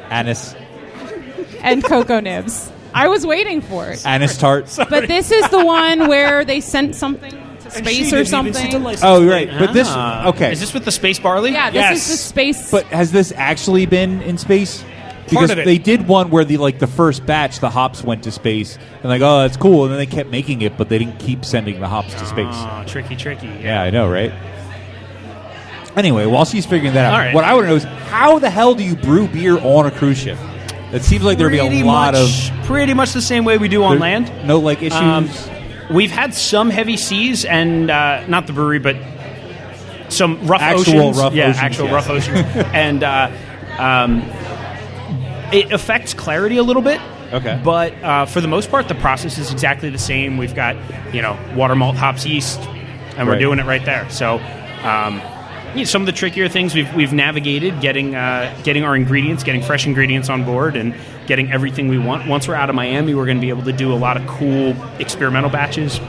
Anise. and cocoa nibs. I was waiting for it. Anise tart. But this is the one where they sent something to space or something. Oh, right. But this, okay. Is this with the space barley? Yeah, this is the space. But has this actually been in space? Because of it. they did one where the first batch, the hops went to space, and oh, that's cool, and then they kept making it, but they didn't keep sending the hops to space. Oh, tricky. Yeah, I know, right? Anyway, while she's figuring that out, All right. what I want to know is how the hell do you brew beer on a cruise ship? It seems like there'd be a lot of pretty much the same way we do on land. No issues. We've had some heavy seas and not the brewery, but some rough Actual oceans. rough yeah, oceans, actual yes. rough oceans, and it affects clarity a little bit. Okay. But for the most part, the process is exactly the same. We've got water, malt, hops, yeast, and we're Right. doing it right there. So. Some of the trickier things we've navigated, getting our ingredients, getting fresh ingredients on board, and getting everything we want. Once we're out of Miami, we're going to be able to do a lot of cool experimental batches,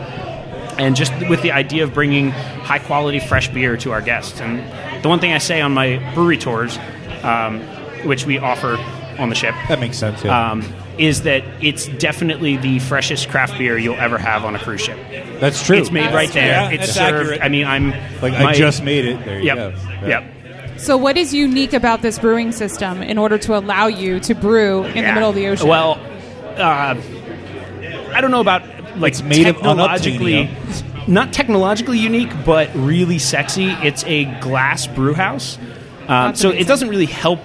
and just with the idea of bringing high quality fresh beer to our guests. And the one thing I say on my brewery tours, which we offer on the ship, that makes sense. Yeah. Is that it's definitely the freshest craft beer you'll ever have on a cruise ship. That's true. It's made right there. Yeah, it's that's served. accurate. I mean, I just made it. There you go. Yep. So what is unique about this brewing system in order to allow you to brew in the middle of the ocean? Well, I don't know about It's made of technologically, not technologically unique, but really sexy. It's a glass brew house, so it doesn't really help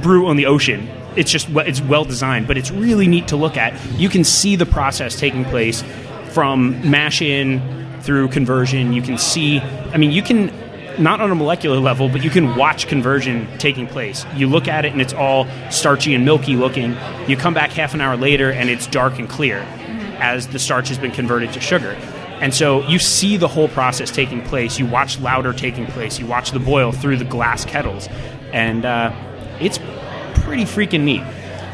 brew on the ocean. It's just it's well designed, but it's really neat to look at. You can see the process taking place from mash in through conversion. You can see, you can, not on a molecular level, but you can watch conversion taking place. You look at it and it's all starchy and milky looking. You come back half an hour later and it's dark and clear as the starch has been converted to sugar. And so you see the whole process taking place. You watch lauter taking place. You watch the boil through the glass kettles. And it's pretty freaking neat.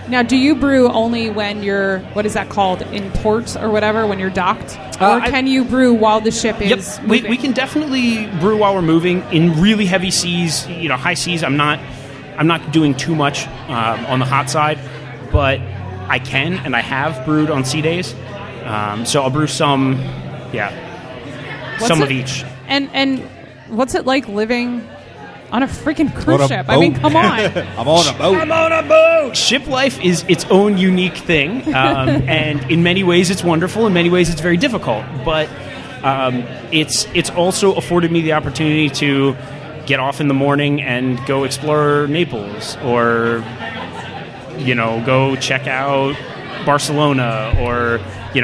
Now, do you brew only when you're, what is that called, in port or whatever, when you're docked? Or can you brew while the ship is moving? We can definitely brew while we're moving in really heavy seas, high seas. I'm not doing too much on the hot side, but I can and I have brewed on sea days. So I'll brew some, of each. And what's it like living on a freaking On cruise a ship? boat. Come on. I'm on a boat. I'm on a boat. Ship life is its own unique thing, and in many ways it's wonderful. In many ways it's very difficult, but it's also afforded me the opportunity to get off in the morning and go explore Naples, or go check out Barcelona, or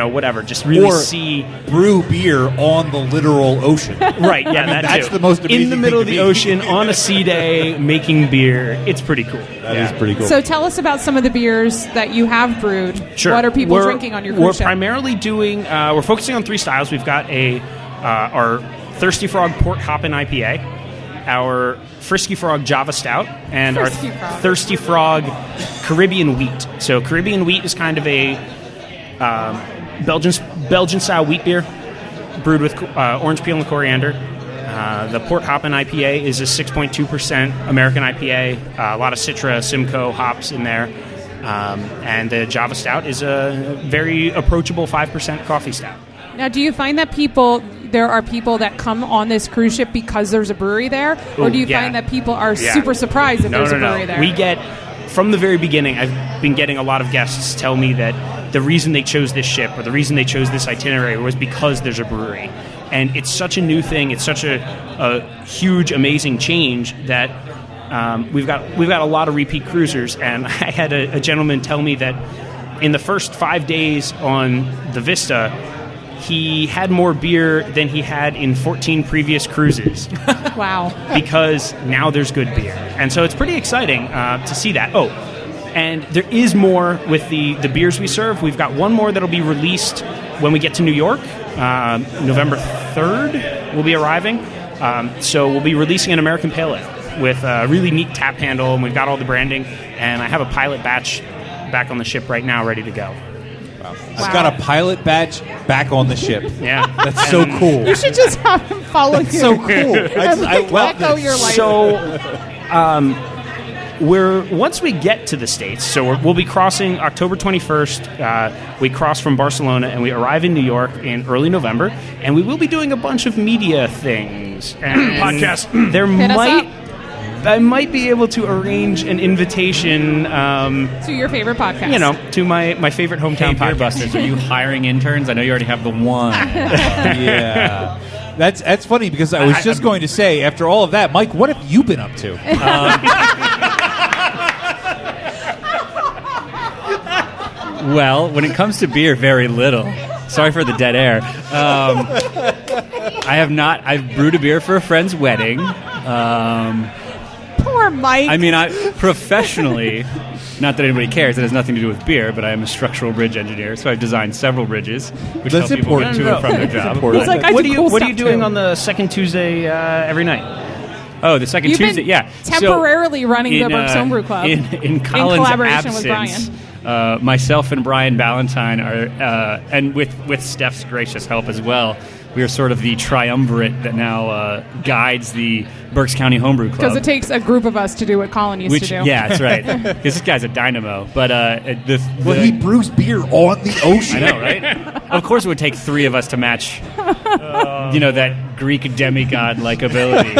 whatever. Just really see brew beer on the literal ocean. Right, yeah, that's too. the most amazing in the middle of thing the to me. ocean on a sea day making beer. It's pretty cool. That is pretty cool. So tell us about some of the beers that you have brewed. Sure. What are people We're- drinking on your cruise We're ship? primarily doing. We're focusing on 3 styles. We've got our Thirsty Frog Port Hoppin' IPA, our Frisky Frog Java Stout, and Frisky our Frog. Thirsty Frog Caribbean Wheat. So Caribbean Wheat is kind of a Belgian style wheat beer brewed with orange peel and coriander. The Port Hoppin' IPA is a 6.2% American IPA. A lot of Citra, Simcoe hops in there. And the Java Stout is a very approachable 5% coffee stout. Now, do you find that there are people that come on this cruise ship because there's a brewery there? Or do you find that people are super surprised that there's a brewery there? We get, from the very beginning, I've been getting a lot of guests tell me that the reason they chose this ship or the reason they chose this itinerary was because there's a brewery. And it's such a new thing. It's such a huge, amazing change that we've got a lot of repeat cruisers. And I had a gentleman tell me that in the first 5 days on the Vista, he had more beer than he had in 14 previous cruises. Wow. Because now there's good beer. And so it's pretty exciting to see that. Oh, and there is more with the beers we serve. We've got one more that'll be released when we get to New York. November 3rd we'll be arriving. So we'll be releasing an American Pale Ale with a really neat tap handle, and we've got all the branding. And I have a pilot batch back on the ship right now ready to go. I've got a pilot batch back on the ship. Yeah. That's so cool. You should just have him follow you. so cool. I love echo this. your life. So, once we get to the States, so we'll be crossing October 21st. We cross from Barcelona and we arrive in New York in early November, and we will be doing a bunch of media things and Podcast. There Hit us might. up. I might be able to arrange an invitation to your favorite podcast. To my favorite hometown Beer podcast. Busters, are you hiring interns? I know you already have the one. Yeah. That's funny because I was just going to say, after all of that, Mike, what have you been up to? Well, when it comes to beer, very little. Sorry for the dead air. I've brewed a beer for a friend's wedding. Poor Mike. I mean, professionally, not that anybody cares, it has nothing to do with beer, but I am a structural bridge engineer, so I've designed several bridges, which help people get to and from their job. He's like, what are you doing on the second Tuesday every night? Oh, the second Tuesday, yeah. Temporarily running the Berks Homebrew Club in Colin's collaboration absence, with Brian. myself and Brian Ballantyne are, and with Steph's gracious help as well, we are sort of the triumvirate that now guides the Berks County Homebrew Club. Because it takes a group of us to do what Colin used to do. Yeah, that's right. Because this guy's a dynamo. But he brews beer on the ocean. I know, right? Of course, it would take three of us to match, that Greek demigod-like ability.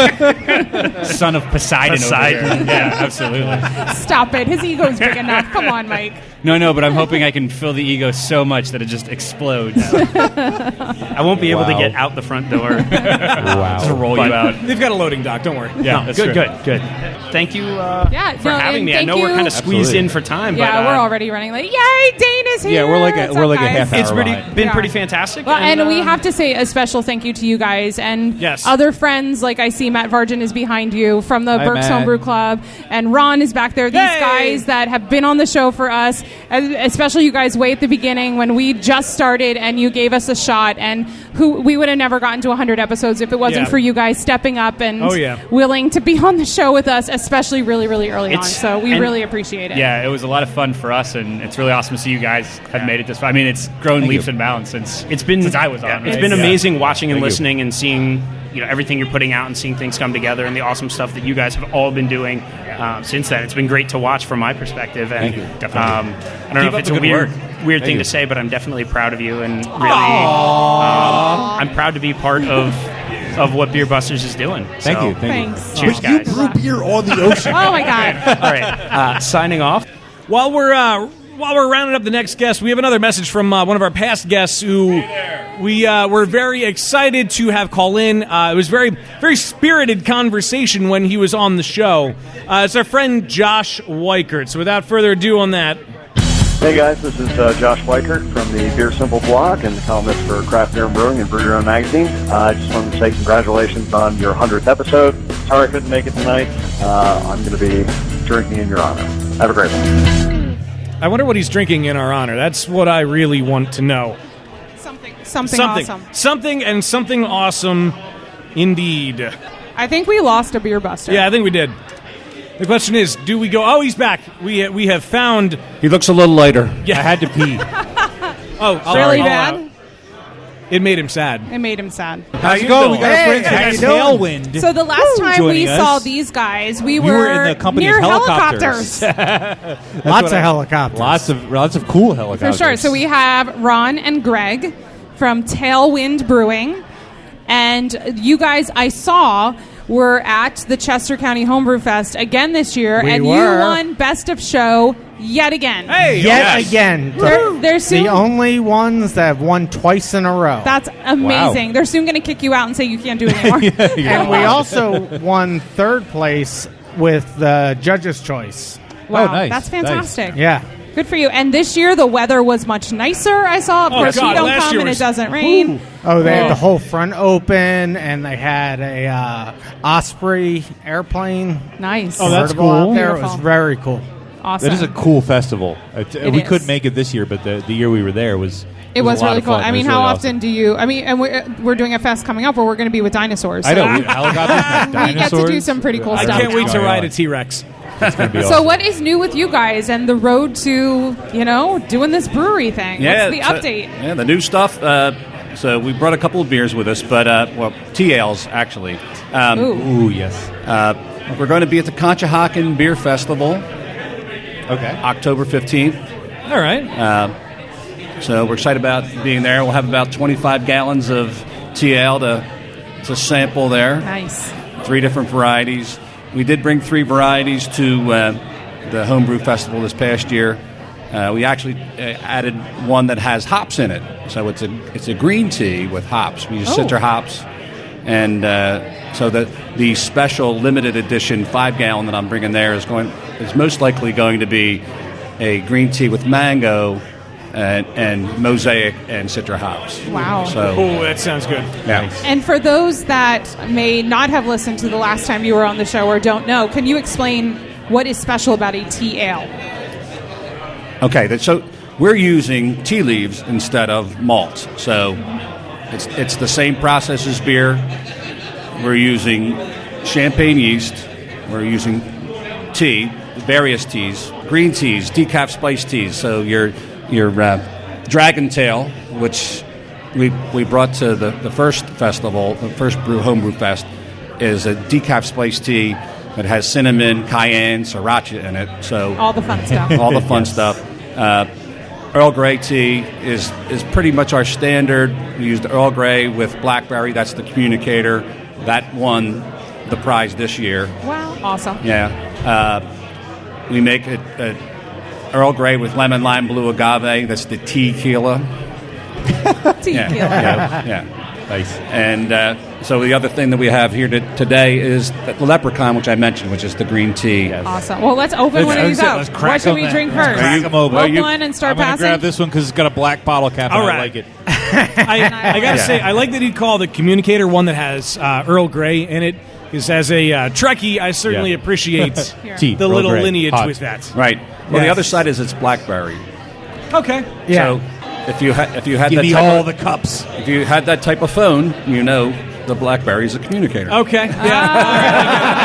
Son of Poseidon. Over here. Yeah, absolutely. Stop it. His ego's big enough. Come on, Mike. No, but I'm hoping I can fill the ego so much that it just explodes. I won't be able to get out the front door. Wow. Just roll you out. They've got a loading dock. Don't worry. Yeah, No, that's good, true. good. Thank you for having me. I know we're kind of squeezed in for time. Yeah, but, we're already running late. Yay, Dana's here. Yeah, we're like What's a up, guys? half hour. It's been pretty fantastic. Well, and we have to say a special thank you to you guys and other friends. Like I see Matt Vargin is behind you from the Berks Homebrew Club, and Ron is back there. These guys that have been on the show for us, especially you guys way at the beginning when we just started and you gave us a shot, and we would have never gotten to 100 episodes if it wasn't for you guys stepping up and willing to be on the show with us, especially really, really early on. So we really appreciate it. Yeah, it was a lot of fun for us, and it's really awesome to see you guys have made it this far. I mean, it's grown leaps and bounds since I was on. It's been amazing watching and listening and seeing everything you're putting out and seeing things come together and the awesome stuff that you guys have all been doing since then. It's been great to watch from my perspective. And thank you. Definitely. I don't know if it's a weird thing to say, but I'm definitely proud of you and really I'm proud to be part of what Beer Busters is doing. Thank you. Thanks. Cheers, guys. You brew beer on the ocean. Oh my God. All right. Signing off. While we're rounding up the next guest, we have another message from one of our past guests who we were very excited to have call in. It was very, very spirited conversation when he was on the show. It's our friend Josh Weichert. So without further ado on that. Hey guys, this is Josh Weichert from the Beer Simple blog and the columnist for Craft Beer and Brewing and Brew Your Own magazine. I just wanted to say congratulations on your 100th episode. Sorry I couldn't make it tonight. I'm going to be drinking in your honor. Have a great one. I wonder what he's drinking in our honor. That's what I really want to know. Something awesome. Something awesome indeed. I think we lost a Beer Buster. Yeah, I think we did. The question is, do we go... Oh, he's back. We have found... He looks a little lighter. Yeah. I had to pee. Really bad? It made him sad. It made him sad. How's it going? We got a friend Tailwind. So the last time we us. saw these guys, we You were in the company near of helicopters. Lots of helicopters. Lots of cool helicopters. For sure. So we have Ron and Greg from Tailwind Brewing. And you guys, I saw, were at the Chester County Homebrew Fest again this year. We and were. you won Best of Show yet again. Hey, Yet again. They're soon, the only ones that have won twice in a row. That's amazing. Wow. They're soon going to kick you out and say you can't do it anymore. And we also won third place with the Judge's Choice. Wow, nice. that's fantastic. Nice. Yeah. Good for you. And this year the weather was much nicer, I saw. Of course, we don't last come year and was- it doesn't rain. Oh, they had the whole front open, and they had a Osprey airplane. Nice. Oh, that's cool. Out there. It Beautiful. was very cool. Awesome. That is a cool festival. We is. couldn't make it this year, but the year we were there was... It was a lot really of cool. fun. I It mean, was how really often do you... I mean, and we're doing a fest coming up where we're going to be with dinosaurs. I so- know. Helicopters, We get to do some pretty cool I stuff. can't wait to now. ride a T-Rex. It's going to be So awesome. what is new with you guys and the road to, doing this brewery thing? What's the update? Yeah, the new stuff. So we brought a couple of beers with us, but, TLs, actually. Ooh, yes. We're going to be at the Conshohocken Beer Festival. Okay. October 15th. All right. So we're excited about being there. We'll have about 25 gallons of TL to sample there. Nice. 3 different varieties. we did bring 3 varieties to the Homebrew Festival this past year. We actually added one that has hops in it. So it's a green tea with hops. We use citra hops. And so the special limited edition 5-gallon that I'm bringing there is most likely going to be a green tea with mango and mosaic and citra hops. Wow. So, that sounds good. Yeah. And for those that may not have listened to the last time you were on the show or don't know, can you explain what is special about a tea ale? Okay, so we're using tea leaves instead of malt. So it's the same process as beer. We're using champagne yeast. We're using tea, various teas, green teas, decaf spice teas. So your Dragon Tail, which we brought to the first festival, the first Homebrew Fest, is a decaf spice tea that has cinnamon, cayenne, sriracha in it. So all the fun stuff. All the fun stuff. Earl Grey tea is pretty much our standard. We used Earl Grey with blackberry. That's the communicator. That won the prize this year. Wow, awesome. Yeah. We make a Earl Grey with lemon, lime, blue agave. That's the tequila. Tequila. Yeah. Nice. And so the other thing that we have here today is the leprechaun, which I mentioned, which is the green tea. Awesome. Well, let's open one of these up. What should we drink first? Crack 'em open. Open one and start I'm gonna passing? grab this one because it's got a black bottle cap and All I right. like it. I got to say, I like that he'd call the communicator one that has Earl Grey in it. Because as a Trekkie, I certainly appreciate Tea, the Earl little Grey, lineage hot. with that. Right. Well, the Yes. other side is it's blackberry. Okay. So if you had Give that me type all of, the cups. If you had that type of phone, you know the BlackBerry is a communicator. Okay. Yeah.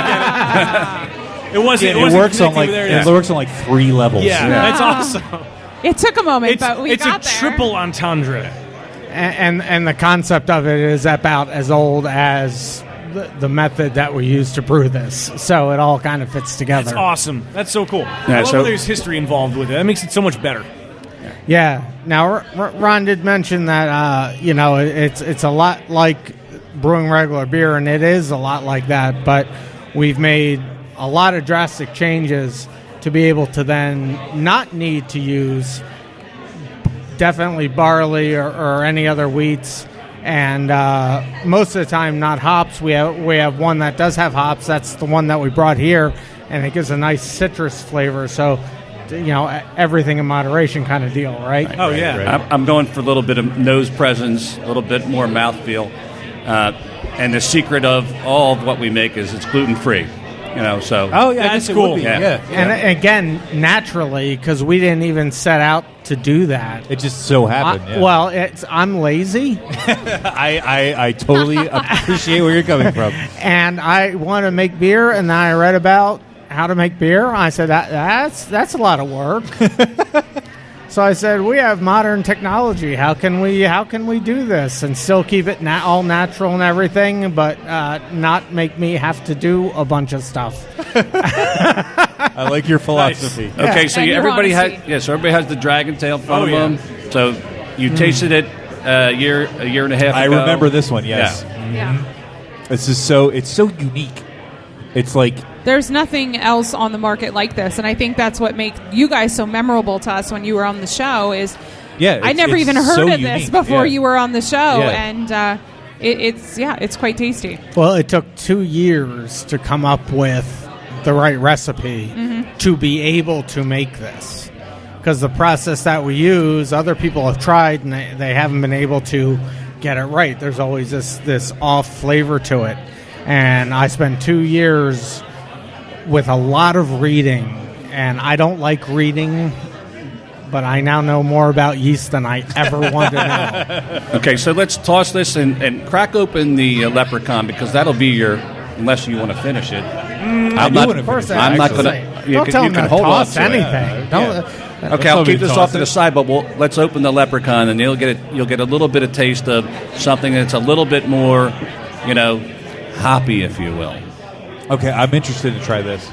It wasn't. It wasn't works on like connected it works on like 3 levels. Yeah, that's awesome. It took a moment, but we it's got a there. triple entendre. And the concept of it is about as old as the method that we use to brew this. So it all kind of fits together. That's awesome. That's so cool. Yeah, I love so- when there's history involved with it. That makes it so much better. Yeah. Now, Ron did mention that it's a lot like brewing regular beer, and it is a lot like that. But we've made a lot of drastic changes to be able to then not need to use definitely barley or any other wheats, and most of the time not hops. We have one that does have hops. That's the one that we brought here, and it gives a nice citrus flavor. So, everything in moderation kind of deal, right? Oh, yeah. I'm going for a little bit of nose presence, a little bit more mouthfeel. And the secret of all of what we make is it's gluten-free. So. Oh, yeah, that's cool. Yeah. And again, naturally, because we didn't even set out to do that. It just so happened. yeah. Well, I'm lazy. I totally appreciate where you're coming from. And I want to make beer, and then I read about how to make beer. I said, that's a lot of work. So I said, we have modern technology. How can we do this and still keep it all natural and everything, but not make me have to do a bunch of stuff? I like your philosophy. Nice. Okay, so everybody has the Dragon Tail in front of them. So you tasted it a year and a half ago. I remember this one. Yes. Yeah. This is so unique. It's like There's nothing else on the market like this, and I think that's what makes you guys so memorable to us when you were on the show. Is I never even heard so of this unique. before Yeah. you were on the show, Yeah. and it's quite tasty. Well, it took 2 years to come up with the right recipe to be able to make this. Because the process that we use, other people have tried, and they haven't been able to get it right. There's always this off flavor to it. And I spent 2 years with a lot of reading, and I don't like reading, but I now know more about yeast than I ever wanted to know. Okay, so let's toss this and crack open the leprechaun, because that'll be unless you want to finish it. I'm not going to. Don't tell them to hold toss on to it. anything. Okay, I'll keep this off to the side, but let's open the leprechaun, and you'll get a little bit of taste of something that's a little bit more, hoppy, if you will. Okay, I'm interested to try this. So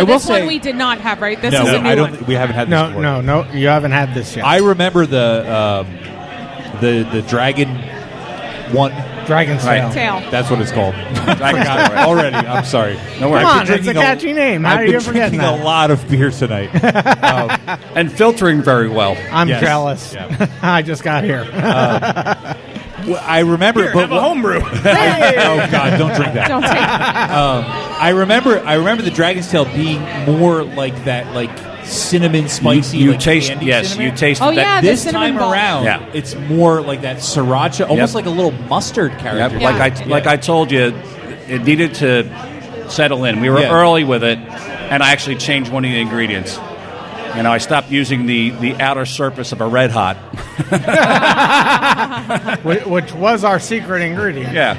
I will this one say- we did not have, right? This No, is a new I don't. one. We haven't had this before. No, you haven't had this yet. I remember the Dragon one Dragon's Tail. That's what it's called. Dragon's Tail, right. Already. I'm sorry. No worries. Come on, it's a catchy name. How are you I've been forgetting drinking that? a lot of beer tonight. And filtering very well. I'm Yes. jealous. Yeah. I just got here. Well, I remember, Here, but have a homebrew. Oh God, don't drink that. Don't take it. I remember the Dragon's Tail being more like that, like cinnamon spicy. You like taste, candy yes, cinnamon. you taste Oh, that. yeah, the This cinnamon time ball. around, Yeah. it's more like that sriracha, almost Yep. like a little mustard character. Yep. Like I told you, it needed to settle in. We were Yeah. early with it, and I actually changed one of the ingredients. You know, I stopped using the outer surface of a Red Hot. Which was our secret ingredient. Yeah,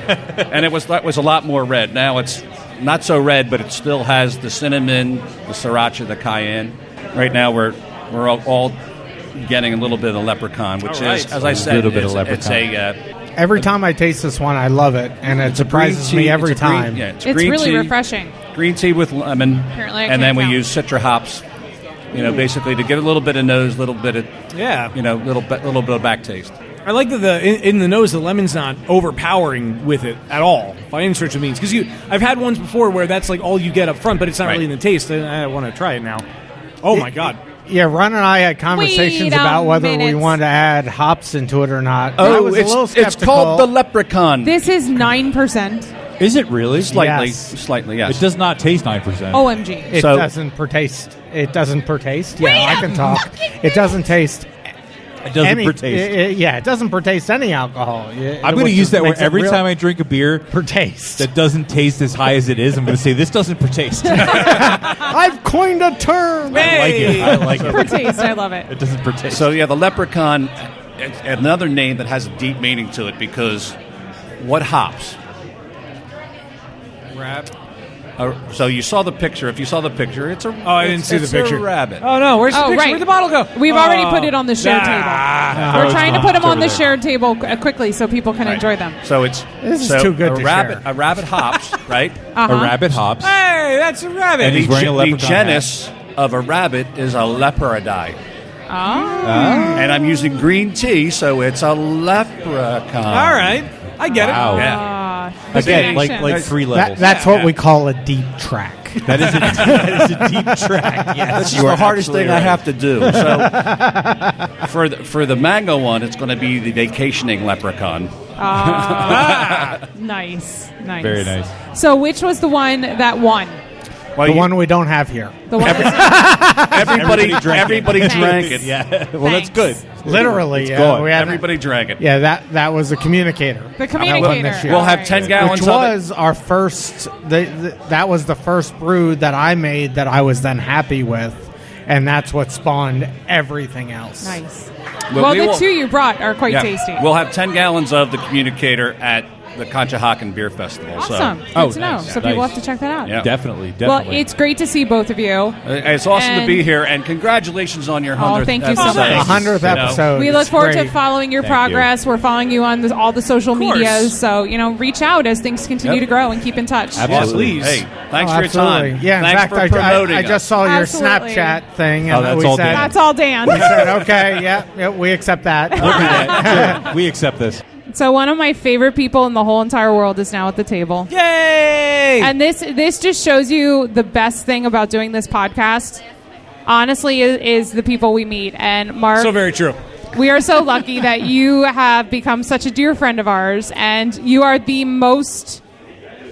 and that was a lot more red. Now it's not so red, but it still has the cinnamon, the sriracha, the cayenne. Right now we're all getting a little bit of the leprechaun, which All right. is, as I said, little bit of it's leprechaun. Every time I taste this one, I love it, and it surprises me every time. It's really refreshing. Green tea with lemon, Apparently I and then can't we count. use citra hops. You know, basically to get a little bit of nose, little bit of little bit of back taste. I like that in the nose, the lemon's not overpowering with it at all, by any stretch of means. Because I've had ones before where that's like all you get up front, but it's not really in the taste. And I want to try it now. Oh my God! Yeah, Ron and I had conversations Wait a about whether we minute. wanted to add hops into it or not. I Oh, was a little it's skeptical. called the leprechaun. This is 9%. Is it really? Slightly, yes. It does not taste 9%. OMG. It doesn't pertaste. It doesn't pertaste. Yeah, I can talk. It doesn't taste. It doesn't pertaste. Yeah, it doesn't pertaste any alcohol. I'm going to use that where every time I drink a beer pertaste that doesn't taste as high as it is, I'm going to say this doesn't pertaste. I've coined a term. I like it. Pertaste, I love it. It doesn't pertaste. So yeah, the leprechaun, it's another name that has a deep meaning to it because what hops? So you saw the picture. If you saw the picture, it's a. Oh, I didn't see the picture. A rabbit. Oh no, where's the picture? right. Where'd the bottle go? We've already put it on the shared table. We're trying to put them on the there. shared table quickly so people can enjoy them. So it's This is too good a to rabbit. share. A rabbit hops, right? Uh-huh. A rabbit hops. Hey, that's a rabbit. And he's wearing a the leprechaun genus of a rabbit is a leopardai. And I'm using green tea, so it's a leprechaun. All right, I get Wow. it. Yeah. Again, like 3 levels. That's what we call a deep track. That is a deep track. Yes, This is the hardest thing I have to do. So for the mango one, it's going to be the vacationing leprechaun. Nice. Very nice. So which was the one that won? Well, The one we don't have here. The one everybody Everybody drank it. Yeah. Well, that's good. Literally, It's yeah. gone. We had Everybody drank it. Yeah, that was the communicator. The That won communicator. this year. We'll have 10 gallons Which of was our first. That was the first brew that I made that I was then happy with, and that's what spawned everything else. Nice. Well, Well, we the will- two you brought are quite Yeah. tasty. We'll have 10 gallons of the communicator at the Conshohocken Beer Festival. Awesome. So. Good to know. So people have to check that out. Yeah. Definitely. Well, it's great to see both of you. It's awesome to And- be here, and congratulations on your 100th thank you so episode. much. 100th episode. We look It's forward to great. following your Thank you. progress. We're following you on all the social course. medias. So, reach out as things continue to grow and keep in touch. Absolutely. Hey, thanks Oh, for your absolutely. time. Yeah, in Thanks fact, for I promoting just saw your Absolutely. Snapchat thing, Oh, and that's we all said, Dan. That's all Dan. we said, okay, yeah, we accept that. Sure, we accept this. So one of my favorite people in the whole entire world is now at the table. Yay! And this just shows you the best thing about doing this podcast, honestly, is the people we meet. And Mark, So very true. we are so lucky that you have become such a dear friend of ours, and you are the most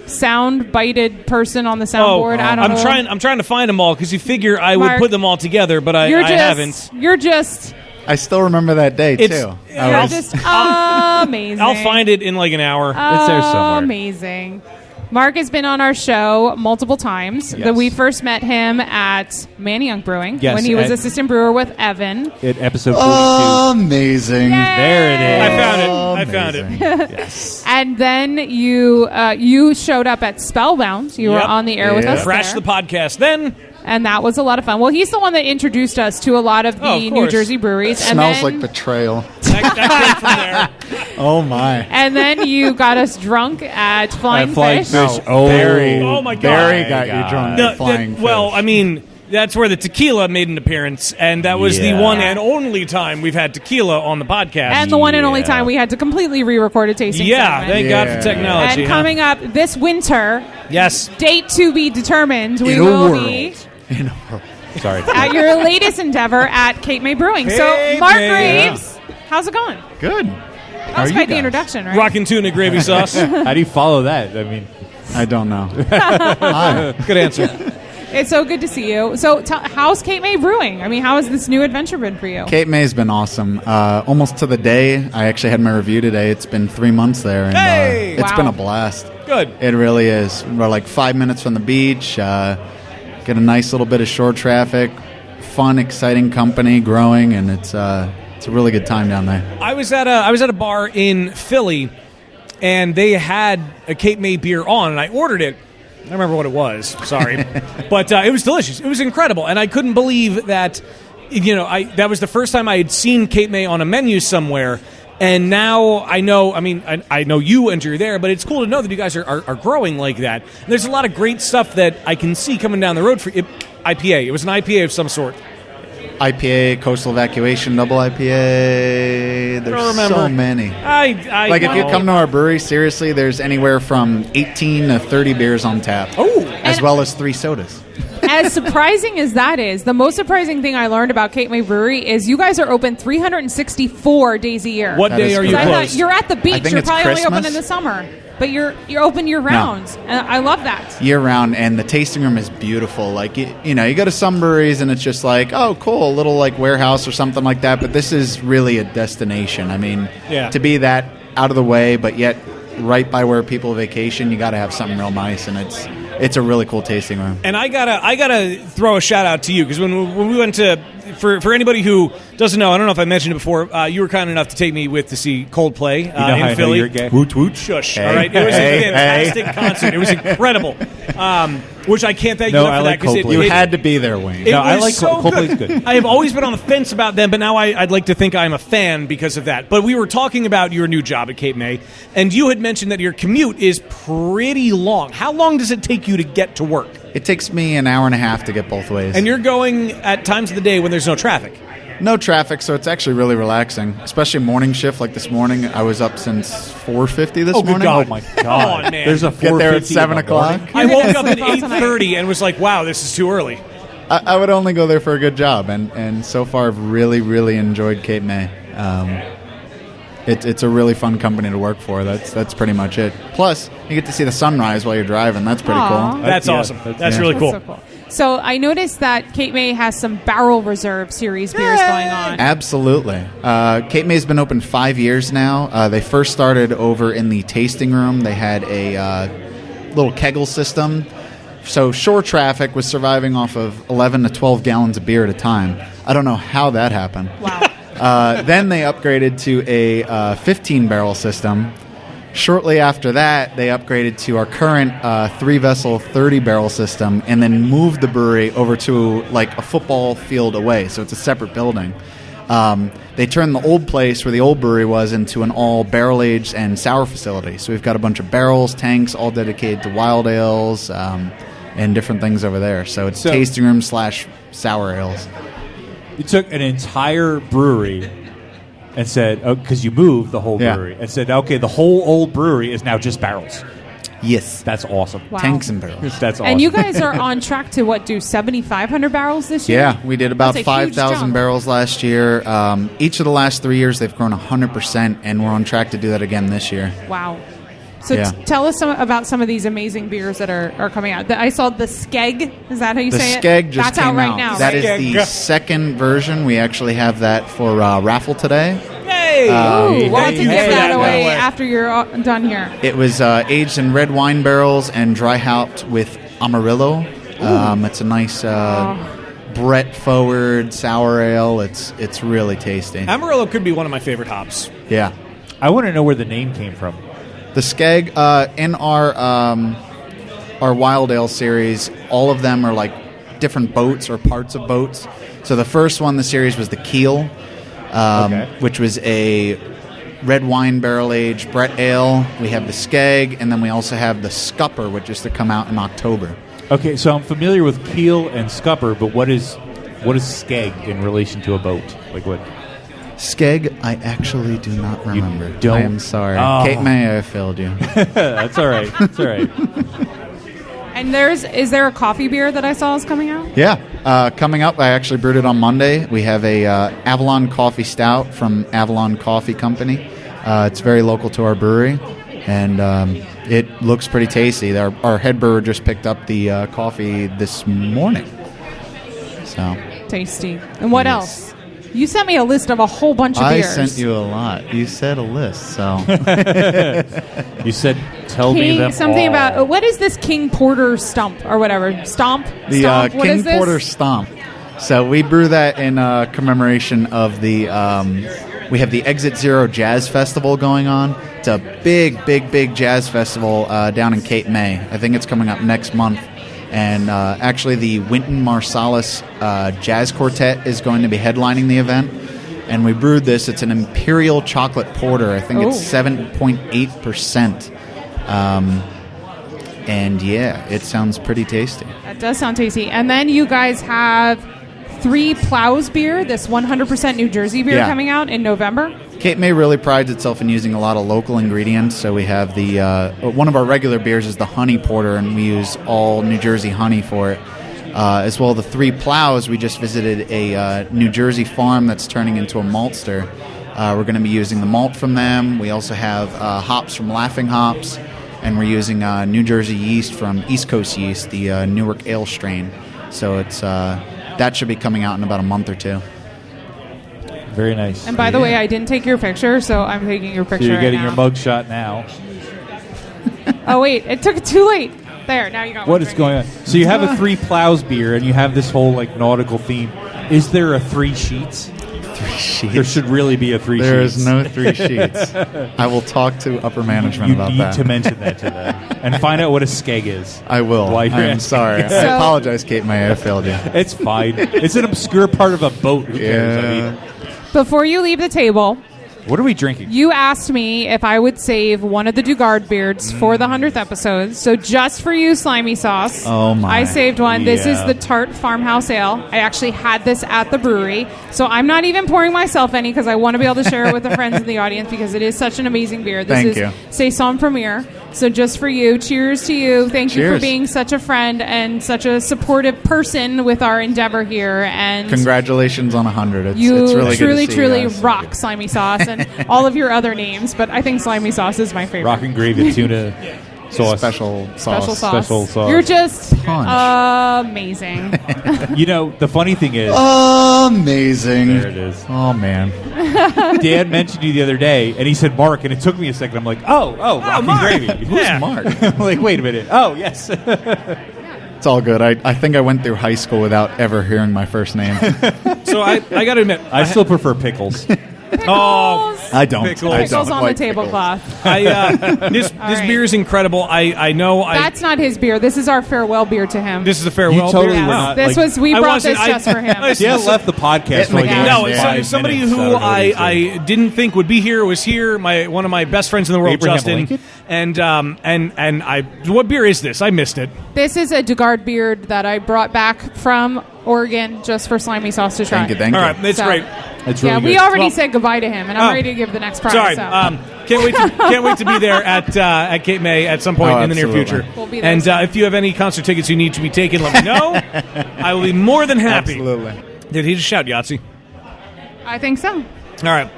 sound-bited person on the soundboard. I don't know. I'm trying to find them all because you figure I Mark, would put them all together, but I haven't. You're just I still remember that day, It's- too. You're just amazing. I'll find it in like an hour. It's there somewhere. Amazing. Mark has been on our show multiple times. Yes. That we first met him at Manny Young Brewing Yes, when he was at- assistant brewer with Evan. At episode 42. Amazing. There it is. I found it. Yes. And then you showed up at Spellbound. You were Yep. on the air with us Crash there. the podcast. Then And that was a lot of fun. Well, he's the one that introduced us to a lot of the Oh, of New course. Jersey breweries. And Smells then, like betrayal. that came from there. Oh, my. and then you got us drunk at Flying Fish. Fish. Oh, Oh, my God. Barry got you drunk No, at Flying well, Fish. I mean, that's where the tequila made an appearance, and that was the one and only time we've had tequila on the podcast. And the one and only time we had to completely re-record a tasting segment. Thank God for technology. And coming up this winter, date to be determined, we will be Sorry. at your latest endeavor at Cape May Brewing. So, Mark Graves, how's it going? Good. That was quite the introduction, right? Rockin' tuna gravy sauce. How do you follow that? I mean, I don't know. Good answer. It's so good to see you. So, how's Cape May Brewing? I mean, how has this new adventure been for you? Cape May's been awesome. Almost to the day. I actually had my review today. It's been 3 months there, and it's been a blast. Good. It really is. We're like 5 minutes from the beach. Get a nice little bit of shore traffic. Fun, exciting company, growing, and it's a really good time down there. I was at a bar in Philly, and they had a Cape May beer on, and I ordered it. I don't remember what it was. Sorry, but it was delicious. It was incredible, and I couldn't believe that. That was the first time I had seen Cape May on a menu somewhere, and now I know. I mean, I know you and you're there, but it's cool to know that you guys are growing like that. And there's a lot of great stuff that I can see coming down the road for IPA. It was an IPA of some sort. IPA, Coastal Evacuation, Double IPA. There's so many. I like if you come to our brewery, seriously, there's anywhere from 18 to 30 beers on tap. Oh, as well as 3 sodas. As surprising as that is, the most surprising thing I learned about Cape May Brewery is you guys are open 364 days a year. What day are you closed? You're at the beach. You're probably Christmas. only open in the summer. But you're open year round. And I love that. Year round, and the tasting room is beautiful. Like you go to some breweries and it's just like, oh, cool, a little like warehouse or something like that. But this is really a destination. I mean, to be that out of the way, but yet right by where people vacation, you got to have something real nice, and it's a really cool tasting room. And I gotta throw a shout out to you because when we went to for anybody who doesn't know, I don't know if I mentioned it before. You were kind enough to take me to see Coldplay in Philly. Woot woot. Shush. All right, it was a fantastic concert. It was incredible. Which I can't thank you enough for that because you had to be there, Wayne. I like Coldplay's good. I have always been on the fence about them, but now I'd like to think I'm a fan because of that. But we were talking about your new job at Cape May, and you had mentioned that your commute is pretty long. How long does it take you to get to work? It takes me an hour and a half to get both ways. And you're going at times of the day when there's no traffic. No traffic, so it's actually really relaxing, especially morning shift. Like this morning, I was up since 4:50 this morning. God. Oh my God! Come on, man. There's a 4:50 get there at 7 o'clock. I woke up at 8:30 and was like, "Wow, this is too early." I would only go there for a good job, and so far I've really, really enjoyed Cape May. It's a really fun company to work for. That's pretty much it. Plus, you get to see the sunrise while you're driving. That's pretty cool. That's awesome. That's really cool. So cool. So I noticed that Cape May has some Barrel Reserve Series beers going on. Absolutely. Cape May's been open 5 years now. They first started over in the tasting room. They had a little kegel system. So shore traffic was surviving off of 11 to 12 gallons of beer at a time. I don't know how that happened. Wow. Then they upgraded to a 15-barrel system. Shortly after that, they upgraded to our current 3-vessel 30-barrel system and then moved the brewery over to like a football field away, so it's a separate building. They turned the old place where the old brewery was into an all barrel-aged and sour facility. So we've got a bunch of barrels, tanks, all dedicated to wild ales and different things over there. So it's tasting room / sour ales. You took an entire brewery and said, because you moved the whole brewery, and said, okay, the whole old brewery is now just barrels. Yes. That's awesome. Wow. Tanks and barrels. That's awesome. And you guys are on track to, do 7,500 barrels this year? Yeah, we did about 5,000 jump. barrels last year. Each of the last 3 years, they've grown 100%, and we're on track to do that again this year. Wow. So tell us about some of these amazing beers that are coming out. I saw the Skeg. Is that how you say it? The Skeg just That's came out right out. now. That right? is the second version. We actually have that for raffle today. Yay! We'll have to give that away after you're done here. It was aged in red wine barrels and dry hopped with Amarillo. It's a nice Brett forward sour ale. It's really tasty. Amarillo could be one of my favorite hops. Yeah. I want to know where the name came from. The Skeg in our Wild Ale series, all of them are like different boats or parts of boats. So the first one in the series was the Keel, which was a red wine barrel-aged Brett Ale. We have the Skeg, and then we also have the Scupper, which is to come out in October. Okay, so I'm familiar with keel and scupper, but what is skeg in relation to a boat? Like what? Skeg, I actually do not remember. don't? I am sorry. Oh. Cape May, I failed you. That's all right. That's all right. And is there a coffee beer that I saw is coming out? Yeah, coming up, I actually brewed it on Monday. We have a Avalon Coffee Stout from Avalon Coffee Company. It's very local to our brewery, and it looks pretty tasty. Our head brewer just picked up the coffee this morning. So Tasty. And what else? You sent me a list of a whole bunch of I beers. sent you a lot. You said a list, so you said tell me them something all. about what is this King Porter Stump or whatever Stomp? The Stomp? What King is this? Porter Stomp. So we brew that in commemoration of the. We have the Exit Zero Jazz Festival going on. It's a big jazz festival down in Cape May. I think it's coming up next month. And actually, the Wynton Marsalis Jazz Quartet is going to be headlining the event. And we brewed this. It's an Imperial Chocolate Porter. I think it's 7.8%. And yeah, it sounds pretty tasty. That does sound tasty. And then you guys have Three Plows beer, this 100% New Jersey beer coming out in November. Cape May really prides itself in using a lot of local ingredients. So we have the one of our regular beers is the honey porter, and we use all New Jersey honey for it. As well, the Three Plows, we just visited a New Jersey farm that's turning into a maltster. We're going to be using the malt from them. We also have hops from Laughing Hops, and we're using New Jersey yeast from East Coast Yeast, the Newark Ale strain. So it's that should be coming out in about a month or two. Very nice. And by the way, I didn't take your picture, so I'm taking your picture. So you're getting right your mug shot now. Oh wait, it took it too late. There, now you got What one. is going on? So you have a Three Plows beer, and you have this whole like nautical theme. Is there a Three Sheets? 3 Sheets. There should really be a Three There Sheets. is no 3 Sheets. I will talk to upper management you about need that. to mention that to them and find out what a skeg is. I will. While you're I'm asking. sorry. I apologize, Cape May. I failed you. It's fine. It's an obscure part of a boat. Who cares? I mean, Before you leave the table, what are we drinking? you asked me if I would save one of the Dugard beards for the 100th episode. So just for you, Slimy Sauce, Oh, my. I saved one. This is Yeah. the Tart Farmhouse Ale. I actually had this at the brewery. So I'm not even pouring myself any because I want to be able to share it with the friends in the audience because it is such an amazing beer. This Thank is you. Saison Premier. So just for you, cheers to you. Thank you for Cheers. being such a friend and such a supportive person with our endeavor here. And Congratulations on 100. It's you really truly, good to see you truly guys. rock Slimy Sauce and all of your other names, but I think Slimy Sauce is my favorite. Rock and gravy tuna sauce. Special Special sauce. Special sauce. You're just amazing. You know, the funny thing is... Amazing. There it is. Oh, man. Dan mentioned you the other day, and he said Mark, and it took me a second. I'm like, rock and Mark. gravy. Who's Mark? I'm like, wait a minute. Oh, yes. It's all good. I think I went through high school without ever hearing my first name. So I got to admit, I still prefer pickles. Oh, I don't. Pickles. I Pickles don't on like the tablecloth. this right. beer is incredible. I know. That's not his beer. This is our farewell beer to him. This is a farewell You totally beer. were No. not, This like- was we I brought wasn't- this just for him. Dan left the podcast for like Yeah. No, five it's somebody minutes. who I don't know what he said. I didn't think would be here was here. One of my best friends in the world, Abraham Justin. Lincoln? And I. What beer is this? I missed it. This is a Dugard beard that I brought back from Oregon just for Slimy Sauce to try. Thank you. Thank All you. right, it's So- great. It's really we good. already Well- said goodbye to him, and I'm Oh. ready to give the next prize. Sorry, so. can't wait to be there at Cape May at some point Oh, in the near absolutely. future. We'll be there And soon. if you have any concert tickets you need to be taken, let me know. I will be more than happy. Absolutely. Did he just shout Yahtzee? I think so. All right.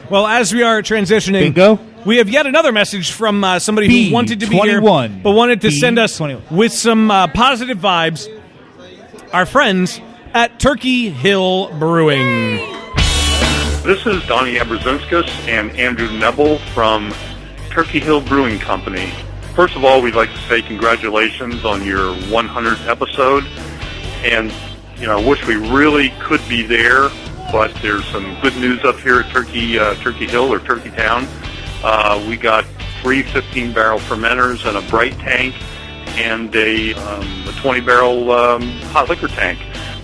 Well, as we are transitioning, Bingo. we have yet another message from somebody who wanted to be here, B21. but wanted to send us B21. with some positive vibes. Our friends at Turkey Hill Brewing. This is Donnie Abrazinskis and Andrew Nebel from Turkey Hill Brewing Company. First of all, we'd like to say congratulations on your 100th episode. And, wish we really could be there, but there's some good news up here at Turkey Hill or Turkey Town. We got 3 15-barrel fermenters and a bright tank and a 20-barrel hot liquor tank.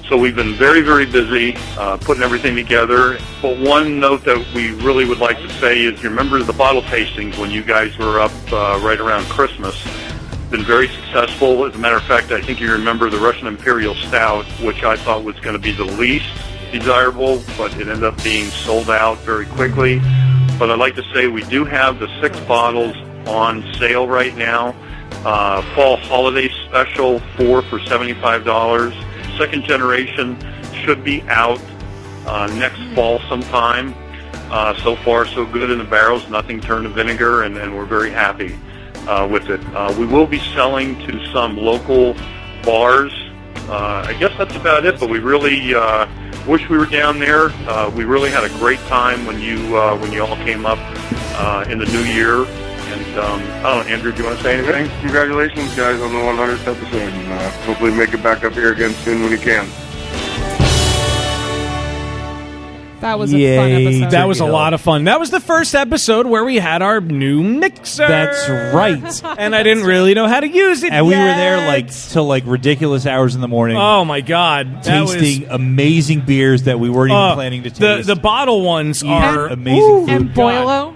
So we've been very, very busy putting everything together. But one note that we really would like to say is, you remember the bottle tastings when you guys were up right around Christmas. been very successful. As a matter of fact, I think you remember the Russian Imperial Stout, which I thought was going to be the least desirable, but it ended up being sold out very quickly. But I'd like to say we do have the 6 bottles on sale right now. Fall holiday special, 4 for $75. Second generation should be out next fall sometime. So far, so good in the barrels. Nothing turned to vinegar, and we're very happy with it. We will be selling to some local bars. I guess that's about it, but we really wish we were down there. We really had a great time when you all came up in the new year. And I don't know, Andrew, do you want to say anything? Congratulations, guys, on the 100th episode. And hopefully make it back up here again soon when you can. That was a fun episode. That was a lot of fun. That was the first episode where we had our new mixer. That's right. And I didn't really know how to use it And we were yet. there till ridiculous hours in the morning. Oh my God. Tasting amazing beers that we weren't even planning to taste. The bottle ones are amazing food. And Boilo.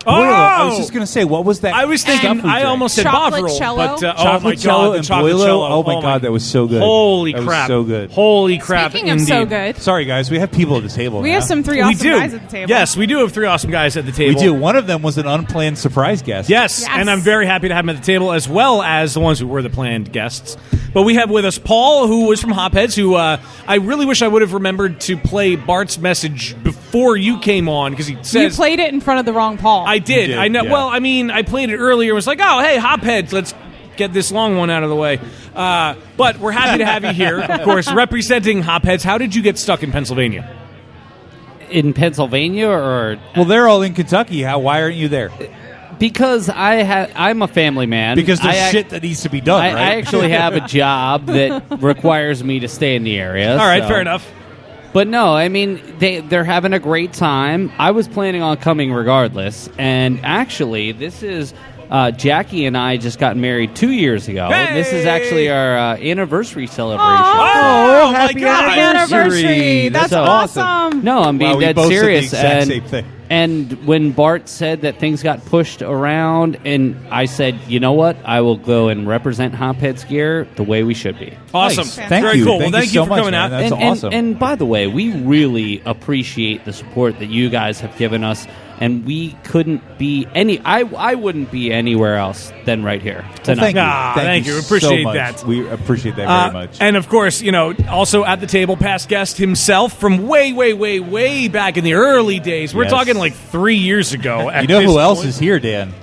I was just going to say, what was that? I was thinking, I almost said Chocolate Bovril, cello. but Chocolate oh my cello God, and the chocolate Boilo? cello. Oh my God, that was so good. Holy That was crap. so good. Holy crap. Speaking of indeed. so good. Sorry, guys, we have people at the table We now. have some 3 We awesome do. guys at the table. Yes, we do have 3 awesome guys at the table. We do. One of them was an unplanned surprise guest. Yes, and I'm very happy to have him at the table, as well as the ones who were the planned guests. But we have with us Paul, who was from Hopheads, who I really wish I would have remembered to play Bart's message before you came on, because he says... You played it in front of the wrong Paul. I did. I know. yeah. Well, I mean, I played it earlier. It was like, oh, hey, Hopheads, let's get this long one out of the way. But we're happy to have you here, of course, representing Hopheads. How did you get stuck in Pennsylvania? In Pennsylvania, or Well, they're all in Kentucky. Why aren't you there? because I'm a family man. Because there's shit that needs to be done, right? I actually have a job that requires me to stay in the area. All right, so. fair enough. But no, I mean, they're having a great time. I was planning on coming regardless. And actually, this is... Jackie and I just got married 2 years ago. Hey! This is actually our anniversary celebration. Oh, happy my God. Anniversary. That's So- awesome. No, I'm being Wow, we dead both said the serious. exact same thing. And when Bart said that things got pushed around, and I said, you know what? I will go and represent Hopheads gear the way we should be. Awesome. Nice. Very cool. Well, thank you so for much, coming man. out. That's awesome. And by the way, we really appreciate the support that you guys have given us. And we couldn't be I wouldn't be anywhere else than right here tonight. Thank you. you. Appreciate so much. that. We appreciate that very much. And of course, also at the table, past guest himself from way back in the early days. We're Yes. talking like 3 years ago. You know who else is here, Dan?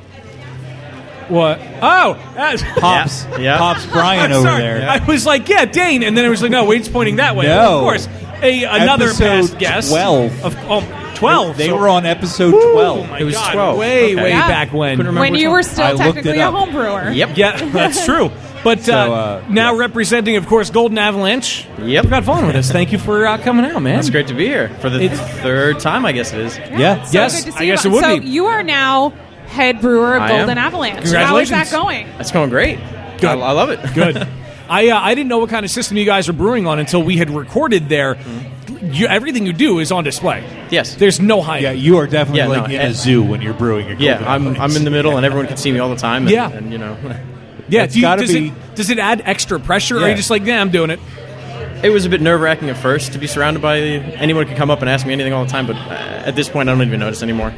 What? Oh, that's Pops. Yeah. Pops Brian I'm over sorry. there. I was like, yeah, Dane, and then it was like, no, Wade's pointing that way. No. Of course, another Episode past guest. 12. 12. They So- were on episode Oh 12. my It was God, 12. Way Okay. Yeah. back when. Couldn't remember When which you one. were still I looked technically it a up. home brewer. Yep. Yeah, that's true. But So, now representing, of course, Golden Avalanche. Yep. You've got fun with us. Thank you for coming out, man. It's great to be here for the It's- third time, I guess it is. Yeah. So Yes, good to I see guess you. it would So be. you are now head brewer of I Golden am. Avalanche. How is Congratulations. that going? That's going great. Good. I love it. Good. I didn't know what kind of system you guys are brewing on until we had recorded there. Everything you do is on display. Yes. There's no hiding. Yeah, you are definitely Yeah, like no, in a and- zoo when you're brewing your Yeah, Golden I'm Avalanche. in the middle, and everyone can see me all the time. And, Yeah. and Yeah, It's gotta be- does it add extra pressure, or are Yeah. you just like, yeah, I'm doing it? it was a bit nerve-wracking at first to be surrounded by anyone could come up and ask me anything all the time, but at this point, I don't even notice anymore.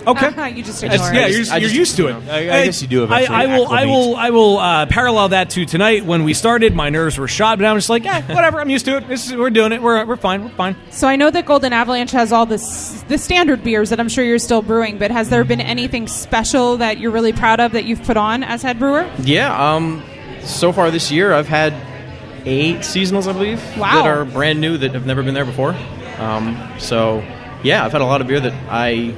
Okay. You just It's- ignore yeah, it. you're used to it. I guess you do eventually I will parallel that to tonight when we started. My nerves were shot, but I'm just like, whatever. I'm used to it. We're doing it. We're fine. We're fine. So I know that Golden Avalanche has all the standard beers that I'm sure you're still brewing, but has there been anything special that you're really proud of that you've put on as head brewer? Yeah, so far this year, I've had 8 seasonals, I believe, Wow. that are brand new that have never been there before. So, yeah, I've had a lot of beer that I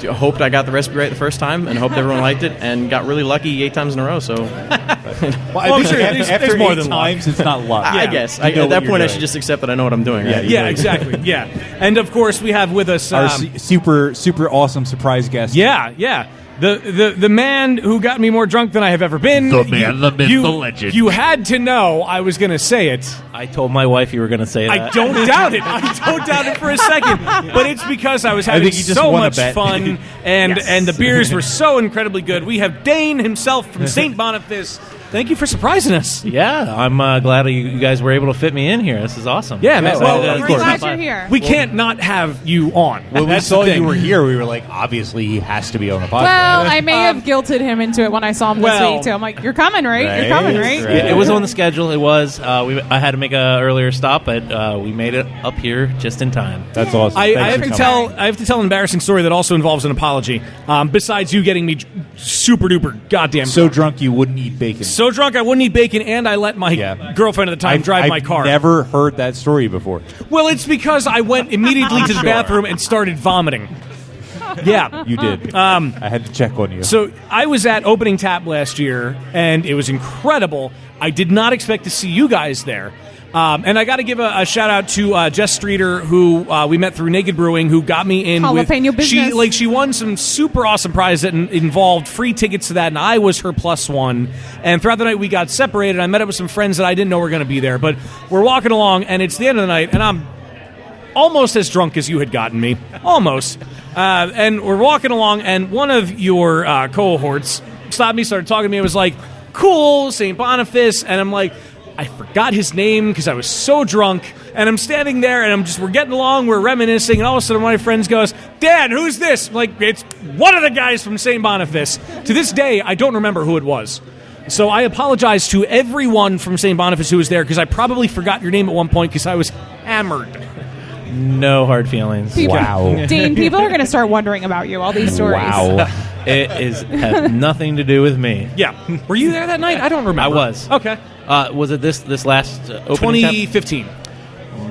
hoped I got the recipe right the first time and hoped everyone liked it, and got really lucky 8 times in a row. So, Well, I'm sure after more 8 than times, it's not luck. I guess You know at that what you're point I doing. should just accept that I know what I'm doing. Right? Yeah, Exactly. Yeah. And of course, we have with us. Our super awesome surprise guest. Yeah. The man who got me more drunk than I have ever been. The man, the myth, you, the legend. You had to know I was going to say it. I told my wife you were going to say that. I don't doubt it. I don't doubt it for a second. But it's because I was I having think you just so won a much bet. fun, and the beers were so incredibly good. We have Dane himself from St. Boniface. Thank you for surprising us. Yeah, I'm glad you guys were able to fit me in here. This is awesome. Yeah, man. Well, Well, of we're course. glad you're here. We can't not have you on. When we That's saw the thing. you were here, we were like, obviously he has to be on the podcast. Well, I may have guilted him into it when I saw him this Well- week too. I'm like, "You're coming, right? You're coming, right?" It was on the schedule. It was. I had to make an earlier stop, but we made it up here just in time. That's awesome. I have to tell an embarrassing story that also involves an apology. Besides you getting me super duper goddamn so drunk you wouldn't eat bacon. So drunk I wouldn't eat bacon, and I let my girlfriend at the time drive my car. I've never heard that story before. Well, it's because I went immediately to the bathroom and started vomiting. Yeah, You did. I had to check on you. So I was at Opening Tap last year, and it was incredible. I did not expect to see you guys there. And I got to give a shout out to Jess Streeter, who we met through Naked Brewing, who got me in Jalapeno with business. she won some super awesome prize that involved free tickets to that, and I was her plus one. And throughout the night we got separated. I met up with some friends that I didn't know were going to be there, but we're walking along, and it's the end of the night, and I'm almost as drunk as you had gotten me, almost. And we're walking along, and one of your cohorts stopped me, started talking to me. It was like, "Cool, St. Boniface," and I'm like, I forgot his name because I was so drunk, and I'm standing there, and we're getting along, we're reminiscing, and all of a sudden one of my friends goes, "Dan, who's this?" I'm like, it's one of the guys from St. Boniface. To this day, I don't remember who it was. So I apologize to everyone from St. Boniface who was there, because I probably forgot your name at one point because I was hammered. No hard feelings. Dean, people are going to start wondering about you. All these stories. It has nothing to do with me. Yeah. Were you there that night? I don't remember. I was. Okay. Was it this last opening? 2015.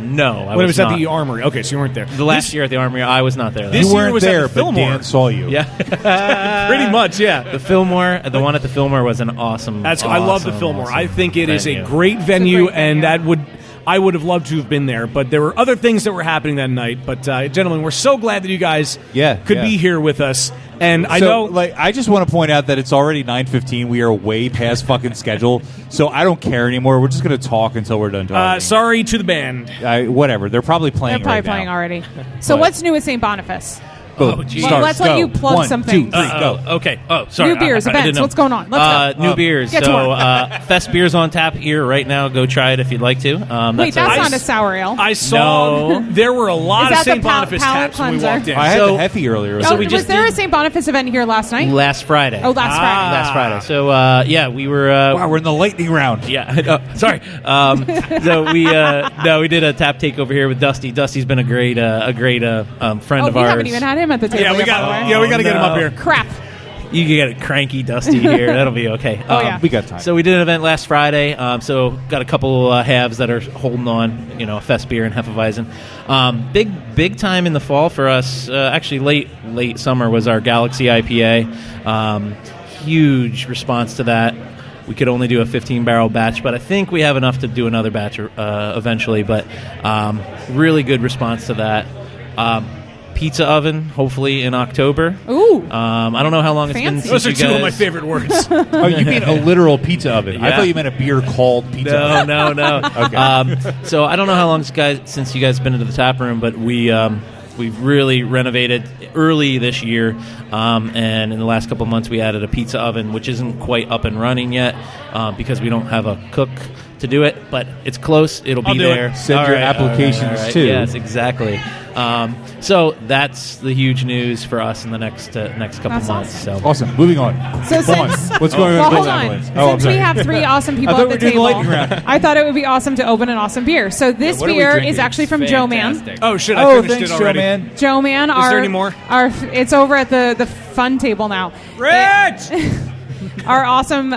No, I when it was not. at the Armory. Okay, so you weren't there. The last year at the Armory, I was not there. This you year weren't was there, at the but Fillmore. Dan saw you. Yeah, pretty much. Yeah, the Fillmore, the one at the Fillmore was an awesome. I love the Fillmore. Awesome I think it is a venue. great venue, and I would have loved to have been there, but there were other things that were happening that night. But gentlemen, we're so glad that you guys could be here with us. And I know, I just want to point out that it's already 9:15. We are way past fucking schedule, so I don't care anymore. We're just going to talk until we're done talking. sorry to the band. Whatever. They're probably playing. They're probably right playing now. already. So what's new with St. Boniface? Boom. Well, let's let you plug 1, some 2, things. 3, go. Okay. Oh, sorry. New beers, I didn't events. know. What's going on? Let's go. New beers. Get to So work. Fest beers on tap here right now. Go try it if you'd like to. Wait, that's not a sour ale. I saw there were a lot Is of that St. the Boniface palate taps when we cleanser? walked in. I had the Heffy earlier. So we was just there did a St. Boniface event here last night? last Friday. Oh, last Friday. Last Friday. So we were. Wow, we're in the lightning round. Yeah. Sorry. So we did a tap takeover here with Dusty. Dusty's been a great friend of we ours. haven't even had him at the table. Yeah, we yet, got. by the way. Yeah, we got to get him up here. Crap. You can get a cranky Dusty here. That'll be okay. Yeah. We got time. So we did an event last Friday. So got a couple halves that are holding on. A Fest beer and Hefeweizen. Big time in the fall for us. Actually, late summer was our Galaxy IPA. Huge response to that. We could only do a 15-barrel batch, but I think we have enough to do another batch eventually. But really good response to that. Pizza oven, hopefully in October. Ooh. I don't know how long it's been Fancy. since Those are you two guys... of my favorite words. Oh, you mean a literal pizza oven? I Yeah. thought you meant a beer called pizza oven. No. Okay. So I don't know how long since you guys have been into the tap room, but we've really renovated early this year, and in the last couple of months we added a pizza oven, which isn't quite up and running yet because we don't have a cook to do it, but it's close. It'll be do there. it. Send your applications too. Yes, exactly. So that's the huge news for us in the next couple That's months. So Awesome. Moving on. So Go on. since What's going well, on? hold with on. Ambulance? Oh, I'm Since we sorry. have three awesome people I thought at we the were doing table, lightning round. I thought it would be awesome to open an awesome beer. So this what are we beer drinking? is actually from Joe Man. Oh shit! I Oh, finished thanks, it Joe already. Man. Joe Man. Is there any more? It's over at the fun table now. Rich! Our awesome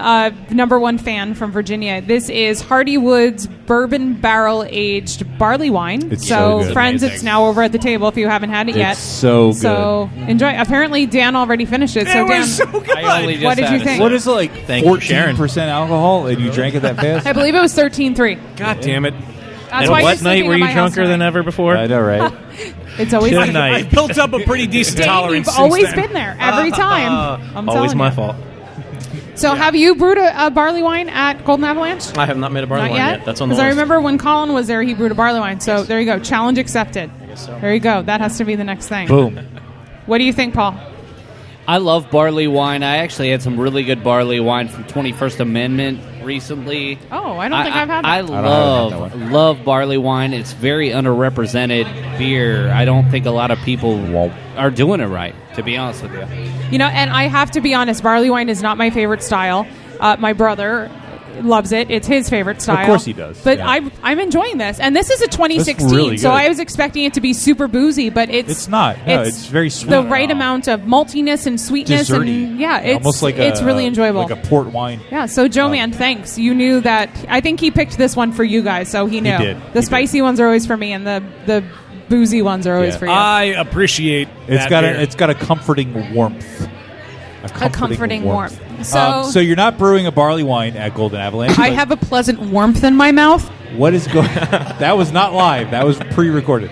number one fan from Virginia. This is Hardy Woods Bourbon Barrel Aged Barley Wine. It's so good. friends, Amazing. it's now over at the table if you haven't had it yet. It's so good. So enjoy. Apparently, Dan already finished it. So It Dan, was so good. what did you think? What is it like? Thank you, Sharon. 14% alcohol, and you drank it that fast? I believe it was 13.3. God damn it! That's and why what you're night sleeping were at you my house drunker than tonight. ever before? I know, right? It's always been Tonight. I've built up a pretty decent Dave, tolerance You've since always then. been there every time. I'm Always telling my you. fault. So have you brewed a barley wine at Golden Avalanche? I have not made a barley Not wine yet? yet. That's on the Because list. I remember when Colin was there, he brewed a barley wine. So there you go. Challenge accepted. so. There you go. That has to be the next thing. Boom. What do you think, Paul? I love barley wine. I actually had some really good barley wine from 21st Amendment recently. Oh, I don't think I've had that. I love barley wine. It's very underrepresented beer. I don't think a lot of people are doing it right, to be honest with you. You know, and I have to be honest, barley wine is not my favorite style. My brother loves it. It's his favorite style. Of course he does. But yeah. I'm enjoying this. And this is a 2016, really so good. I was expecting it to be super boozy, but It's not. No, it's very sweet. The right amount of maltiness and sweetness. Desserty. And yeah, it's almost like it's really enjoyable. like a port wine. Yeah, so Joe Man, thanks. You knew that. I think he picked this one for you guys, so he knew. did. The spicy ones are always for me, and the boozy ones are always for you. I appreciate It's that got beer. it's got a comforting warmth. A comforting warmth. So you're not brewing a barley wine at Golden Avalanche. I but have a pleasant warmth in my mouth. What is going? That was not live. That was pre-recorded.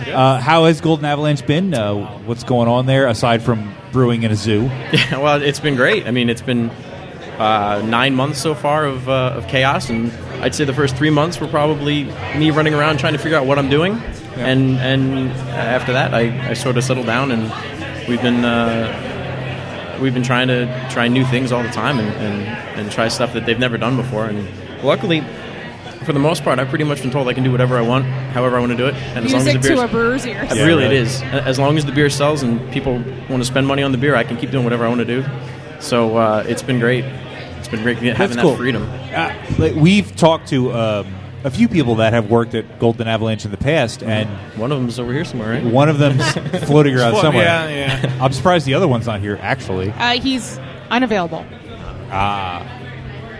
How has Golden Avalanche been? What's going on there aside from brewing in a zoo? Yeah, well, it's been great. I mean, it's been 9 months so far of chaos, and I'd say the first 3 months were probably me running around trying to figure out what I'm doing, and after that, I sort of settled down, and we've been trying to try new things all the time and try stuff that they've never done before, and luckily, for the most part, I've pretty much been told I can do whatever I want, however I want to do it. And as long Music as the beer's, to a brewer's ears. It is. As long as the beer sells and people want to spend money on the beer, I can keep doing whatever I want to do. So it's been great. It's been great having cool. that freedom. We've talked to a few people that have worked at Golden Avalanche in the past, and one of them's over here somewhere, right? One of them's floating around somewhere. Yeah. I'm surprised the other one's not here, actually. He's unavailable.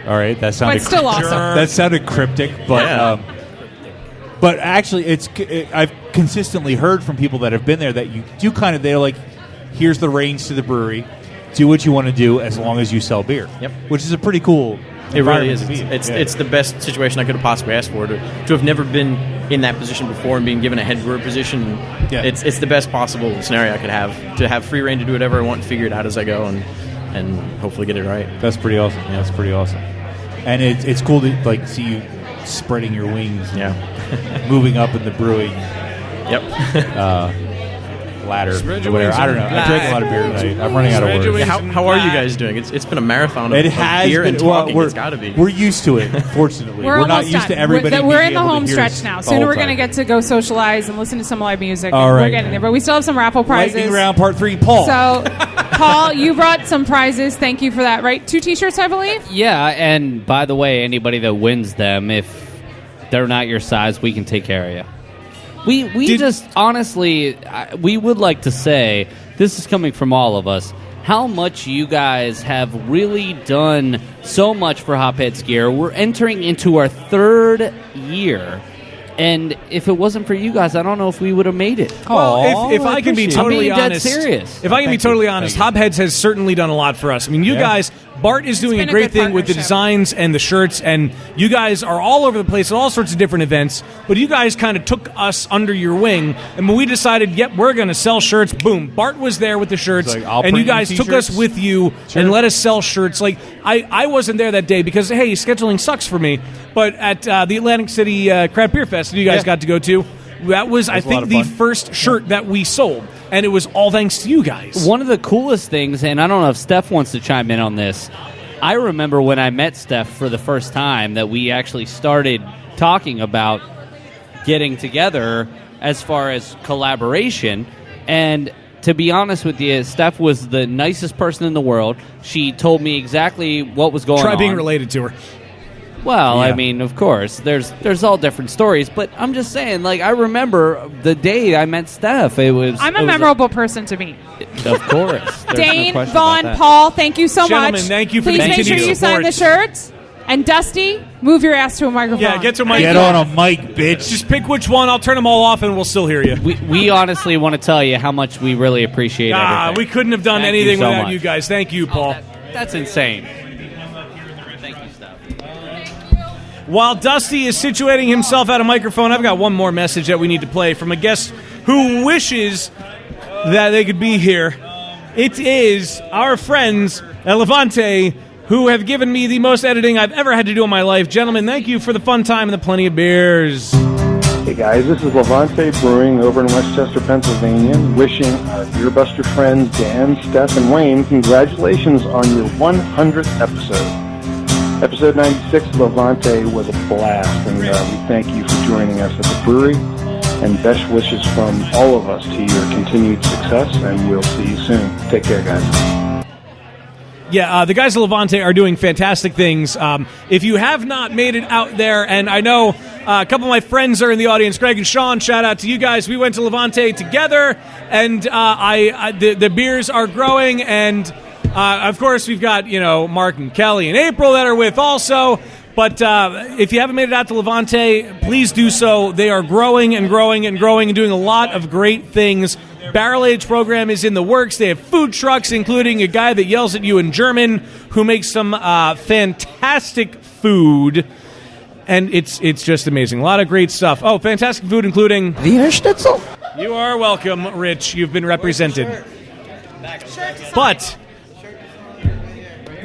All right, that sounded But still awesome. That sounded cryptic, but but actually, I've consistently heard from people that have been there that you do kind of, they're like, here's the reins to the brewery, do what you want to do as long as you sell beer. Yep, which is a pretty cool. It really is. environment to be in. It's the best situation I could have possibly asked for. To have never been in that position before and being given a head brewer position, it's the best possible scenario I could have. To have free reign to do whatever I want and figure it out as I go and hopefully get it right. That's pretty awesome. Yeah. That's pretty awesome. And it's cool to like see you spreading your wings, moving up in the brewing ladder. Spread Or your whatever. wings I don't know. I drank a lot of beer tonight. I'm running out of words. Yeah, how are you guys doing? It's been a marathon of, It has beer been. and talking. Well, it's got to be. We're used to it. Fortunately, We're not almost used done. to everybody. We're being in the able to home hear stretch us now. the Soon whole we're going to time. get to go socialize and listen to some live music. All and right. We're getting there, but we still have some raffle prizes. Lightning round part 3, Paul. So, Paul, you brought some prizes. Thank you for that. Right, 2 T-shirts, I believe. Yeah, and by the way, anybody that wins them, if they're not your size, we can take care of you. We just, honestly, we would like to say, this is coming from all of us, how much you guys have really done so much for Hophead Skier. We're entering into our 3rd year. And if it wasn't for you guys, I don't know if we would have made it. Well, if I can be totally honest, serious. If I can be totally honest, Hopheads has certainly done a lot for us. I mean, you guys, Bart is doing a been a great good thing with the partnership. designs and the shirts, and you guys are all over the place at all sorts of different events. But you guys kind of took us under your wing, and when we decided, yep, we're going to sell shirts, boom, Bart was there with the shirts, It's like, I'll and you print you guys took us t-shirts. with you and let us sell shirts. Like I wasn't there that day because hey, scheduling sucks for me. But at the Atlantic City Craft Beer Fest that you guys got to go to, that was I a lot think of the fun. first shirt that we sold, and it was all thanks to you guys. One of the coolest things, and I don't know if Steph wants to chime in on this, I remember when I met Steph for the first time that we actually started talking about getting together as far as collaboration. And to be honest with you, Steph was the nicest person in the world. She told me exactly what was going on. Try being related to her. Well, Yeah. I mean, of course, there's all different stories, but I'm just saying, like, I remember the day I met Steph. I'm a memorable person to meet. Of course. There's Dane, no question Vaughn, about that. Paul, thank you so Gentlemen, much. thank you for the Please make sure continued you sign the support. shirts. And Dusty, move your ass to a microphone. Yeah, get to a Get microphone. on a mic, bitch. Just pick which one. I'll turn them all off, and we'll still hear you. We honestly want to tell you how much we really appreciate everything. We couldn't have done Thank anything you so without much. you guys. Thank you, Paul. That's insane. While Dusty is situating himself at a microphone, I've got one more message that we need to play from a guest who wishes that they could be here. It is our friends at Levante who have given me the most editing I've ever had to do in my life. Gentlemen, thank you for the fun time and the plenty of beers. Hey guys, this is Levante Brewing over in Westchester, Pennsylvania, wishing our Beer Buster friends Dan, Steph, and Wayne congratulations on your 100th episode. Episode 96 of Levante was a blast, and we thank you for joining us at the brewery, and best wishes from all of us to your continued success, and we'll see you soon. Take care, guys. Yeah, the guys at Levante are doing fantastic things. If you have not made it out there, and I know a couple of my friends are in the audience, Greg and Sean, shout out to you guys. We went to Levante together, and the beers are growing, and of course we've got Mark and Kelly and April that are with also. But if you haven't made it out to Levante, please do so. They are growing and growing and growing and doing a lot of great things. Barrel Age program is in the works. They have food trucks, including a guy that yells at you in German who makes some fantastic food. And it's just amazing. A lot of great stuff. Oh, fantastic food, including Wiener Schnitzel. You are welcome, Rich. You've been represented. But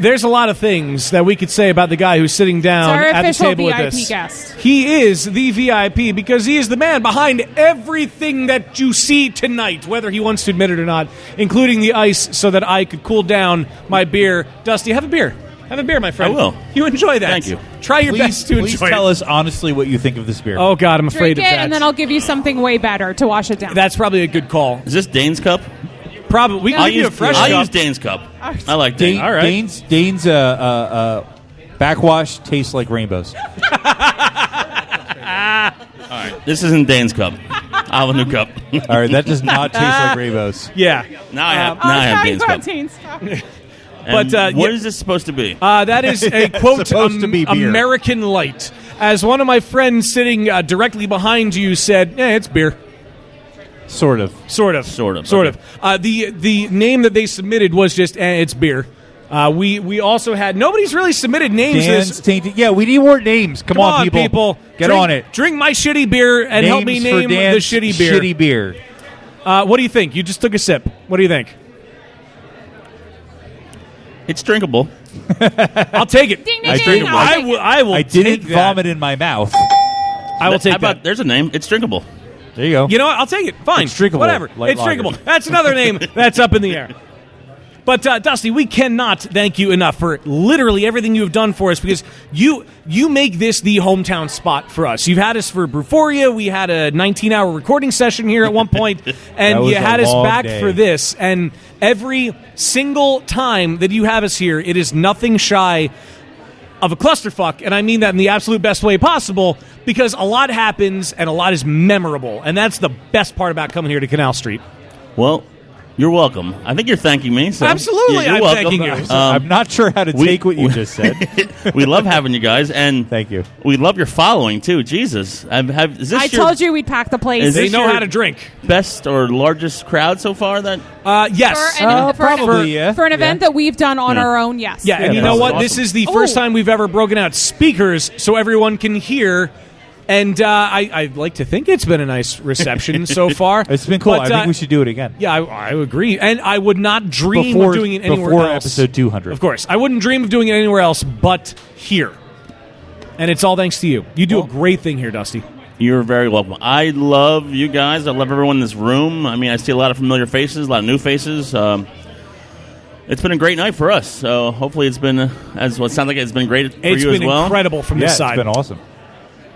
there's a lot of things that we could say about the guy who's sitting down at the table with us. Our official VIP guest. He is the VIP because he is the man behind everything that you see tonight, whether he wants to admit it or not, including the ice so that I could cool down my beer. Dusty, have a beer. Have a beer, my friend. I will. You enjoy that. Thank you. Try your best to enjoy it. Please tell us honestly what you think of this beer. Oh, God, I'm afraid Drink of it, that. and then I'll give you something way better to wash it down. That's probably a good call. Is this Dane's cup? Probably. We can give you a fresh cup. I'll use Dane's cup. I like Dane. All right. Dane's backwash tastes like rainbows. All right. This isn't Dane's cup. I'll have a new cup. All right. That does not taste like rainbows. Yeah. Now I have Dane's cup. But what is this supposed to be? That is a quote supposed to be beer. American Light. As one of my friends sitting directly behind you said, it's beer. Sort of. The name that they submitted was just it's beer. We also had nobody's really submitted names. Dan's tainted. Yeah, we need more names. Come on, people. Get on it. Drink my shitty beer and help me Names for name the Dan's shitty beer. Shitty beer. What do you think? You just took a sip. What do you think? It's drinkable. I'll take it. Ding, ding, ding. I will. I didn't take that. vomit in my mouth. I will take that. There's a name. It's drinkable. There you go. You know what? I'll take it. Fine. It's drinkable. Whatever. Light It's lager. drinkable. That's another name that's up in the air. But, Dusty, we cannot thank you enough for literally everything you have done for us because you make this the hometown spot for us. You've had us for Brewphoria. We had a 19-hour recording session here at one point, and you had us back for this. And every single time that you have us here, it is nothing shy of a clusterfuck, and I mean that in the absolute best way possible because a lot happens and a lot is memorable, and that's the best part about coming here to Canal Street. Well, you're welcome. I think you're thanking me. So Absolutely, you're I'm welcome. thanking you. I'm not sure how to take what you just said. We love having you guys, and thank you. We love your following too. Jesus, is this I told you we'd pack the place. They know how to drink. Best or largest crowd so far? That yes, for an event that we've done on our own. Yes. Yeah, and you know what? Awesome. This is the first time we've ever broken out speakers so everyone can hear. And I'd like to think it's been a nice reception so far. It's been cool. But, I think we should do it again. Yeah, I agree. And I would not dream of doing it anywhere before else. episode 200. Of course. I wouldn't dream of doing it anywhere else but here. And it's all thanks to you. You do a great thing here, Dusty. You're very welcome. I love you guys. I love everyone in this room. I mean, I see a lot of familiar faces, a lot of new faces. It's been a great night for us. So hopefully it's been, as what sounds like it's been great for you as well. It's been incredible from this side. It's been awesome.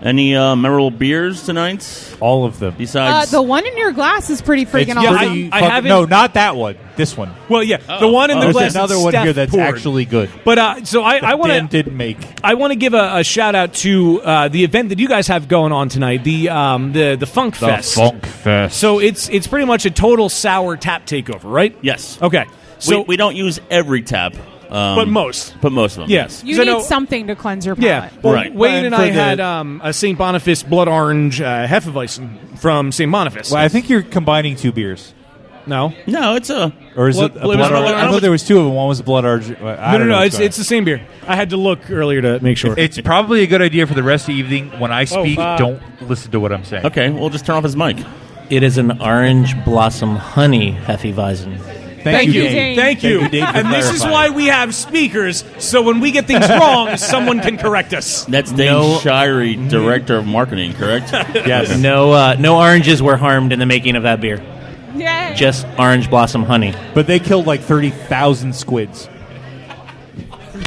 Any memorable beers tonight? All of them. Besides, the one in your glass is pretty freaking awesome. I haven't. No, not that one. This one. Well, yeah, the one in the glass. There's another one here that's actually good. But so I want Dan didn't make. I want to give a shout out to the event that you guys have going on tonight. The Funk Fest. The Funk Fest. So it's pretty much a total sour tap takeover, right? Yes. Okay. So we don't use every tap. But most. But most of them. Yes. You need something to cleanse your palate. Yeah. Well, right. Wayne and I had a St. Boniface Blood Orange Hefeweizen from St. Boniface. Well, I think you're combining two beers. No. No, it's a... Or is it a blood orange? I thought there was two of them. One was a blood orange. No. It's the same beer. I had to look earlier to make sure. It's probably a good idea for the rest of the evening. When I speak, don't listen to what I'm saying. Okay, we'll just turn off his mic. It is an orange blossom honey Hefeweizen. Thank you. Dane. Thank you. Dane, for And this is clarifying. why we have speakers, so when we get things wrong, someone can correct us. That's Dane Shirey, Director of Marketing, correct? Yes. No oranges were harmed in the making of that beer. Yay. Just orange blossom honey. But they killed like 30,000 squids.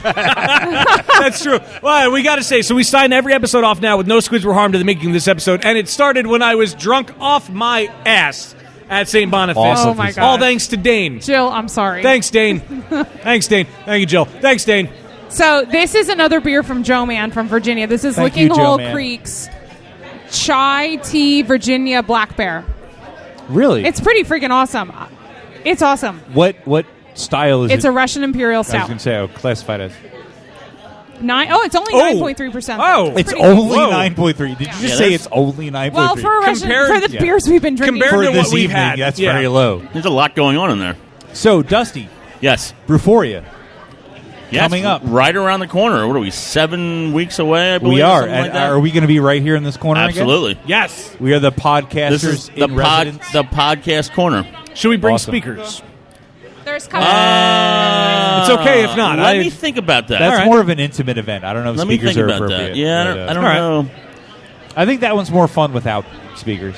That's true. Well, we got to say, so we signed every episode off now with no squids were harmed in the making of this episode, and it started when I was drunk off my ass at St. Boniface. Awesome. Oh, my God. All thanks to Dane. Jill, I'm sorry. Thanks, Dane. Thanks, Dane. Thank you, Jill. Thanks, Dane. So this is another beer from Joe Man from Virginia. This is Thank Licking you, Joe Hole Man. Creek's Chai Tea Virginia Black Bear. Really? It's pretty freaking awesome. It's awesome. What style is it? It's a Russian Imperial I was Stout. going to say, I'll classify it as. It's only 9.3%. Oh, It's pretty only good. 9.3. Did you just say it's only 9.3? Well, for a Russian, for the beers we've been drinking. for this evening, that's very low. There's a lot going on in there. So, Dusty. Yes. Brewphoria. Yes, Coming up. right around the corner. What are we, 7 weeks away, I believe? We or are. something And like that? are we going to be right here in this corner Absolutely. again? Yes. We are the podcasters This is the in residence. the podcast corner. Should we bring Awesome. speakers? There's It's okay if not. Let me think about that. That's more of an intimate event. I don't know if Let me speakers think are about that. appropriate. Yeah, I don't know. I think that one's more fun without speakers.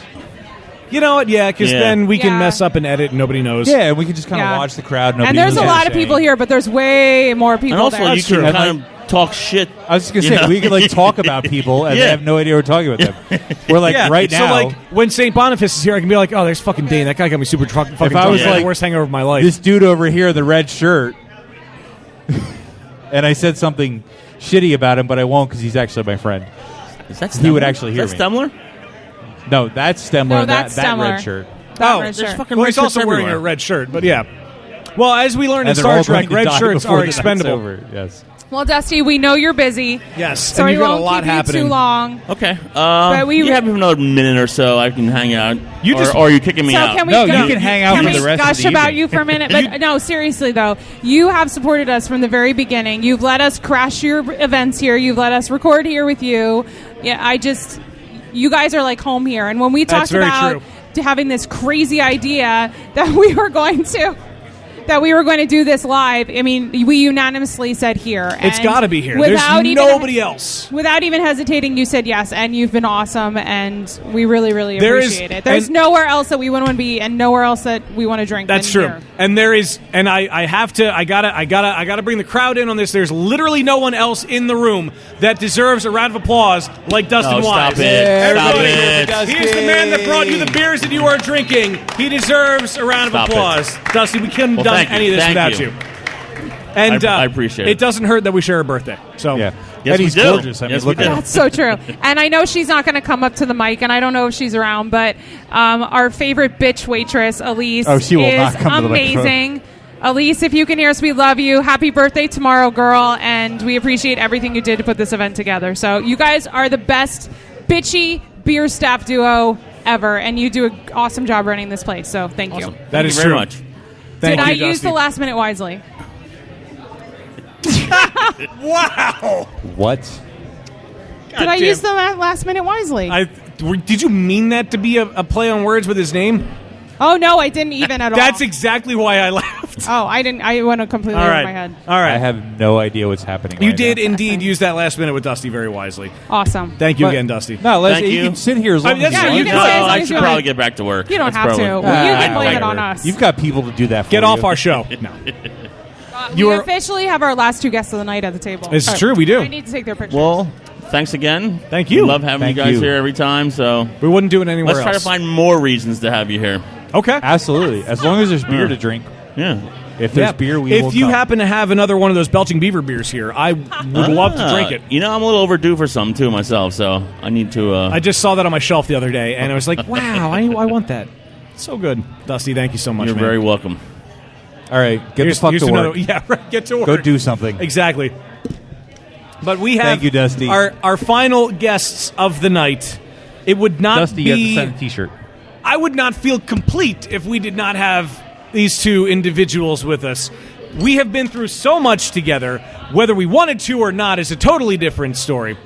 You know what? Yeah, because Yeah. then we can Yeah. mess up and edit and nobody knows. Yeah, and we can just kind of Yeah. watch the crowd. And Nobody there's knows a what lot they're of people saying. here, but there's way more people And also, there. you can And, kind of talk shit. I was just going to say, we could like talk about people and Yeah. they have no idea we're talking about them. We're like, Yeah, right so now. like when St. Boniface is here, I can be like, "Oh, there's fucking Dane. That guy got me super fucking if I drunk. was It's like the worst hangover of my life." this dude over here in the red shirt, and I said something shitty about him, but I won't because he's actually my friend. Is that he would Stemler? actually hear Is me. that Stemler? No, that's Stemler. No, and that's that Stemler. red shirt. That red there's shirt. fucking red he's also wearing everywhere. a red shirt, but yeah. Well, as we learned in And they're Star all Trek, going to red die shirts before are the night's expendable. over. Yes. Well, Dusty, we know you're busy. Yes, So and we you've got a won't lot keep happening. you too long. Okay. But we- you have another minute or so. I can hang out. You just- or are you kicking me So out? can we No, go- you can hang out can for we the rest of gush the about evening. you for a minute? But no, seriously though, you have supported us from the very beginning. You've let us crash your events here. You've let us record here with you. Yeah, you guys are like home here. And when we That's talked very about true. having this crazy idea that we were going to do this live, I mean, we unanimously said here. It's And got to be here. without There's even- nobody else. Without even hesitating, you said yes, and you've been awesome, and we really, really There is- appreciate it. There's and- nowhere else that we want to be, and nowhere else that we want to drink. That's than true. here. And there is, and I gotta bring the crowd in on this. There's literally no one else in the room that deserves a round of applause like Dustin No, Wise. stop it. Stop Everybody, it. he is the man that brought you the beers that you are drinking. He deserves a round Stop of applause. Dusty, we couldn't have Well, done thank you. any of this Thank without you. you. And I appreciate it. It doesn't hurt that we share a birthday. So Yeah. Yes, and we he's do. gorgeous. I mean, Yes, we look at do. him. That's so true. And I know she's not going to come up to the mic, and I don't know if she's around, but our favorite bitch waitress, Elise, Oh, she will is not come to the microphone. amazing. Elise, if you can hear us, we love you. Happy birthday tomorrow, girl, and we appreciate everything you did to put this event together. So you guys are the best bitchy beer staff duo ever, and you do an awesome job running this place. So thank you. Awesome. That Thank is you very true. much. Thank Did I you, use the Dusty. last minute wisely? Wow. What? Did I use the last minute wisely? Did you mean that to be a play on words with his name? Oh no, I didn't even at all. That's exactly why I laughed. Oh, I didn't. I went completely All over right. my head. All right. I have no idea what's happening. You right did now. indeed use that last minute with Dusty very wisely. Awesome. Thank you But- again, Dusty. No, let's, Thank you you. can sit here as long I mean, as that's you fine. want. You No, can say as long I as should you probably want. get back to work. You don't That's have probably- to. You can blame it whatever. on us. You've got people to do that for Get you. off our show. No. We officially have our last two guests of the night at the table. It's true, we do. I need to take their pictures. Well, thanks again. Thank you. We love having Thank you guys you. here every time. So We wouldn't do it anywhere let's try to else. find more reasons to have you here. Okay. Absolutely. As long as there's beer to drink. Yeah. If there's Yeah. beer, we will If you come. happen to have another one of those Belching Beaver beers here, I would love to drink it. You know, I'm a little overdue for some too myself, so I need to. I just saw that on my shelf the other day, and I was like, wow, I want that. So good. Dusty, thank you so much, you're man. very welcome. All right, get Here's- the fuck here's to another- work. Yeah, right, get to work. Go do something. Exactly. But we have Thank you, Dusty. Our final guests of the night. It would not Dusty, be. you have to send a T-shirt. I would not feel complete if we did not have these two individuals with us. We have been through so much together. Whether we wanted to or not is a totally different story.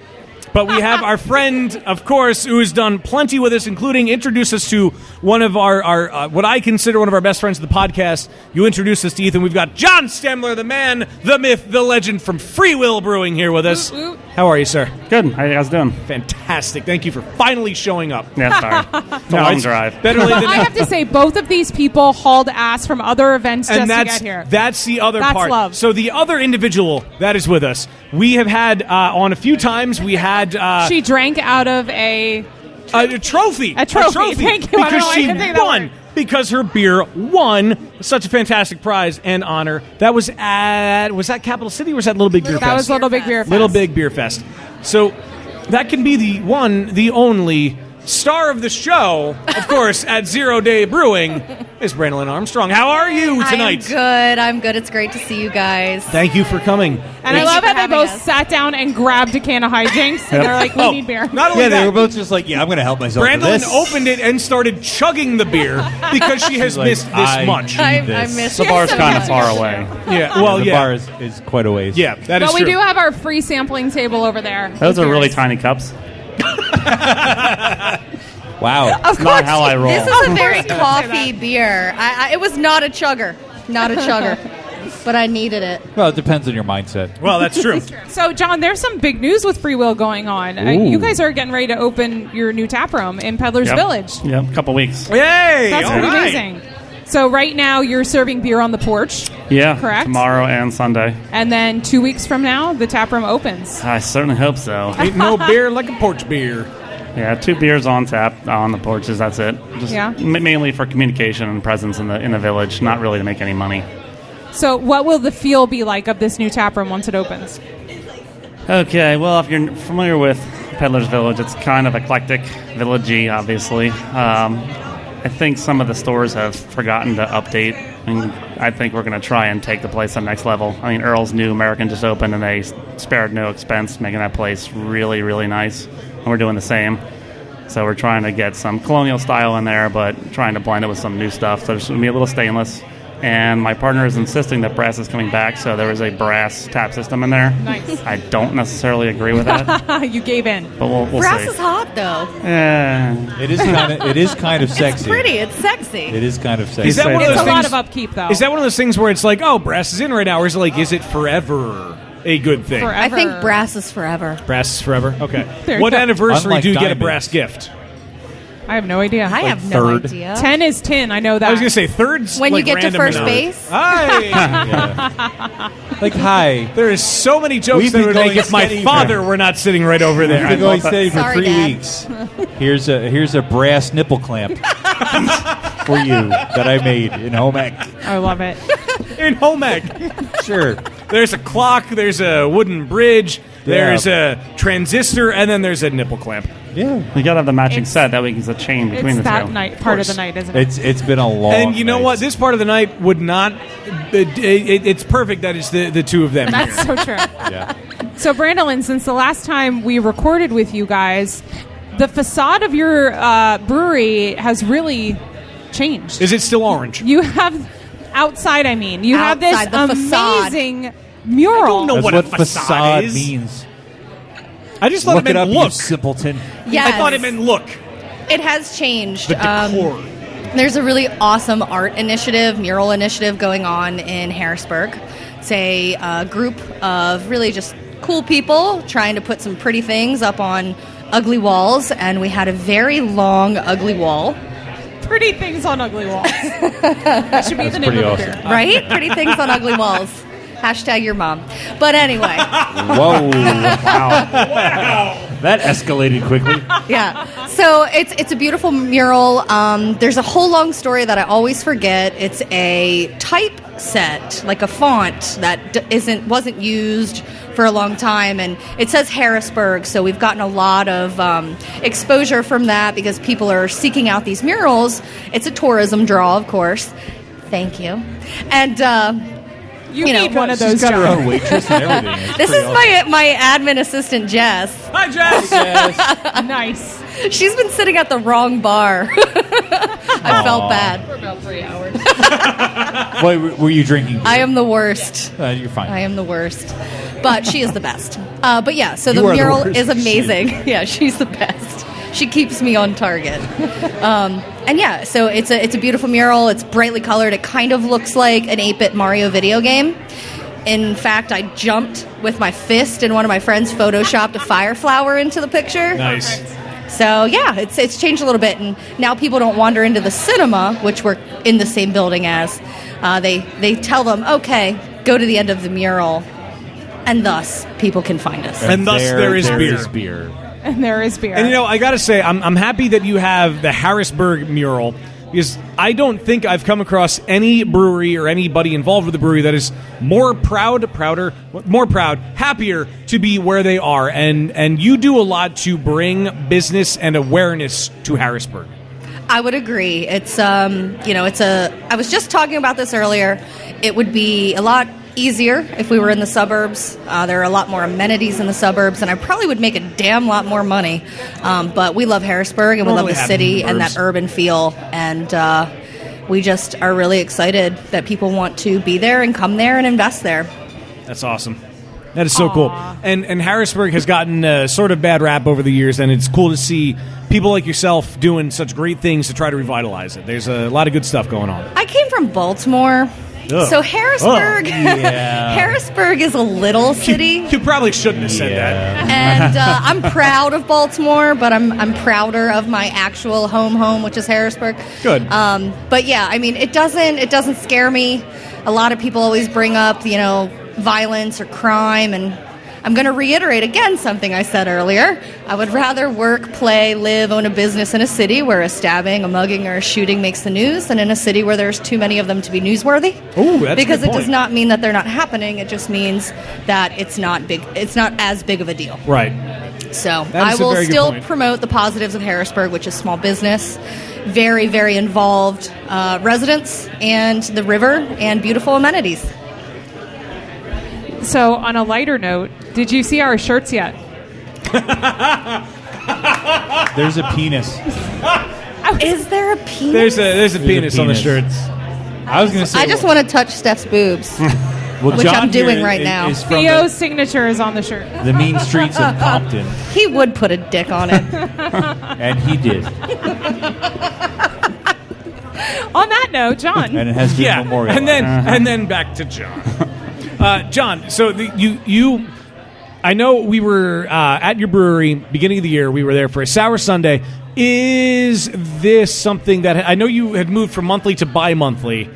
But we have our friend, of course, who has done plenty with us, including introduce us to one of our what I consider one of our best friends of the podcast. You introduced us to Ethan. We've got John Stemler, the man, the myth, the legend from Free Will Brewing here with us. How are you, sir? Good. How you guys doing? Fantastic. Thank you for finally showing up. Yeah, sorry. It's a long drive. Better late than I have to say, both of these people hauled ass from other events just to get here. That's the other That's part. love. So the other individual that is with us, we have had on a few times. We had she drank out of a trophy. A trophy. Thank you. I don't know Because why I she couldn't think of that won. word. Because her beer won such a fantastic prize and honor. That was that Capital City or was that Little Big Beer Fest? That was Little Big Beer Fest. Little Big Beer Fest. So that can be the one, the only star of the show, of course, at 0 Day Brewing, is Brandon Armstrong. How are you tonight? I'm good. It's great to see you guys. Thank you for coming. And I love how they both sat down and grabbed a can of hijinks, and they're like, we need beer. Not only Yeah, that, they were both just like, I'm going to help myself to Brandon this. opened it and started chugging the beer because she has She's like, missed this I much. need this. miss The you bar's so kind of much. far away. Yeah, well, the yeah. bar is quite a ways. Yeah, that is But we true. do have our free sampling table over there. Those are really tiny cups. Wow. Of course, not how I roll. This is a very coffee beer. It was not a chugger. Not a chugger. But I needed it. Well, it depends on your mindset. Well, that's true. So, John, there's some big news with Free Will going on. You guys are getting ready to open your new tap room in Peddler's Yep. Village. Yep, a couple weeks. Yay! That's all pretty right. amazing. So right now you're serving beer on the porch. Yeah, Correct? tomorrow and Sunday. And then 2 weeks from now, the tap room opens. I certainly hope so. Ain't no beer like a porch beer. Yeah, 2 beers on tap on the porches. That's it. Just Yeah. mainly for communication and presence in the village. Not really to make any money. So what will the feel be like of this new tap room once it opens? Okay, well, if you're familiar with Peddler's Village, it's kind of eclectic, villagey, obviously. I think some of the stores have forgotten to update, and I think we're going to try and take the place to the next level. I mean, Earl's New American just opened, and they spared no expense making that place really, really nice, and we're doing the same. So we're trying to get some colonial style in there, but trying to blend it with some new stuff. So there's going to be a little stainless. And my partner is insisting that brass is coming back, so there is a brass tap system in there. Nice. I don't necessarily agree with that, You gave in. but we'll Brass see. is hot, though. It is kind of sexy. It's pretty. It's sexy. It is kind of sexy. Is that one of It's those a lot things- of upkeep, though. Is that one of those things where it's like, oh, brass is in right now, or is it like, is it forever a good thing? Forever. I think brass is forever. Brass is forever? Okay. There What you go. anniversary Unlike do you get a diamonds. brass gift? I have no idea. I have no idea. 10 is 10. I know that. I was going to say thirds. When like you get to random first number. base. Hi. Like, hi. There is so many jokes We've that been would make going if my steady father for- were not sitting right over there. We've been going steady for Sorry, 3 Dad. weeks. Here's a brass nipple clamp for you that I made in home ec. I love it. In home ec. Sure. There's a clock, there's a wooden bridge, there's a transistor, and then there's a nipple clamp. Yeah. We got to have the matching It's- set. That way it's a chain between It's the that two. night, part of the night, isn't it? It's been a long And you know night. what? This part of the night would not. It's perfect that it's the two of them. That's here. so true. Yeah. So, Brandolin, since the last time we recorded with you guys, the facade of your brewery has really changed. Is it still orange? You have outside. I mean, you have this Outside, the facade. amazing mural. I don't know That's what what a facade is. means. I just thought Look it it up, meant you look. simpleton. Yes. I thought it meant look. It has changed. The decor. There's a really awesome art initiative, mural initiative going on in Harrisburg. It's a group of really just cool people trying to put some pretty things up on ugly walls, and we had a very long, ugly wall. Pretty things on ugly walls. That should be That's the name pretty of the awesome. beer. Right? Pretty things on ugly walls. Hashtag your mom. But anyway, Whoa. Wow. That escalated quickly. yeah. So it's a beautiful mural. There's a whole long story that I always forget. It's a typeset, like a font that wasn't used for a long time, and it says Harrisburg. So we've gotten a lot of exposure from that because people are seeking out these murals. It's a tourism draw, of course. Thank you. And You know, need one of She's those. got her John. own waitress and everything. It's this pretty is awesome. my admin assistant, Jess. Hi, Jess. Nice. She's been sitting at the wrong bar. I felt bad. For about 3 hours. What, were you drinking? I am the worst. You're fine. I am the worst. but she is the best. But yeah, so the You are the mural worst. is amazing. Yeah, she's the best. She keeps me on target. And yeah, so it's a beautiful mural. It's brightly colored. It kind of looks like an 8-bit Mario video game. In fact, I jumped with my fist, and one of my friends photoshopped a fire flower into the picture. Nice. So yeah, it's changed a little bit, and now people don't wander into the cinema, which we're in the same building as. They tell them, okay, go to the end of the mural, and thus people can find us. And thus there is beer. beer. And there is beer. And I got to say, I'm happy that you have the Harrisburg mural, because I don't think I've come across any brewery or anybody involved with the brewery that is more proud, happier to be where they are. And you do a lot to bring business and awareness to Harrisburg. I would agree. It's I was just talking about this earlier. It would be a lot easier if we were in the suburbs. There are a lot more amenities in the suburbs, and I probably would make a damn lot more money. But we love Harrisburg, and we love the city and that urban feel, and we just are really excited that people want to be there and come there and invest there. That's awesome. That is so cool. And Harrisburg has gotten sort of bad rap over the years, and it's cool to see people like yourself doing such great things to try to revitalize it. There's a lot of good stuff going on. I came from Baltimore. Ugh. So Harrisburg, yeah. Harrisburg is a little city. You probably shouldn't have said that. And I'm proud of Baltimore, but I'm prouder of my actual home, which is Harrisburg. Good. But yeah, I mean, it doesn't scare me. A lot of people always bring up, violence or crime, and I'm going to reiterate again something I said earlier. I would rather work, play, live, own a business in a city where a stabbing, a mugging, or a shooting makes the news than in a city where there's too many of them to be newsworthy. Ooh, that's because a good it does point. not mean that they're not happening. It just means that it's not big. It's not as big of a deal. Right. So That I is a will very good still point. promote the positives of Harrisburg, which is small business, very, very involved residents, and the river and beautiful amenities. So, on a lighter note, did you see our shirts yet? There's a penis. Is there a penis? There's a penis on the shirts. I was going to say. I just want to touch Steph's boobs, well, which John I'm doing here right now. is from Theo's signature is on the shirt. the mean streets of Compton, He would put a dick on it. and he did. On that note, John. And it has been Yeah, memorialized. and then back to John. John, so you, I know we were at your brewery beginning of the year. We were there for a Sour Sunday. Is this something that I know you had moved from monthly to bi-monthly?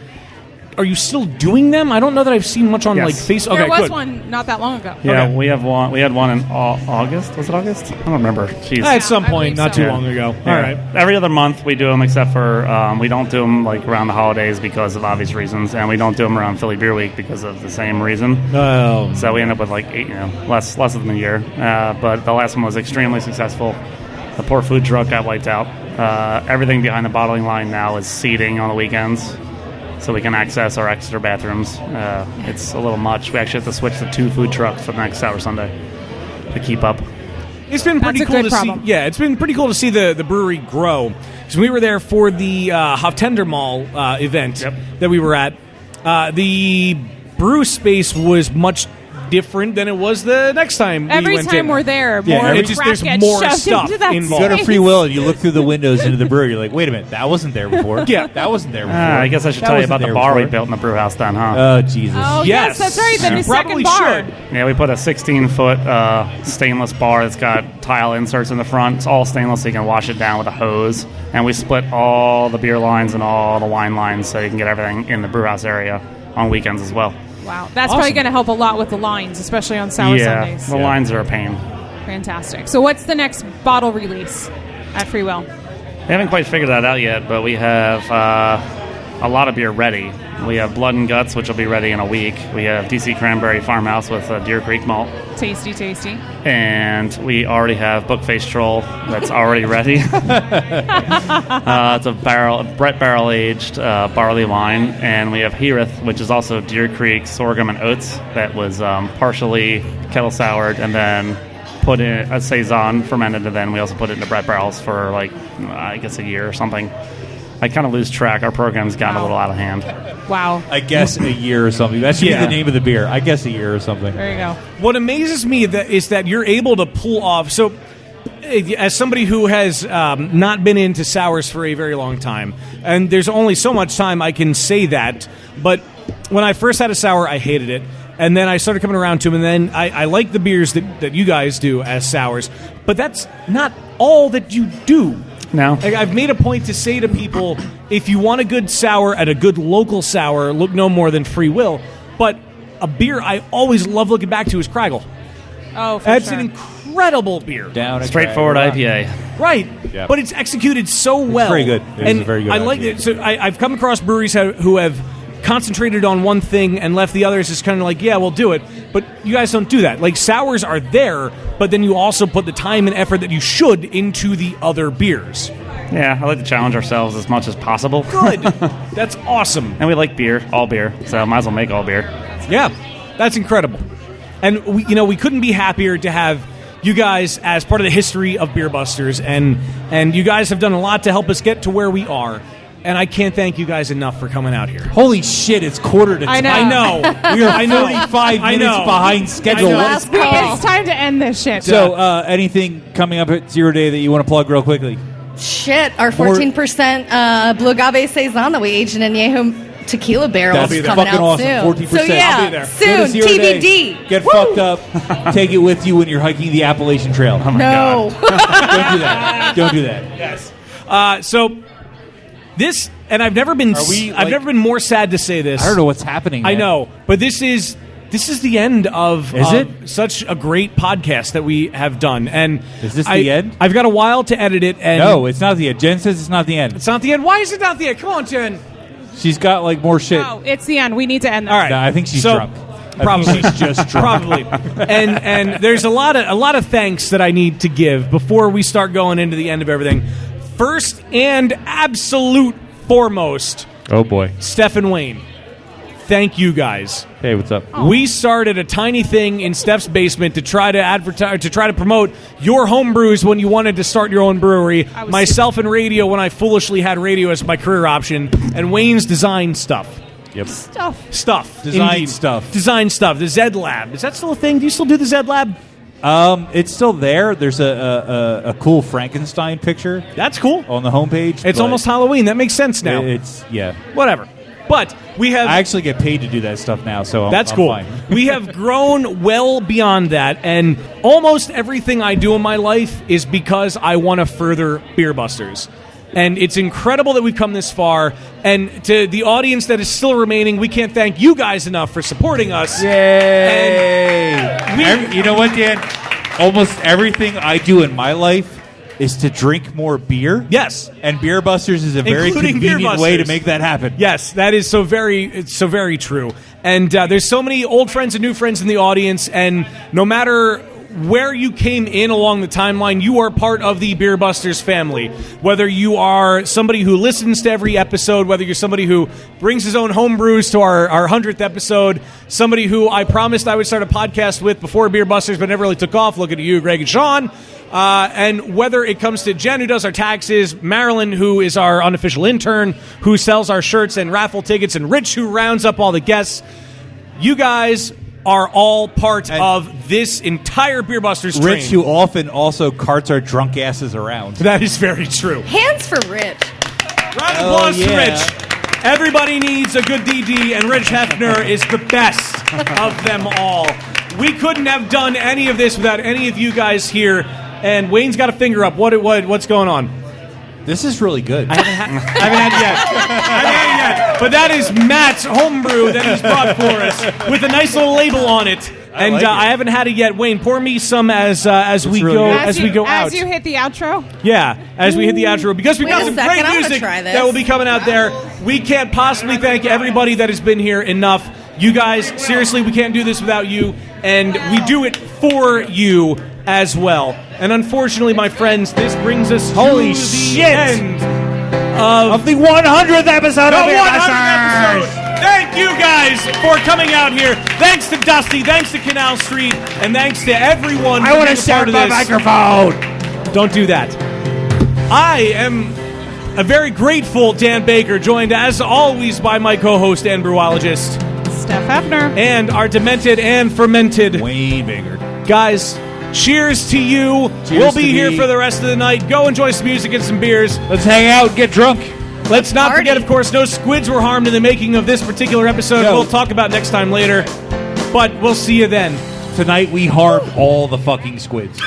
Are you still doing them? I don't know that I've seen much on like Facebook. There Okay, was good. one not that long ago. Yeah, we have one. We had one in August. Was it August? I don't remember. Jeez. At some point, not too Yeah. long ago. Yeah. All right. Every other month we do them, except for we don't do them like around the holidays because of obvious reasons, and we don't do them around Philly Beer Week because of the same reason. Oh. So we end up with like 8, less of them a year. But the last one was extremely successful. The poor food truck got wiped out. Everything behind the bottling line now is seating on the weekends, so we can access our extra bathrooms. It's a little much. We actually have to switch to 2 food trucks for the next Sour Sunday to keep up. It's been pretty That's a cool good to problem. see. Yeah, it's been pretty cool to see the brewery grow. Because we were there for the Hoftender Mall event that we were at. The brew space was much different than it was the next time. Every we went time in. we're there, Yeah, more it just, crap there's gets more shoved stuff into that involved. You go to space. Free Will and you look through the windows into the brewery. You're like, wait a minute, that wasn't there before. Yeah. That wasn't there before. I guess I should That tell you wasn't about the there bar we before. built in the brew house then, huh? Oh, Jesus. Oh, yes, that's right. The You second probably bar. should. Yeah, we put a 16-foot stainless bar that's got tile inserts in the front. It's all stainless, so you can wash it down with a hose. And we split all the beer lines and all the wine lines, so you can get everything in the brew house area on weekends as well. Wow, that's probably going to help a lot with the lines, especially on Sour Sundays. The lines are a pain. Fantastic. So, what's the next bottle release at Free Will? We haven't quite figured that out yet, but we have a lot of beer ready. We have Blood and Guts, which will be ready in a week. We have DC Cranberry Farmhouse with Deer Creek malt. Tasty, tasty. And we already have Bookface Troll that's already ready. It's a Brett barrel aged barley wine, and we have Heareth, which is also Deer Creek sorghum and oats that was partially kettle soured and then put in a saison fermented, and then we also put it into Brett barrels for I guess a year or something. I kind of lose track. Our program's gotten a little out of hand. Wow. I guess a year or something. That should be the name of the beer. I guess a year or something. There you go. What amazes me is that you're able to pull off. So, as somebody who has not been into sours for a very long time, and there's only so much time I can say that, but when I first had a sour, I hated it. And then I started coming around to them, and then I like the beers that you guys do as sours. But that's not all that you do. No. I've made a point to say to people, if you want a good sour at a good local sour, look no more than Free Will. But a beer I always love looking back to is Craggle. Oh, for That's sure. an incredible beer. Straightforward IPA. Right. Yeah. But it's executed so well. very good. It is a very good I like IPA. it. So I've come across breweries who have concentrated on one thing and left the others is kind of like, yeah, we'll do it. But you guys don't do that. Like, sours are there, but then you also put the time and effort that you should into the other beers. Yeah, I like to challenge ourselves as much as possible. Good. That's awesome. And we like beer, all beer, so might as well make all beer. Yeah, that's incredible. And we couldn't be happier to have you guys as part of the history of Beer Busters, and you guys have done a lot to help us get to where we are. And I can't thank you guys enough for coming out here. Holy shit, it's 9:45. I know. We are 45 minutes behind schedule. It's time to end this shit. So, anything coming up at Zero Day that you want to plug real quickly? Shit, our 14% Blue Agave Saison that we aged in añejo tequila barrels is coming fucking out awesome. soon. 14%. So yeah, I'll be there. soon, Go to Zero Day, TBD. Get fucked up. Take it with you when you're hiking the Appalachian Trail. Oh my No. God. Don't do that. Don't do that. Yes. So this, and I've never been more sad to say this. I don't know what's happening. I man. know, but this is the end of such a great podcast that we have done. And is this the end? I've got a while to edit it. And No, it's not the end. Jen says it's not the end. It's not the end. Why is it not the end? Come on, Jen. She's got like more shit. No, it's the end. We need to end this. All right. No, I think she's So- drunk. Probably. She's just drunk. Probably. And there's a lot of thanks that I need to give before we start going into the end of everything. First and absolute foremost, Oh boy. Steph and Wayne. Thank you guys. Hey, what's up? We started a tiny thing in Steph's basement to try to advertise, to try to promote your home brews when you wanted to start your own brewery. Myself and radio when I foolishly had radio as my career option, and Wayne's design stuff. Yep. Stuff. Design Indeed. stuff. Design stuff. The Zed Lab. Is that still a thing? Do you still do the Zed Lab? It's still there. There's a cool Frankenstein picture. That's cool. On the homepage. It's but almost Halloween. That makes sense now. Yeah. Whatever. But we have. I actually get paid to do that stuff now, so That's I'm cool. fine. We have grown well beyond that, and almost everything I do in my life is because I want to further Beer Busters. And it's incredible that we've come this far. And to the audience that is still remaining, we can't thank you guys enough for supporting us. Yay! You know what, Dan? Almost everything I do in my life is to drink more beer. Yes. And Beer Busters is a very Including Beer convenient way to Busters. make that happen. Yes, that is so very true. And there's so many old friends and new friends in the audience, and no matter where you came in along the timeline, you are part of the Beer Busters family. Whether you are somebody who listens to every episode, whether you're somebody who brings his own home brews to our 100th episode, somebody who I promised I would start a podcast with before Beer Busters but never really took off, looking at you, Greg and Sean. And whether it comes to Jen, who does our taxes, Marilyn, who is our unofficial intern, who sells our shirts and raffle tickets, and Rich, who rounds up all the guests, you guys are all part of this entire Beer Busters train. Rich, who often also carts our drunk asses around. That is very true. Hands for Rich. Round of applause to Rich. Everybody needs a good DD, and Rich Hefner is the best of them all. We couldn't have done any of this without any of you guys here. And Wayne's got a finger up. What's going on? This is really good. I haven't had it yet. But that is Matt's homebrew that he's brought for us with a nice little label on it. And like it. I haven't had it yet. Wayne, pour me some as we really go good. out. As you hit the outro. Yeah, as we hit the outro, because we've Wait got a some second, great I wanna music try this. that will be coming out there. We can't possibly thank everybody that has been here enough. You guys, seriously, we can't do this without you, and we do it for you as well. And unfortunately, my friends, this brings us to the end of the 100th episode the of Beer 100th Busters. episode. Thank you guys for coming out here. Thanks to Dusty, thanks to Canal Street, and thanks to everyone. I want to share share my microphone. Don't do that. I am A very grateful Dan Baker, joined as always by my co-host and brewologist Steph Hefner, and our demented and fermented Wayne Baker. Guys, cheers to you. We'll be here for the rest of the night. Go enjoy some music and some beers. Let's hang out, get drunk. Let's not forget, of course, no squids were harmed in the making of this particular episode. We'll talk about next time later, but we'll see you then. Tonight we harmed all the fucking squids.